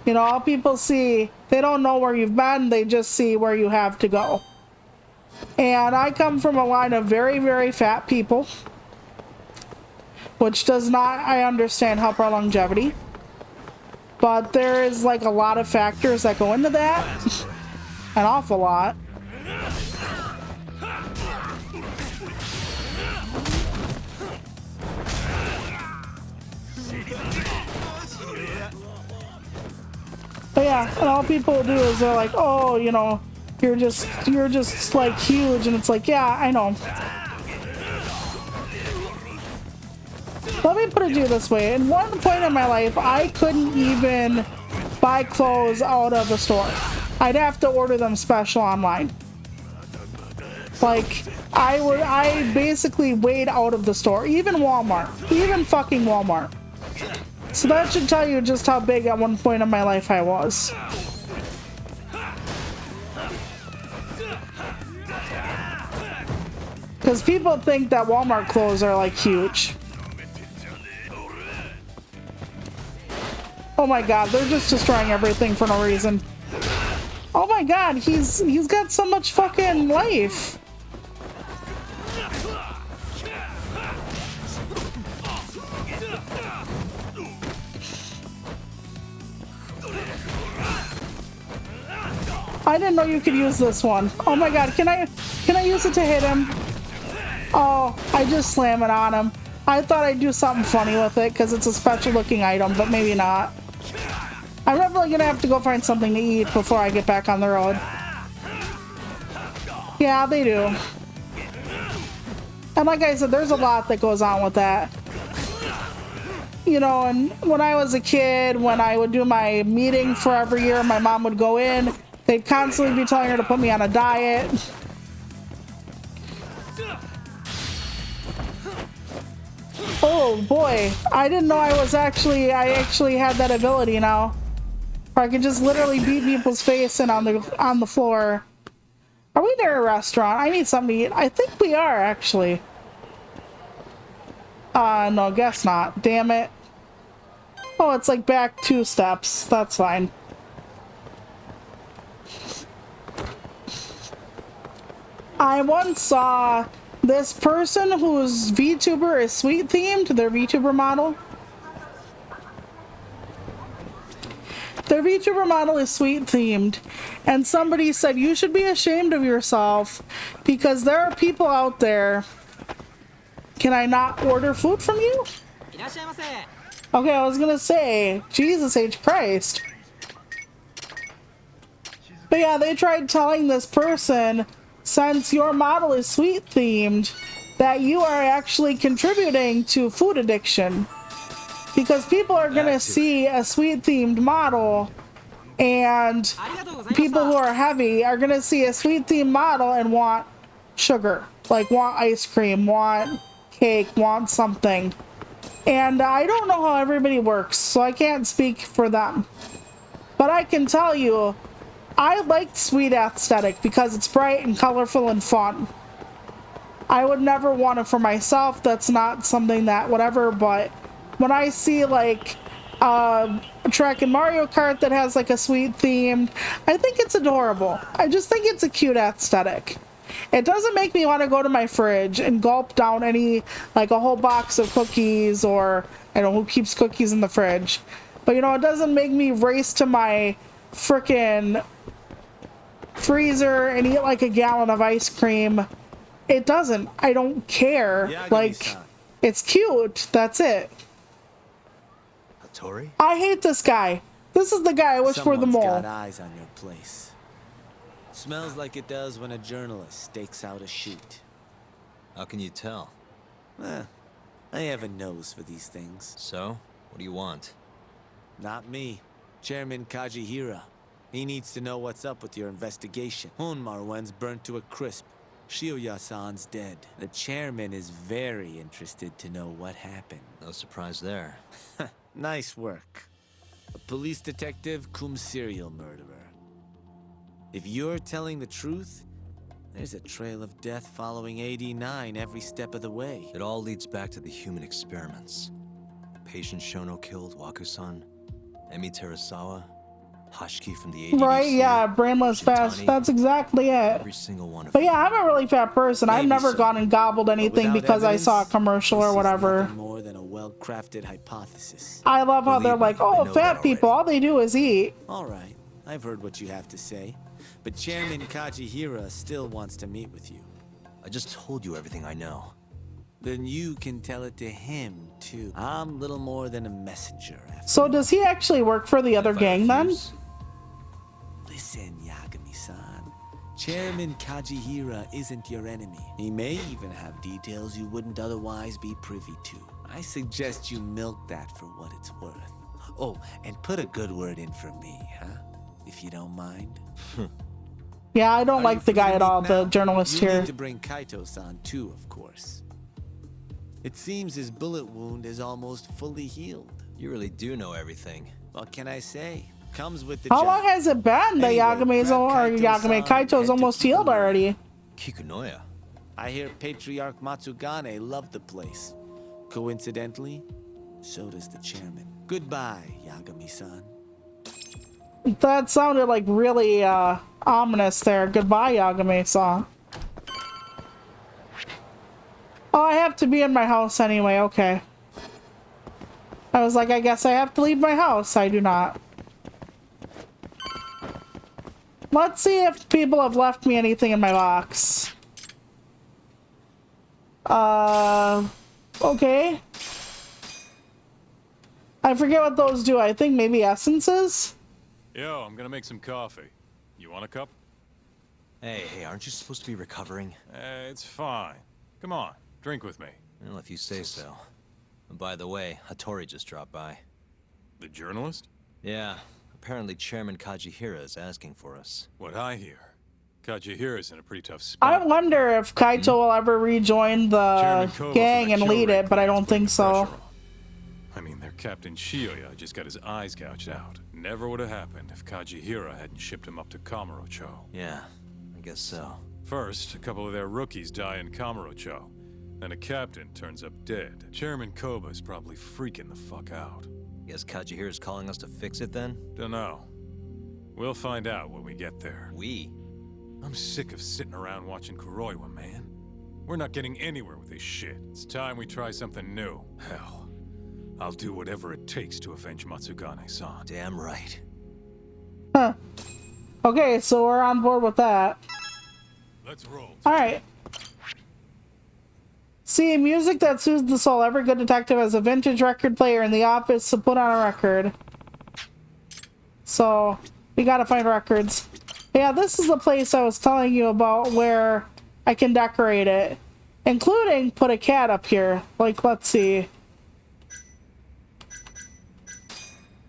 Speaker 1: You know, all people see, they don't know where you've been, they just see where you have to go. And I come from a line of very, very fat people, which does not, I understand, help our longevity. But there is like a lot of factors that go into that. An awful lot. But yeah, and all people do is they're like, oh, you know, you're just like huge, and it's like, yeah, I know. Let me put it to you this way. At one point in my life, I couldn't even buy clothes out of the store. I'd have to order them special online. Like, I basically weighed out of the store. Even Walmart. Even fucking Walmart. So that should tell you just how big at one point in my life I was. Because people think that Walmart clothes are like huge. Oh my god, they're just destroying everything for no reason. Oh my god, he's got so much fucking life. I didn't know you could use this one. Oh my god, can I use it to hit him? Oh, I just slam it on him. I thought I'd do something funny with it because it's a special looking item, but maybe not. I'm definitely gonna have to go find something to eat before I get back on the road. Yeah, they do. And like I said, there's a lot that goes on with that. You know, and when I was a kid, when I would do my meeting for every year, my mom would go in. They'd constantly be telling her to put me on a diet. Oh boy, I didn't know I actually had that ability now. Where I can just literally beat people's face in on the floor. Are we near a restaurant? I need something to eat. I think we are, actually. No, guess not. Damn it. Oh, it's like back 2 steps. That's fine. I once saw this person whose VTuber is sweet themed, their VTuber model. Their VTuber model is sweet themed, and somebody said you should be ashamed of yourself because there are people out there. Can I not order food from you? Okay, I was gonna say, Jesus H. Christ. But yeah, they tried telling this person, since your model is sweet themed, that you are actually contributing to food addiction. Because people are gonna see a sweet themed model, and people who are heavy are gonna see a sweet themed model and want sugar. Like, want ice cream, want cake, want something. And I don't know how everybody works, so I can't speak for them. But I can tell you, I like sweet aesthetic because it's bright and colorful and fun. I would never want it for myself. That's not something that whatever, but when I see like a track in Mario Kart that has like a sweet theme, I think it's adorable. I just think it's a cute aesthetic. It doesn't make me want to go to my fridge and gulp down any, like a whole box of cookies, or I don't know who keeps cookies in the fridge. But you know, it doesn't make me race to my frickin' freezer and eat like a gallon of ice cream. It doesn't. I don't care. Like, it's cute. That's it.
Speaker 4: Hattori?
Speaker 1: I hate this guy. This is the guy I wish were the mole.
Speaker 17: Someone's got eyes on your place. Smells like it does when a journalist stakes out a shoot.
Speaker 4: How can you tell?
Speaker 17: I have a nose for these things.
Speaker 4: So? What do you want?
Speaker 17: Not me. Chairman Kajihira. He needs to know what's up with your investigation. Hun Marwen's burnt to a crisp. Shioya-san's dead. The chairman is very interested to know what happened.
Speaker 4: No surprise there.
Speaker 17: Nice work. A police detective cum serial murderer. If you're telling the truth, there's a trail of death following AD9 every step of the way.
Speaker 4: It all leads back to the human experiments. Patient Shono killed Wakusan, Emi Terasawa, Hashiki from the ADDC.
Speaker 1: Right, yeah, brainless fast. That's exactly it.
Speaker 4: Every single one of
Speaker 1: But yeah, I'm a really fat person. I've never gone and gobbled anything because I saw a commercial or whatever.
Speaker 17: More than a well-crafted hypothesis.
Speaker 1: I love how they're like, oh, fat people, all they do is eat.
Speaker 17: All right, I've heard what you have to say. But Chairman Kajihira still wants to meet with you.
Speaker 4: I just told you everything I know.
Speaker 17: Then you can tell it to him, too. I'm little more than a messenger.
Speaker 1: So does he actually work for the other gang then?
Speaker 17: Listen, Yagami-san. Chairman Kajihira isn't your enemy. He may even have details you wouldn't otherwise be privy to. I suggest you milk that for what it's worth. Oh, and put a good word in for me, huh? If you don't mind.
Speaker 1: Yeah, I don't like the guy at all, the journalist
Speaker 17: You
Speaker 1: here.
Speaker 17: need to bring Kaito-san too, of course. It seems his bullet wound is almost fully healed.
Speaker 4: You really do know everything.
Speaker 17: What can I say? Comes with the
Speaker 1: How
Speaker 17: job.
Speaker 1: long has it been that Kaito's almost healed already?
Speaker 4: Kikunoya.
Speaker 17: I hear Patriarch Matsugane loved the place. Coincidentally, so does the chairman. Goodbye, Yagami-san.
Speaker 1: That sounded like really ominous there. Goodbye, Yagami-san. Oh, I have to be in my house anyway. Okay. I was like, I guess I have to leave my house. I do not. Let's see if people have left me anything in my box. Okay. I forget what those do. I think maybe essences?
Speaker 18: Yo, I'm gonna make some coffee. You want a cup?
Speaker 4: Hey, aren't you supposed to be recovering?
Speaker 18: It's fine. Come on, drink with me.
Speaker 4: Well, if you say so. And by the way, Hattori just dropped by.
Speaker 18: The journalist?
Speaker 4: Yeah. Apparently Chairman Kajihira is asking for us.
Speaker 18: What I hear, Kajihira's in a pretty tough spot.
Speaker 1: I wonder if Kaito will ever rejoin the gang and lead it, but I don't think so.
Speaker 18: I mean, their Captain Shioya just got his eyes gouged out. Never would have happened if Kajihira hadn't shipped him up to Kamurocho.
Speaker 4: Yeah, I guess so.
Speaker 18: First, a couple of their rookies die in Kamurocho. Then a captain turns up dead. Chairman Koba's probably freaking the fuck out.
Speaker 4: Guess Kajihira's calling us to fix it then?
Speaker 18: Dunno. We'll find out when we get there.
Speaker 4: We?
Speaker 18: I'm sick of sitting around watching Kuroiwa, man. We're not getting anywhere with this shit. It's time we try something new. Hell, I'll do whatever it takes to avenge Matsugane-san.
Speaker 4: Damn right.
Speaker 1: Huh. Okay, so we're on board with that.
Speaker 18: Let's roll.
Speaker 1: Alright. See, music that soothes the soul. Every good detective has a vintage record player in the office to put on a record. So, we gotta find records. Yeah, this is the place I was telling you about where I can decorate it. Including put a cat up here. Like, let's see.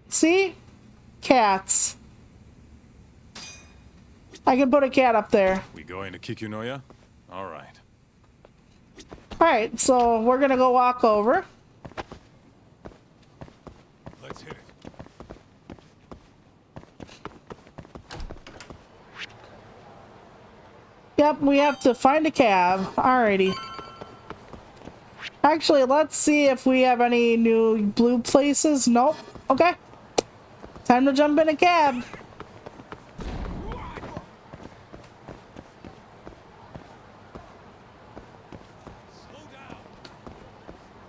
Speaker 1: See? Cats. I can put a cat up there.
Speaker 18: We going to Kikunoya? All right.
Speaker 1: Alright, so we're gonna go walk over.
Speaker 18: Let's hit it.
Speaker 1: Yep, we have to find a cab. Alrighty. Actually, let's see if we have any new blue places. Nope. Okay. Time to jump in a cab.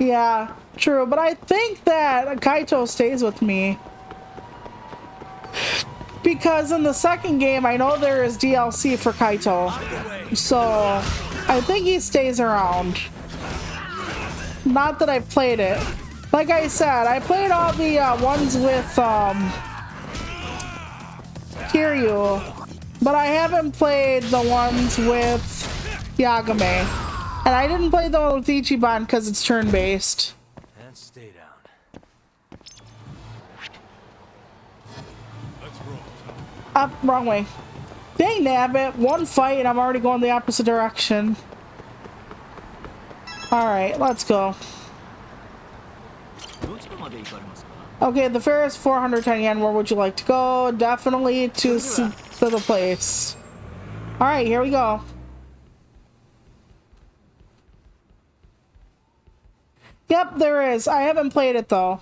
Speaker 1: Yeah, true. But I think that Kaito stays with me. Because in the second game, I know there is DLC for Kaito. So, I think he stays around. Not that I've played it. Like I said, I played all the ones with Kiryu. But I haven't played the ones with Yagami. And I didn't play the one with Ichiban because it's turn-based.
Speaker 4: And stay down.
Speaker 1: Up, wrong way. Dang nabbit, one fight and I'm already going the opposite direction. Alright, let's go. Okay, the fare is 410 yen. Where would you like to go? Definitely to the place. Alright, here we go. Yep, there is. I haven't played it though.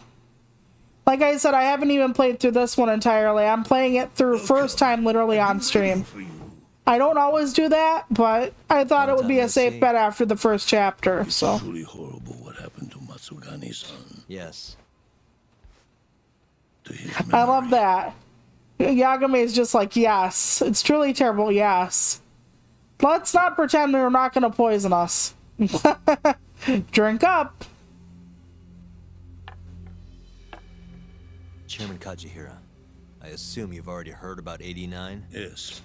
Speaker 1: Like I said, I haven't even played through this one entirely. I'm playing it through first time literally on stream. I don't always do that, but I thought it would be a safe bet after the first chapter, so.
Speaker 14: It's truly horrible what happened to Matsugane-san.
Speaker 4: Yes.
Speaker 1: I love that. Yagami is just like, yes. It's truly terrible, yes. Let's not pretend they're not going to poison us. Drink up.
Speaker 4: Chairman Kajihira, I assume you've already heard about 89?
Speaker 14: Yes.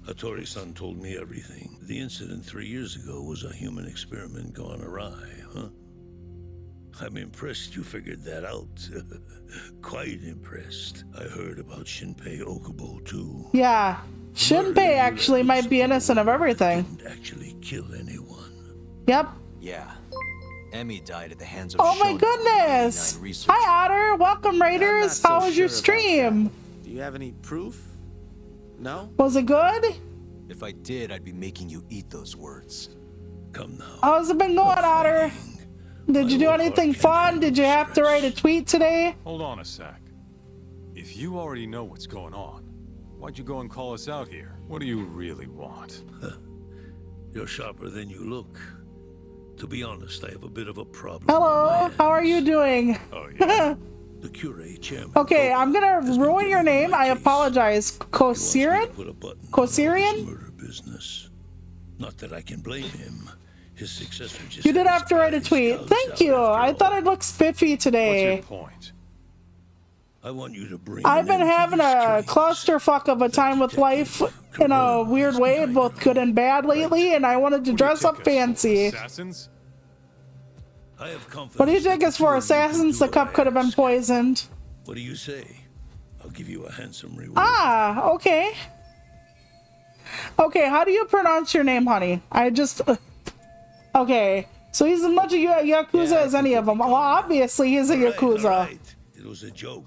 Speaker 14: Hattori-san told me everything. The incident 3 years ago was a human experiment gone awry, huh? I'm impressed you figured that out. Quite impressed. I heard about Shinpei Okubo too.
Speaker 1: Yeah. Shinpei actually might be innocent of everything.
Speaker 14: Didn't actually kill anyone.
Speaker 1: Yep.
Speaker 4: Yeah. Emmy died at the hands of
Speaker 1: Oh my goodness! Hi Otter! Welcome Raiders! How was your stream?
Speaker 17: Do you have any proof? No?
Speaker 1: Was it good?
Speaker 4: If I did, I'd be making you eat those words.
Speaker 14: Come now.
Speaker 1: How's it been going, Otter? Did you do anything fun? Did you have to write a tweet today?
Speaker 18: Hold on a sec. If you already know what's going on, why'd you go and call us out here? What do you really want?
Speaker 14: You're sharper than you look. To be honest, I have a bit of a problem.
Speaker 1: Hello, how are you doing?
Speaker 18: Oh, yeah.
Speaker 14: The Curé chairman.
Speaker 1: Okay, I'm gonna ruin your name. I apologize. Kosirian? Kosirian?
Speaker 14: Murder business. Not that I can blame him. His successor just.
Speaker 1: You did have to write a tweet. Thank you. I thought I'd look spiffy today.
Speaker 18: What's your point?
Speaker 14: I want you to bring.
Speaker 1: I've been having a clusterfuck of a time with life in a weird way, both good and bad lately, and I wanted to dress up fancy.
Speaker 18: Assassins?
Speaker 14: I have confidence.
Speaker 1: What do you think is for assassins? The cup could have been poisoned.
Speaker 14: What do you say? I'll give you a handsome reward.
Speaker 1: Ah, okay. Okay, how do you pronounce your name, honey? I just... Okay, so he's as much a Yakuza as any of them. Well, obviously he's a Yakuza.
Speaker 14: Right. It was a joke.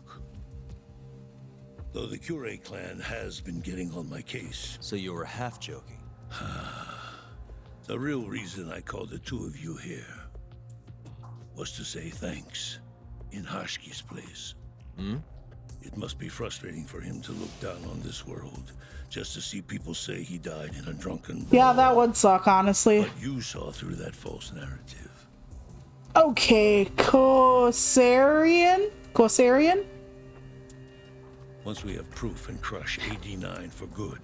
Speaker 14: Though the Curé clan has been getting on my case.
Speaker 4: So you were half joking.
Speaker 14: The real reason I called the two of you here was to say thanks in Hashki's place.
Speaker 4: Hmm?
Speaker 14: It must be frustrating for him to look down on this world just to see people say he died in a drunken brawl.
Speaker 1: Yeah, that would suck, honestly.
Speaker 14: But you saw through that false narrative.
Speaker 1: Okay, Kosarian? Kosarian?
Speaker 14: Once we have proof and crush AD9 for good,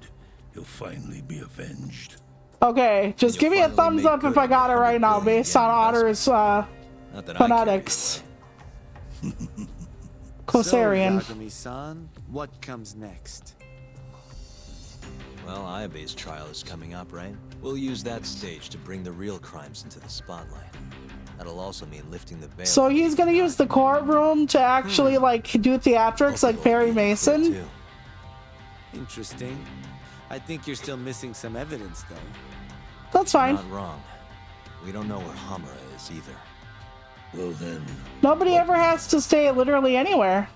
Speaker 14: he'll finally be avenged.
Speaker 1: Okay, just give me a thumbs up if I got it right now, based on Otter's phonetics. Kosarian.
Speaker 17: So, Yagami-san, what comes next?
Speaker 4: Well, Ayabe's trial is coming up, right? We'll use that stage to bring the real crimes into the spotlight. That'll also mean lifting the veil.
Speaker 1: So he's gonna use the courtroom to actually like do theatrics like Perry Mason?
Speaker 17: Interesting. I think you're still missing some evidence, though.
Speaker 1: That's fine.
Speaker 4: Not wrong. We don't know where Hamura is either.
Speaker 14: Well then...
Speaker 1: Nobody ever has to stay literally anywhere.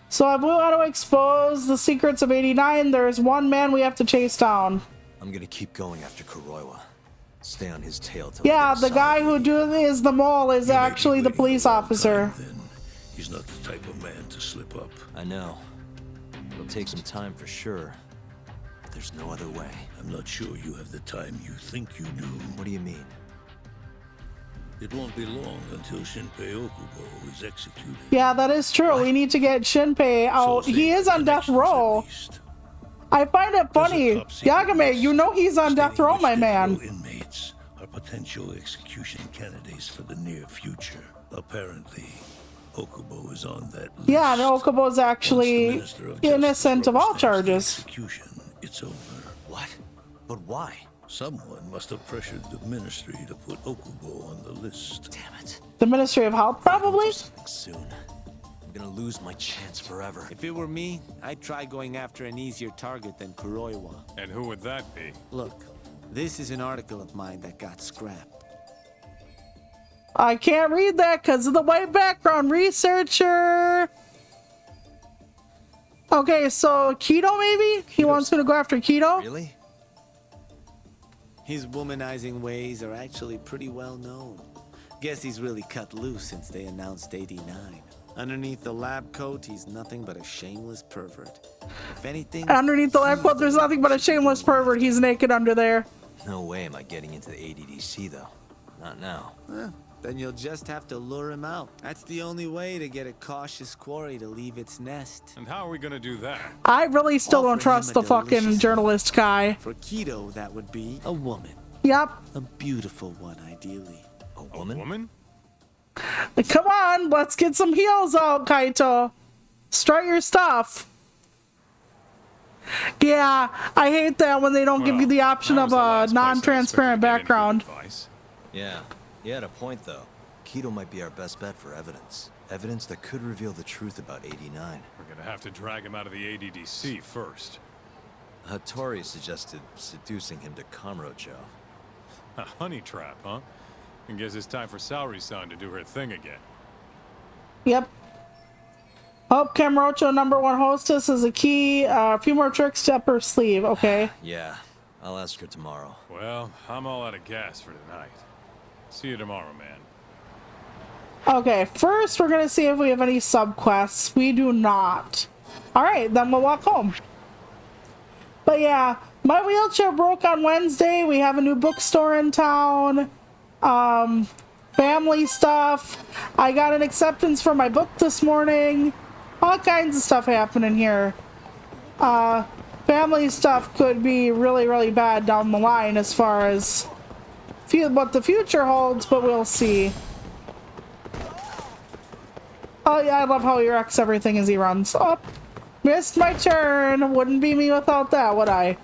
Speaker 1: So if we want to expose the secrets of 89, there's one man we have to chase down.
Speaker 4: I'm gonna keep going after Kuroiwa. Stay on his tail till
Speaker 1: Yeah, the guy who is the mole is actually the police officer.
Speaker 14: He's not the type of man to slip up.
Speaker 4: I know. It'll take some time for sure. But there's no other way.
Speaker 14: I'm not sure you have the time you think you do.
Speaker 4: What do you mean?
Speaker 14: It won't be long until Shinpei Okubo is executed.
Speaker 1: Yeah, that is true. We need to get Shinpei out. He is on death row. I find it funny. Yagami, you know he's on death row, my man.
Speaker 14: Inmates are potential execution candidates for the near future. Apparently, Okubo is on that list.
Speaker 1: Yeah, and Okubo's actually innocent of all charges.
Speaker 14: Execution, it's over.
Speaker 4: What? But why?
Speaker 14: Someone must have pressured the ministry to put Okubo on the list.
Speaker 4: Damn it.
Speaker 1: The Ministry of Health, probably?
Speaker 4: Soon. I'm gonna lose my chance forever.
Speaker 17: If it were me, I'd try going after an easier target than Kuroiwa.
Speaker 18: And who would that be?
Speaker 17: Look, this is an article of mine that got scrapped.
Speaker 1: I can't read that because of the white background. Researcher. Okay, so Keto maybe? He wants me to go after Keto?
Speaker 4: Really?
Speaker 17: His womanizing ways are actually pretty well known. Guess he's really cut loose since they announced 89. Underneath the lab coat, he's nothing but a shameless pervert. If anything...
Speaker 1: Underneath the lab coat, there's nothing but a shameless pervert. He's naked under there.
Speaker 4: No way am I getting into the ADDC, though. Not now.
Speaker 17: Then you'll just have to lure him out. That's the only way to get a cautious quarry to leave its nest.
Speaker 18: And how are we gonna do that?
Speaker 1: I really still don't trust the fucking journalist guy.
Speaker 17: For Keto, that would be a woman.
Speaker 1: Yep.
Speaker 17: A beautiful one, ideally.
Speaker 4: A woman?
Speaker 18: A woman?
Speaker 1: Come on, let's get some heels out, Kaito. Start your stuff. Yeah, I hate that when they don't give you the option of a non-transparent background.
Speaker 4: Yeah, you had a point though. Keto might be our best bet for evidence. Evidence that could reveal the truth about 89.
Speaker 18: We're gonna have to drag him out of the ADDC first.
Speaker 4: Hattori suggested seducing him to Kamurocho.
Speaker 18: A honey trap, huh? I guess it's time for Saori-san to do her thing again.
Speaker 1: Yep. Hope Kamurocho #1 hostess is a key. A few more tricks up her sleeve. Okay.
Speaker 4: Yeah, I'll ask her tomorrow.
Speaker 18: Well, I'm all out of gas for tonight. See you tomorrow, man.
Speaker 1: Okay, first we're gonna see if we have any subquests. We do not. Alright, then we'll walk home. But yeah, my wheelchair broke on Wednesday. We have a new bookstore in town. Family stuff. I got an acceptance for my book this morning. All kinds of stuff happening here. Family stuff could be really, really bad down the line as far as what the future holds, but we'll see. Oh yeah, I love how he wrecks everything as he runs. Oh, missed my turn. Wouldn't be me without that, would I?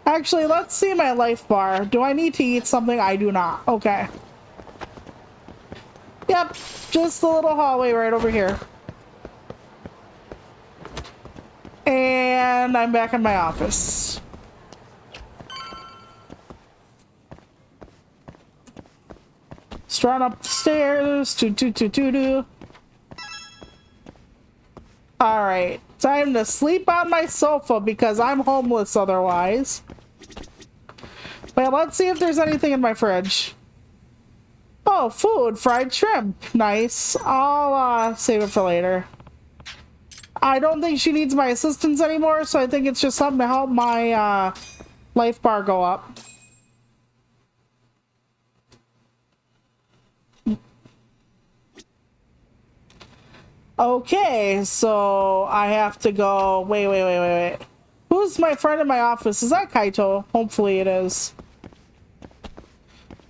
Speaker 1: Actually, let's see my life bar. Do I need to eat something? I do not. Okay. Yep, just the little hallway right over here. And I'm back in my office. Strut up the stairs. Alright, time to sleep on my sofa because I'm homeless otherwise. Wait, let's see if there's anything in my fridge. Oh, food, fried shrimp. Nice. I'll save it for later. I don't think she needs my assistance anymore, so I think it's just something to help my life bar go up. Okay, so I have to go. Wait. Who's my friend in my office? Is that Kaito? Hopefully it is.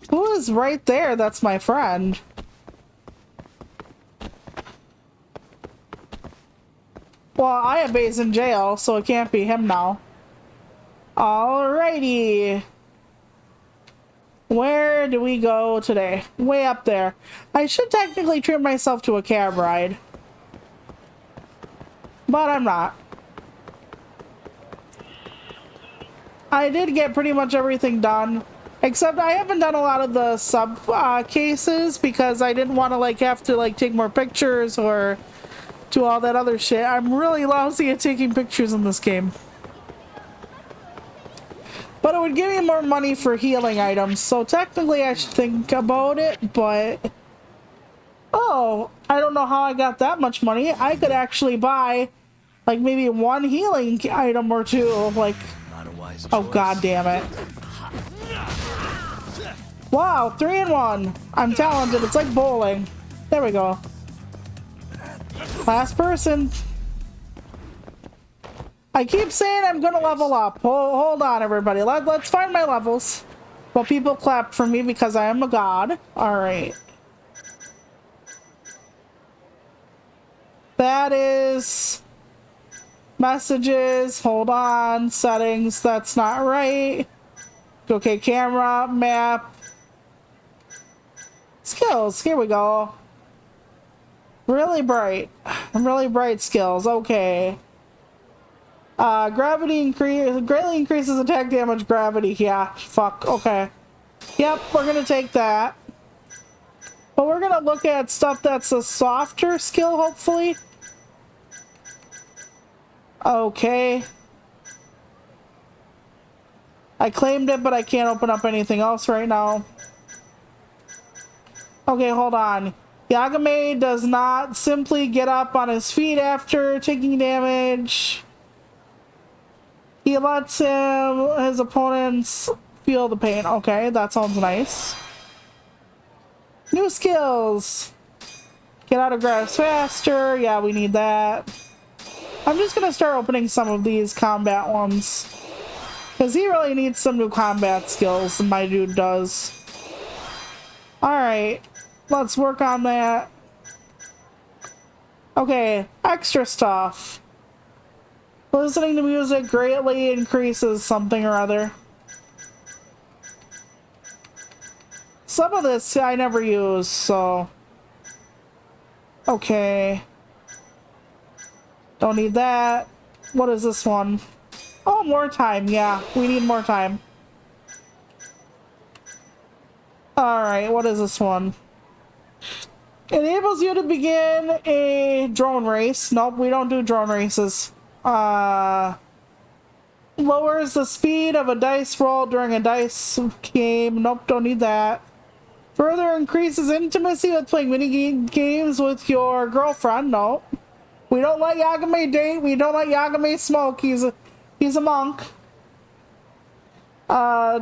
Speaker 1: Who is right there that's my friend? Well, Ayabe's in jail, so it can't be him now. Alrighty. Where do we go today? Way up there. I should technically treat myself to a cab ride. But I'm not. I did get pretty much everything done. Except I haven't done a lot of the sub cases because I didn't want to like have to like take more pictures or do all that other shit. I'm really lousy at taking pictures in this game. But it would give me more money for healing items, so technically I should think about it, but... Oh, I don't know how I got that much money. I could actually buy, like, maybe one healing item or two, like... Oh, god damn it. Wow, 3 in 1. I'm talented, it's like bowling. There we go. Last person. I keep saying I'm gonna level up. Hold on, everybody. Let's find my levels. Well, people clap for me because I am a god. Alright. That is... Messages. Hold on. Settings. That's not right. Okay, camera. Map. Skills. Here we go. Really bright. Really bright skills. Okay. Gravity greatly increases attack damage. Gravity. Yeah. Fuck. Okay. Yep. We're gonna take that. But we're gonna look at stuff that's a softer skill, hopefully. Okay. I claimed it, but I can't open up anything else right now. Okay, hold on. Yagami does not simply get up on his feet after taking damage. He lets his opponents feel the pain. Okay, that sounds nice. New skills. Get out of grabs faster. Yeah, we need that. I'm just gonna start opening some of these combat ones. Because he really needs some new combat skills, my dude does. Alright. Let's work on that. Okay, extra stuff. Listening to music greatly increases something or other. Some of this I never use, so... Okay. Don't need that. What is this one? Oh, more time. Yeah, we need more time. Alright, what is this one? Enables you to begin a drone race. Nope, we don't do drone races. Lowers the speed of a dice roll during a dice game. Nope, don't need that. Further increases intimacy with playing mini games with your girlfriend. Nope. We don't let Yagami date. We don't let Yagami smoke. He's a monk.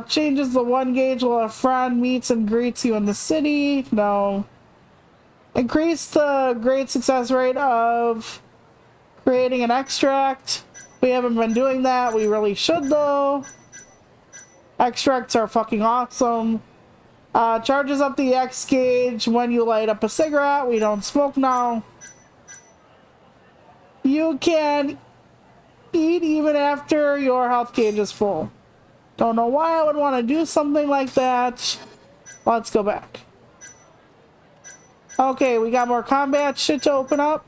Speaker 1: Changes the 1 gauge while a friend meets and greets you in the city. No. Increase the great success rate of creating an extract. We haven't been doing that. We really should, though. Extracts are fucking awesome. Charges up the X gauge when you light up a cigarette. We don't smoke now. You can eat even after your health gauge is full. Don't know why I would want to do something like that. Let's go back. Okay, we got more combat shit to open up.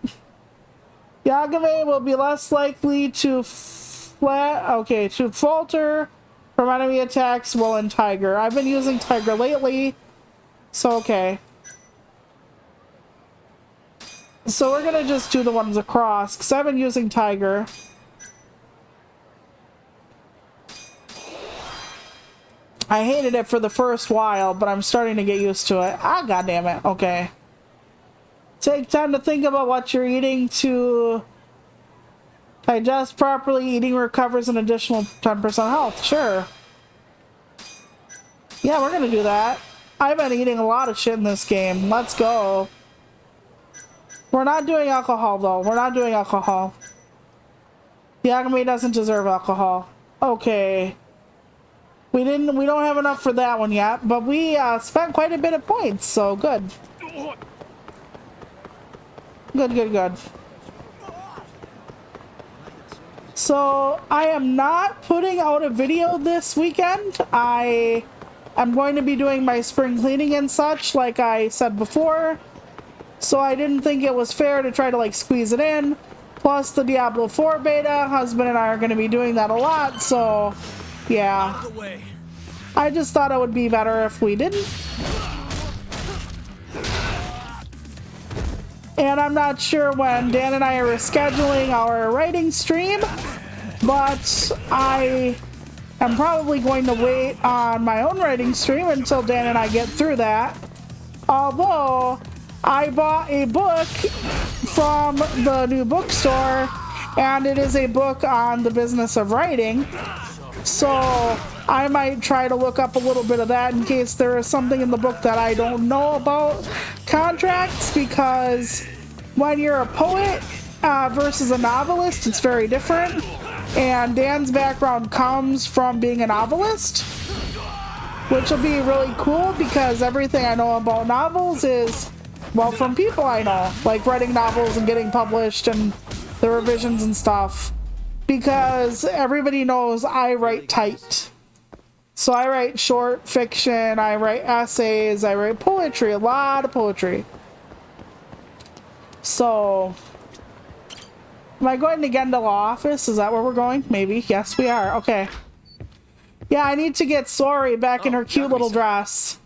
Speaker 1: Yagami will be less likely to to falter from enemy attacks while in Tiger. I've been using Tiger lately, so okay. So we're gonna just do the ones across, because I've been using Tiger. I hated it for the first while, but I'm starting to get used to it. Ah, goddammit. Okay. Take time to think about what you're eating to digest properly. Eating recovers an additional 10% health. Sure. Yeah, we're gonna do that. I've been eating a lot of shit in this game. Let's go. We're not doing alcohol, though. We're not doing alcohol. Yagami doesn't deserve alcohol. Okay. We don't have enough for that one yet, but we spent quite a bit of points, so good. Good. So I am not putting out a video this weekend. I am going to be doing my spring cleaning and such, like I said before. So I didn't think it was fair to try to like squeeze it in. Plus the Diablo 4 beta, husband and I are going to be doing that a lot, so yeah. I just thought it would be better if we didn't. And I'm not sure when Dan and I are scheduling our writing stream, but I am probably going to wait on my own writing stream until Dan and I get through that. Although I bought a book from the new bookstore, and it is a book on the business of writing. So I might try to look up a little bit of that in case there is something in the book that I don't know about contracts, because when you're a poet versus a novelist, it's very different. And Dan's background comes from being a novelist, which will be really cool because everything I know about novels is, well, from people I know, like writing novels and getting published and the revisions and stuff. Because everybody knows I write tight. So I write short fiction, I write essays, I write poetry, a lot of poetry. So, am I going to Gendala office? Is that where we're going? Maybe. Yes, we are. Okay. Yeah, I need to get Sori back in her cute little dress.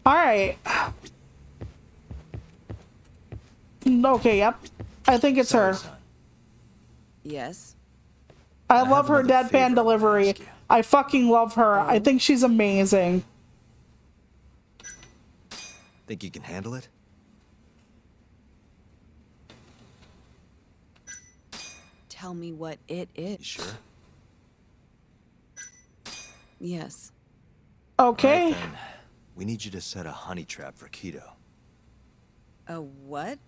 Speaker 1: Alright. Okay, yep. I think it's her.
Speaker 19: Yes.
Speaker 1: I love her deadpan delivery. I fucking love her. I think she's amazing.
Speaker 4: Think you can handle it?
Speaker 19: Tell me what it is.
Speaker 4: You sure?
Speaker 19: Yes.
Speaker 1: Okay.
Speaker 4: Right, then. We need you to set a honey trap for Keto.
Speaker 19: A what?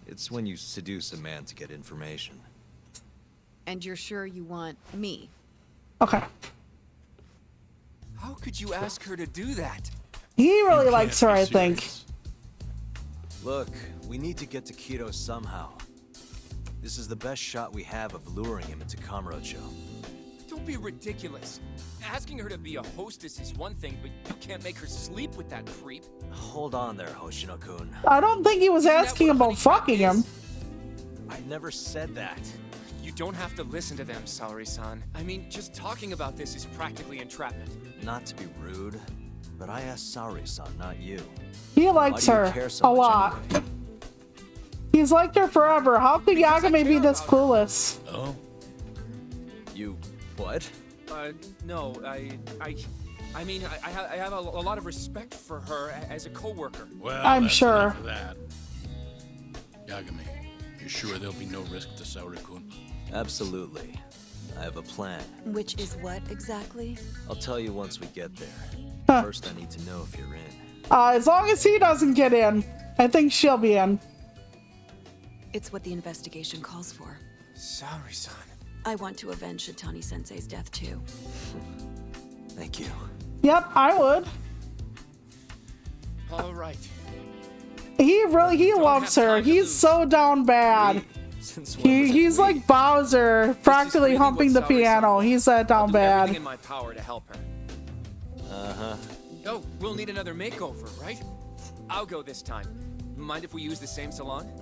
Speaker 4: It's when you seduce a man to get information.
Speaker 19: And you're sure you want me?
Speaker 1: Okay.
Speaker 15: How could you ask her to do that?
Speaker 1: He really likes her, I think.
Speaker 4: Look, we need to get to Keto somehow. This is the best shot we have of luring him into Kamurocho.
Speaker 15: Don't be ridiculous. Asking her to be a hostess is one thing, but you can't make her sleep with that creep.
Speaker 4: Hold on there, Hoshino-kun.
Speaker 1: I don't think he was asking about fucking him.
Speaker 4: I never said that.
Speaker 15: You don't have to listen to them, Saori-san. I mean, just talking about this is practically entrapment.
Speaker 4: Not to be rude, but I asked Saori-san, not you.
Speaker 1: He likes her a lot. Anyway? He's liked her forever. How could Yagami be this clueless?
Speaker 14: Oh?
Speaker 4: You... what?
Speaker 15: No, I mean, I have a lot of respect for her as a co-worker.
Speaker 14: Well,
Speaker 1: I'm sure.
Speaker 14: For that. Yagami, you sure there'll be no risk to Saori-kun?
Speaker 4: Absolutely. I have a plan.
Speaker 19: Which is what exactly?
Speaker 4: I'll tell you once we get there.
Speaker 1: Huh.
Speaker 4: First, I need to know if you're in.
Speaker 1: As long as he doesn't get in, I think she'll be in.
Speaker 19: It's what the investigation calls for.
Speaker 15: Saori-san.
Speaker 19: I want to avenge Shitani-sensei's death too.
Speaker 4: Thank you.
Speaker 1: Yep, I would.
Speaker 15: All right.
Speaker 1: He loves her. He's so down bad. He's like Bowser, practically humping the piano. He's that down bad.
Speaker 15: Everything in my power to help her.
Speaker 4: Uh-huh.
Speaker 15: Oh, we'll need another makeover, right? I'll go this time. Mind if we use the same salon?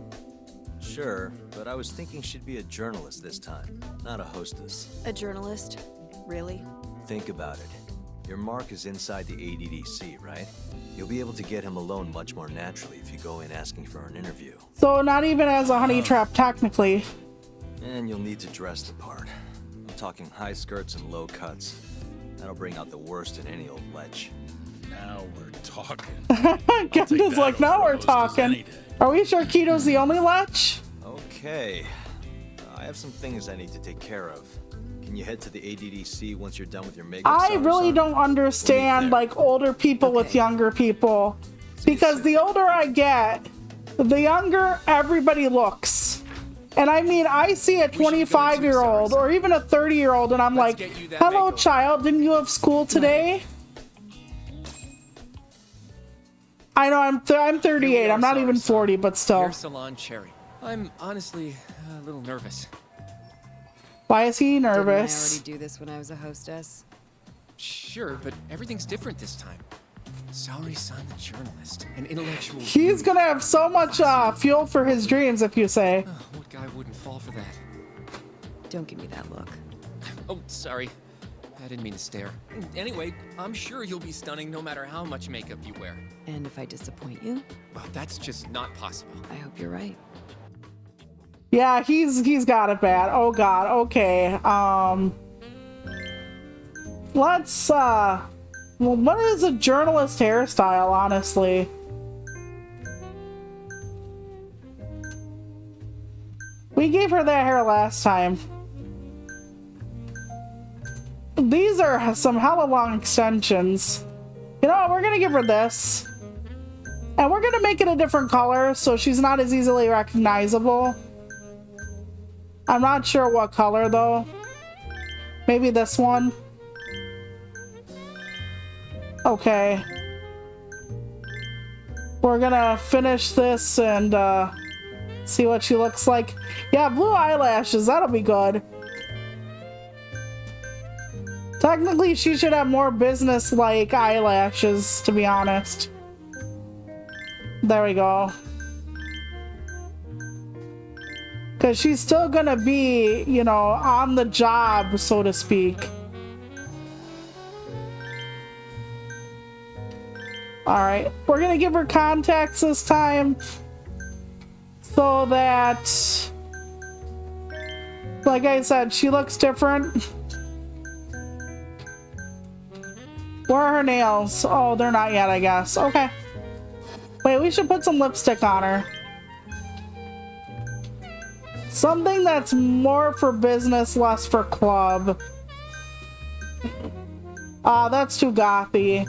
Speaker 4: Sure, but I was thinking she'd be a journalist this time, not a hostess.
Speaker 19: A journalist? Really?
Speaker 4: Think about it. Your mark is inside the ADDC, right? You'll be able to get him alone much more naturally if you go in asking for an interview.
Speaker 1: So not even as a honey trap, technically.
Speaker 4: And you'll need to dress the part. I'm talking high skirts and low cuts. That'll bring out the worst in any old lech.
Speaker 14: Now we're talking.
Speaker 1: Genda's like, now we're talking. Are we sure Keto's the only lech?
Speaker 4: Okay. I have some things I need to take care of. Can you head to the ADDC once you're done with your makeup?
Speaker 1: I really don't understand like older people with younger people. Because the older I get, the younger everybody looks. And I mean, I see a 25-year-old or even a 30-year-old and I'm like, hello, child, didn't you have school today? I know, I'm 38. I'm not even 40, but still.
Speaker 15: Hair Salon Cherry. I'm honestly a little nervous.
Speaker 1: Why is he
Speaker 19: Didn't I
Speaker 1: nervous?
Speaker 19: already do this when I was a hostess?
Speaker 15: Sure, but everything's different this time. Saori-san, the journalist, an intellectual.
Speaker 1: He's gonna have so much fuel for his dreams if you say.
Speaker 15: What guy wouldn't fall for that?
Speaker 19: Don't give me that look.
Speaker 15: Oh, sorry. I didn't mean to stare. Anyway, I'm sure you'll be stunning no matter how much makeup you wear.
Speaker 19: And if I disappoint you?
Speaker 15: Well, that's just not possible.
Speaker 19: I hope you're right.
Speaker 1: Yeah, he's got it bad. Oh god, okay. Let's well, what is a journalist hairstyle, honestly? We gave her that hair last time. These are some hella long extensions. You know what, we're gonna give her this. And we're gonna make it a different color so she's not as easily recognizable. I'm not sure what color though. Maybe this one. Okay. We're gonna finish this and see what she looks like. Yeah, blue eyelashes, that'll be good. Technically, she should have more business-like eyelashes, to be honest. There we go. Because she's still gonna be, you know, on the job, so to speak. Alright, we're gonna give her contacts this time. So that, like I said, she looks different. Where are her nails? Oh, they're not yet, I guess. Okay. Wait, we should put some lipstick on her. Something that's more for business, less for club. That's too gothy.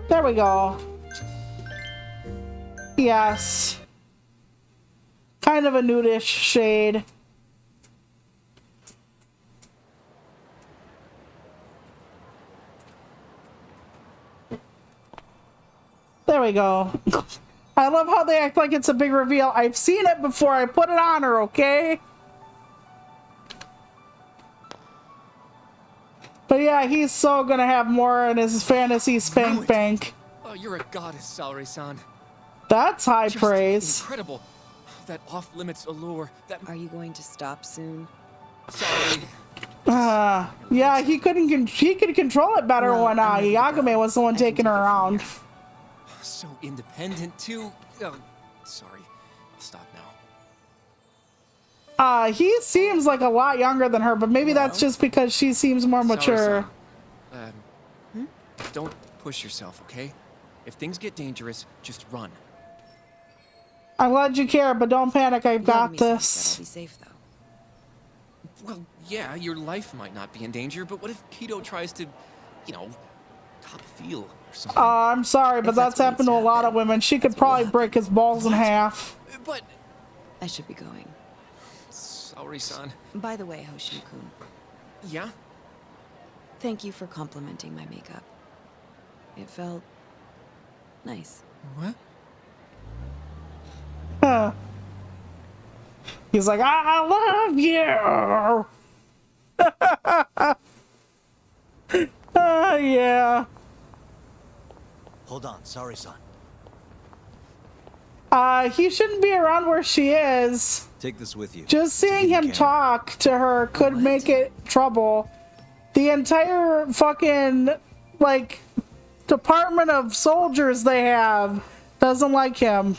Speaker 1: There we go. Yes. Kind of a nudish shade. There we go. I love how they act like it's a big reveal. I've seen it before. I put it on her, okay? But yeah, he's so gonna have more in his fantasy spank bank.
Speaker 15: Oh, you're a goddess, Saori-san.
Speaker 1: That's high
Speaker 15: Just
Speaker 1: praise.
Speaker 15: incredible. That off-limits allure. That.
Speaker 19: Are you going to stop soon?
Speaker 15: Sorry.
Speaker 1: Yeah, he could control it better when Yagami was the one taking her around.
Speaker 15: So independent too. Oh, sorry. I'll stop now.
Speaker 1: He seems like a lot younger than her, but maybe that's just because she seems more mature.
Speaker 15: Don't push yourself, okay? If things get dangerous, just run.
Speaker 1: I'm glad you care, but don't panic. I've got this.
Speaker 19: I'll be safe though.
Speaker 15: Well, yeah, your life might not be in danger, but what if Kido tries to, you know, top feel or something?
Speaker 1: I'm sorry, but that's happened to a lot of women. She could probably break his balls in half.
Speaker 15: But
Speaker 19: I should be going.
Speaker 15: Saori-san.
Speaker 19: By the way, Hoshino-kun.
Speaker 15: Yeah?
Speaker 19: Thank you for complimenting my makeup. It felt nice.
Speaker 15: What?
Speaker 1: He's like, I love you. Yeah.
Speaker 4: Hold on, Saori-san.
Speaker 1: He shouldn't be around where she is.
Speaker 4: Take this with you.
Speaker 1: Just seeing him talk to her could make it trouble. The entire fucking, like, department of soldiers they have doesn't like him.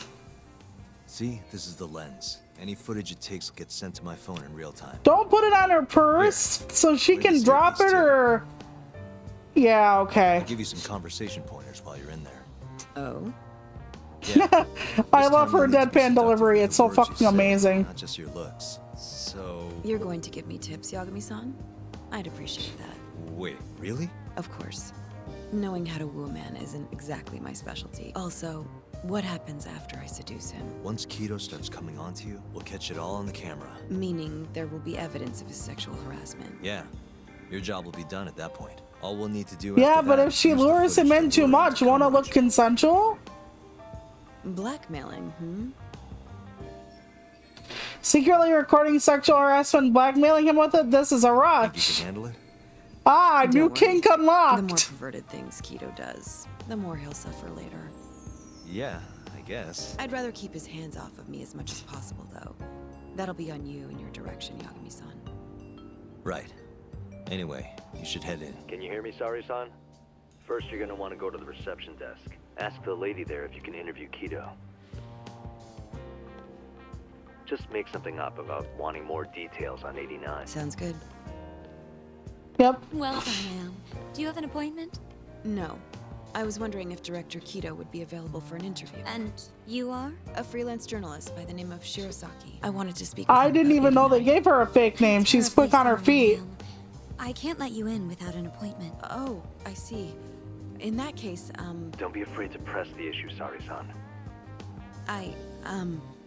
Speaker 4: See, this is the lens. Any footage it takes will get sent to my phone in real time.
Speaker 1: Don't put it on her purse so she can drop it or... Yeah, okay.
Speaker 4: I'll give you some conversation pointers while you're in there.
Speaker 19: Oh?
Speaker 4: Yeah.
Speaker 1: I love her deadpan delivery. It's so fucking amazing.
Speaker 4: Not just your looks. So...
Speaker 19: You're going to give me tips, Yagami-san? I'd appreciate that.
Speaker 4: Wait, really?
Speaker 19: Of course. Knowing how to woo a man isn't exactly my specialty. Also, What happens after I seduce him?
Speaker 4: Once Kido starts coming onto you, we'll catch it all on the camera.
Speaker 19: Meaning there will be evidence of his sexual harassment.
Speaker 4: Yeah. Your job will be done at that point. All we'll need to do
Speaker 1: Yeah,
Speaker 4: after
Speaker 1: but
Speaker 4: that
Speaker 1: if she
Speaker 4: is use the
Speaker 1: lures him
Speaker 4: footage
Speaker 1: in
Speaker 4: to
Speaker 1: too
Speaker 4: lure him
Speaker 1: much,
Speaker 4: to
Speaker 1: won't it
Speaker 4: come
Speaker 1: look
Speaker 4: at you.
Speaker 1: consensual?
Speaker 19: Blackmailing,
Speaker 1: Secretly recording sexual harassment and blackmailing him with it? This is a
Speaker 4: Think you
Speaker 1: rush.
Speaker 4: can handle it?
Speaker 1: Ah,
Speaker 19: Don't
Speaker 1: new
Speaker 19: worry.
Speaker 1: kink
Speaker 19: The more
Speaker 1: unlocked.
Speaker 19: perverted things Kido does, the more he'll suffer later.
Speaker 4: Yeah, I guess.
Speaker 19: I'd rather keep his hands off of me as much as possible, though. That'll be on you and your direction, Yagami-san.
Speaker 4: Right. Anyway, you should head in.
Speaker 20: Can you hear me, Sari-san? First, you're gonna want to go to the reception desk. Ask the lady there if you can interview Kido. Just make something up about wanting more details on 89.
Speaker 19: Sounds good.
Speaker 1: Yep.
Speaker 7: Well done, ma'am. Do you have an appointment?
Speaker 19: No. I was wondering if Director Kido would be available for an interview.
Speaker 7: And you are?
Speaker 19: A freelance journalist by the name of Shirosaki. I wanted to speak with
Speaker 1: I
Speaker 19: him
Speaker 1: didn't
Speaker 19: about
Speaker 1: even know they
Speaker 19: 89.
Speaker 1: gave her a fake name. She's quick on her feet.
Speaker 7: I can't let you in without an appointment.
Speaker 19: Oh, I see. In that case,
Speaker 20: Don't be afraid to press the issue, Sari-san.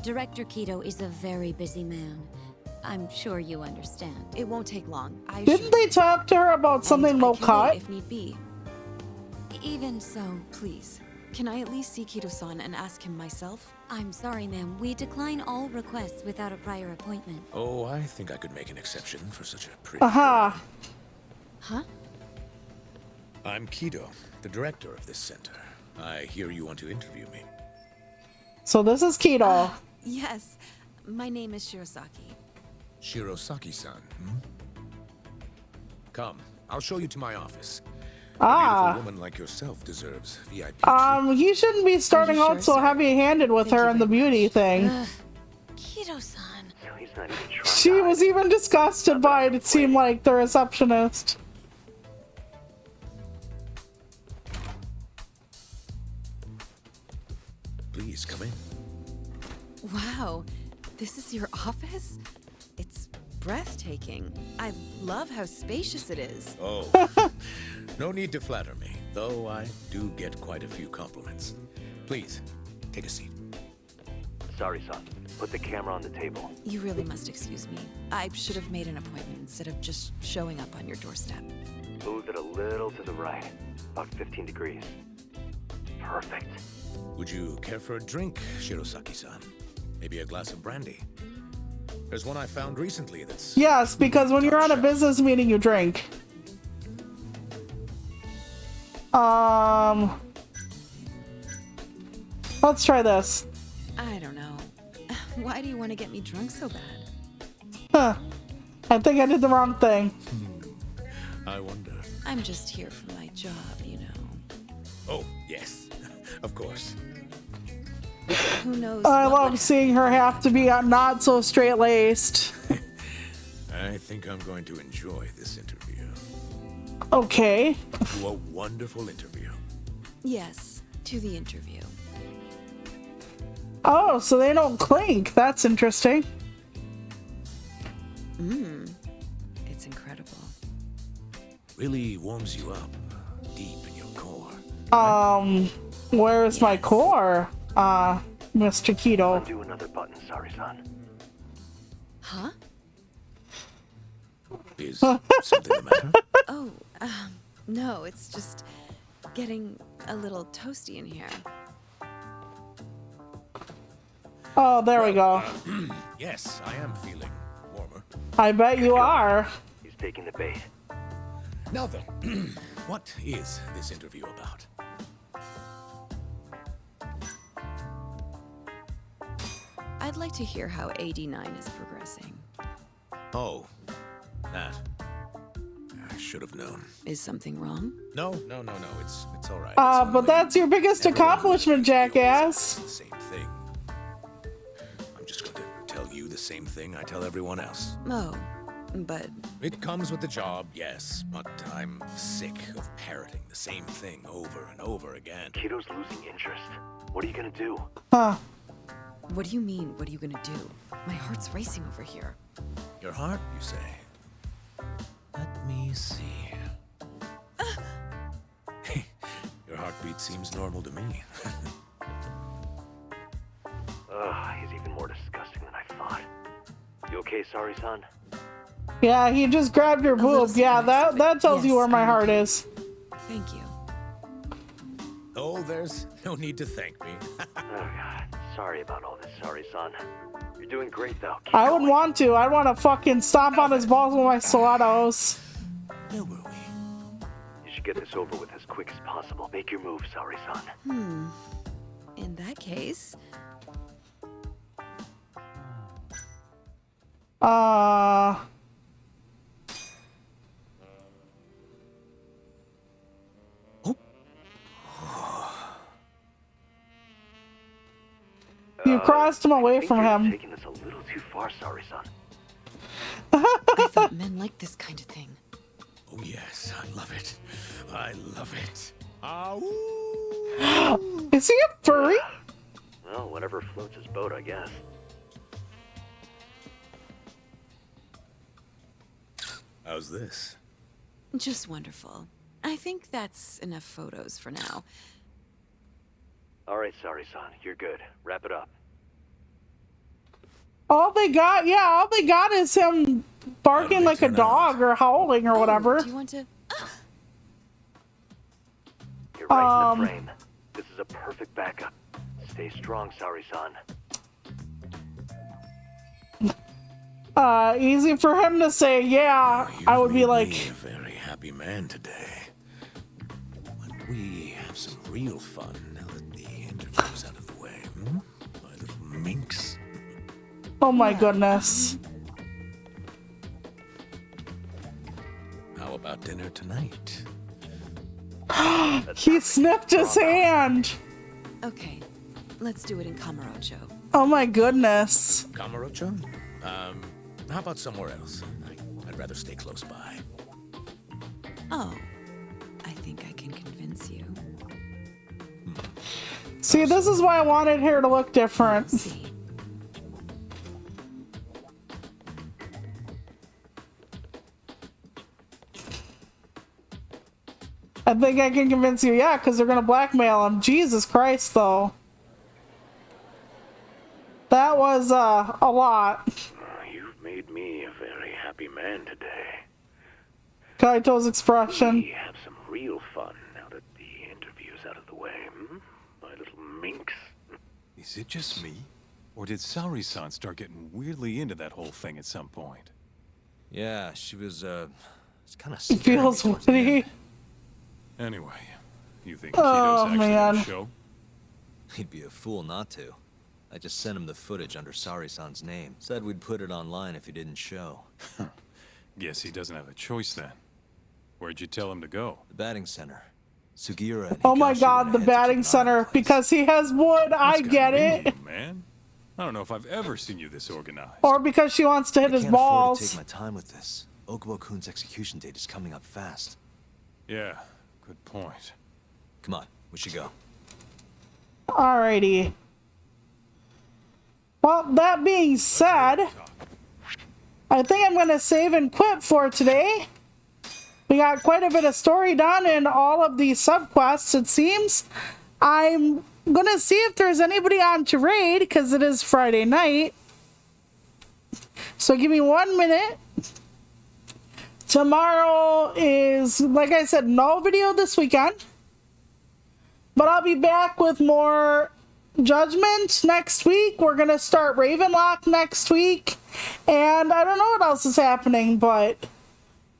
Speaker 7: Director Kido is a very busy man. I'm sure you understand.
Speaker 19: It won't take long. I
Speaker 1: Didn't they talk to her about something low cut?
Speaker 19: if need be.
Speaker 7: Even so,
Speaker 19: Please, can I at least see Kido-san and ask him myself?
Speaker 7: I'm sorry, ma'am. We decline all requests without a prior appointment.
Speaker 8: Oh, I think I could make an exception for such a pretty.
Speaker 1: Aha.
Speaker 19: Huh?
Speaker 8: I'm Kido, the director of this center. I hear you want to interview me.
Speaker 1: So this is Kido.
Speaker 19: Yes. My name is Shirosaki.
Speaker 8: Shirosaki-san, Come, I'll show you to my office. A
Speaker 1: Ah.
Speaker 8: beautiful woman like yourself deserves VIP.
Speaker 1: He shouldn't be starting
Speaker 19: sure,
Speaker 1: out so
Speaker 19: sir?
Speaker 1: heavy-handed with her in the beauty thing.
Speaker 7: Kido-san.
Speaker 20: So he's not even trying.
Speaker 1: She was even disgusted by it, it seemed like, the receptionist.
Speaker 8: Please come in.
Speaker 19: Wow. This is your office? It's breathtaking. I love how spacious it is.
Speaker 8: Oh, no need to flatter me, though I do get quite a few compliments. Please, take a seat.
Speaker 20: Sari-san, put the camera on the table.
Speaker 19: You really must excuse me. I should have made an appointment instead of just showing up on your doorstep.
Speaker 20: Move it a little to the right, about 15 degrees. Perfect.
Speaker 8: Would you care for a drink, Shirosaki-san? Maybe a glass of brandy? There's one I found recently that's...
Speaker 1: Yes, because when you're on a business meeting, you drink. Let's try this.
Speaker 19: I don't know. Why do you want to get me drunk so bad?
Speaker 1: Huh. I think I did the wrong thing.
Speaker 8: I wonder.
Speaker 19: I'm just here for my job, you know.
Speaker 8: Oh, yes. Of course.
Speaker 19: Who knows?
Speaker 1: I
Speaker 19: what
Speaker 1: love
Speaker 19: would-
Speaker 1: seeing her have to be not so straight-laced.
Speaker 8: I think I'm going to enjoy this interview.
Speaker 1: Okay.
Speaker 8: To a wonderful interview.
Speaker 19: Yes, to the interview.
Speaker 1: Oh, so they don't clink. That's interesting.
Speaker 19: It's incredible.
Speaker 8: Really warms you up deep in your core.
Speaker 1: Where's my core? Mr. Kido.
Speaker 20: Undo another button, Sari-san.
Speaker 19: Huh?
Speaker 8: Is something the matter?
Speaker 19: Oh, no, it's just getting a little toasty in here.
Speaker 1: Oh, there we go.
Speaker 8: Yes, I am feeling warmer.
Speaker 1: I bet you are.
Speaker 20: He's taking the bait.
Speaker 8: Now then, what is this interview about?
Speaker 19: I'd like to hear how AD9 is progressing.
Speaker 8: Oh, that. I should have known.
Speaker 19: Is something wrong?
Speaker 8: No, it's all right.
Speaker 1: But that's your biggest accomplishment, jackass.
Speaker 8: It's the same thing. I'm just going to tell you the same thing I tell everyone else.
Speaker 19: Oh, but...
Speaker 8: It comes with the job, yes, but I'm sick of parroting the same thing over and over again.
Speaker 20: Kido's losing interest. What are you gonna do?
Speaker 1: Huh.
Speaker 19: What do you mean, what are you gonna do? My heart's racing over here.
Speaker 8: Your heart, you say? Let me see. Your heartbeat seems normal to me.
Speaker 20: okay, Sari-san?
Speaker 1: Yeah, he just grabbed your boob. Yeah, that tells you where my heart is.
Speaker 19: Thank you.
Speaker 8: Oh, there's no need to thank me.
Speaker 20: Oh, God. Sorry about all this, Sari-san. You're doing great, though.
Speaker 1: I wouldn't want to. I'd want to fucking stomp on his balls with my stilettos.
Speaker 20: You should get this over with as quick as possible. Make your move, Sari-san.
Speaker 19: In that case...
Speaker 1: You crossed him away from him.
Speaker 20: Taking this a little too far, Sari-san.
Speaker 19: I thought men liked this kind of thing.
Speaker 8: Oh, yes, I love it. I love it.
Speaker 1: Is he a furry?
Speaker 20: Well, whatever floats his boat, I guess.
Speaker 8: How's this?
Speaker 19: Just wonderful. I think that's enough photos for now.
Speaker 20: All right, Sari-san, you're good. Wrap it up.
Speaker 1: All they got is him barking like a dog or howling or whatever.
Speaker 19: Do you want to...
Speaker 20: You're right in the frame. This is a perfect backup. Stay strong, Sari-san.
Speaker 1: Easy for him to say, yeah. I would be like...
Speaker 8: a very happy man today. When we have some real fun now that the interview's out of the way, my little minx.
Speaker 1: Oh my goodness.
Speaker 8: How about dinner tonight?
Speaker 1: He sniffed his hand.
Speaker 19: Okay, let's do it in Kamurocho.
Speaker 1: Oh my goodness.
Speaker 8: Kamurocho? How about somewhere else? I'd rather stay close by.
Speaker 19: Oh, I think I can convince you.
Speaker 1: See, this is why I wanted hair to look different. I think I can convince you, yeah, because they're gonna blackmail him. Jesus Christ, though. That was, a lot.
Speaker 20: You've made me a very happy man today.
Speaker 1: Kaito's expression.
Speaker 20: We have some real fun now that the interview's out of the way, my little minx.
Speaker 18: Is it just me? Or did Sari-san start getting weirdly into that whole thing at some point?
Speaker 4: Yeah, she was, it's kind of
Speaker 1: It feels witty.
Speaker 18: Anyway, you think Kito's actually gonna show?
Speaker 4: He'd be a fool not to. I just sent him the footage under Sari-san's name. Said we'd put it online if he didn't show.
Speaker 18: Guess he doesn't have a choice then. Where'd you tell him to go?
Speaker 4: The batting center. Sugiura and
Speaker 1: Oh my
Speaker 4: Higashi
Speaker 1: god,
Speaker 4: went
Speaker 1: the
Speaker 4: ahead to
Speaker 1: batting
Speaker 4: keep an eye
Speaker 1: center. Because he has wood, I get it.
Speaker 18: Man, I don't know if I've ever seen you this organized.
Speaker 1: Or because she wants to hit his
Speaker 4: I can't afford to
Speaker 1: balls.
Speaker 4: take my time with this. Okubo-kun's execution date is coming up fast.
Speaker 18: Yeah, good point.
Speaker 4: Come on, we should go.
Speaker 1: Alrighty. Well, that being said, I think I'm going to save and quit for today. We got quite a bit of story done in all of the subquests, it seems. I'm going to see if there's anybody on to raid, because it is Friday night. So give me 1 minute. Tomorrow is, like I said, no video this weekend. But I'll be back with more Judgment next week. We're gonna start Ravenlock next week, and I don't know what else is happening, but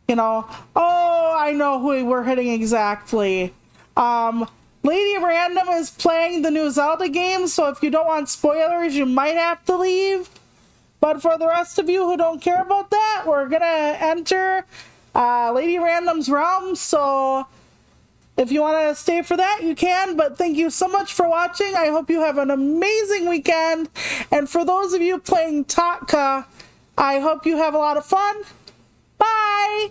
Speaker 1: you know, oh, I know who we're hitting exactly. Lady Random is playing the new Zelda game, so if you don't want spoilers, you might have to leave. But for the rest of you who don't care about that, we're gonna enter Lady Random's realm, so if you want to stay for that, you can, but thank you so much for watching. I hope you have an amazing weekend. And for those of you playing Tatka, I hope you have a lot of fun. Bye!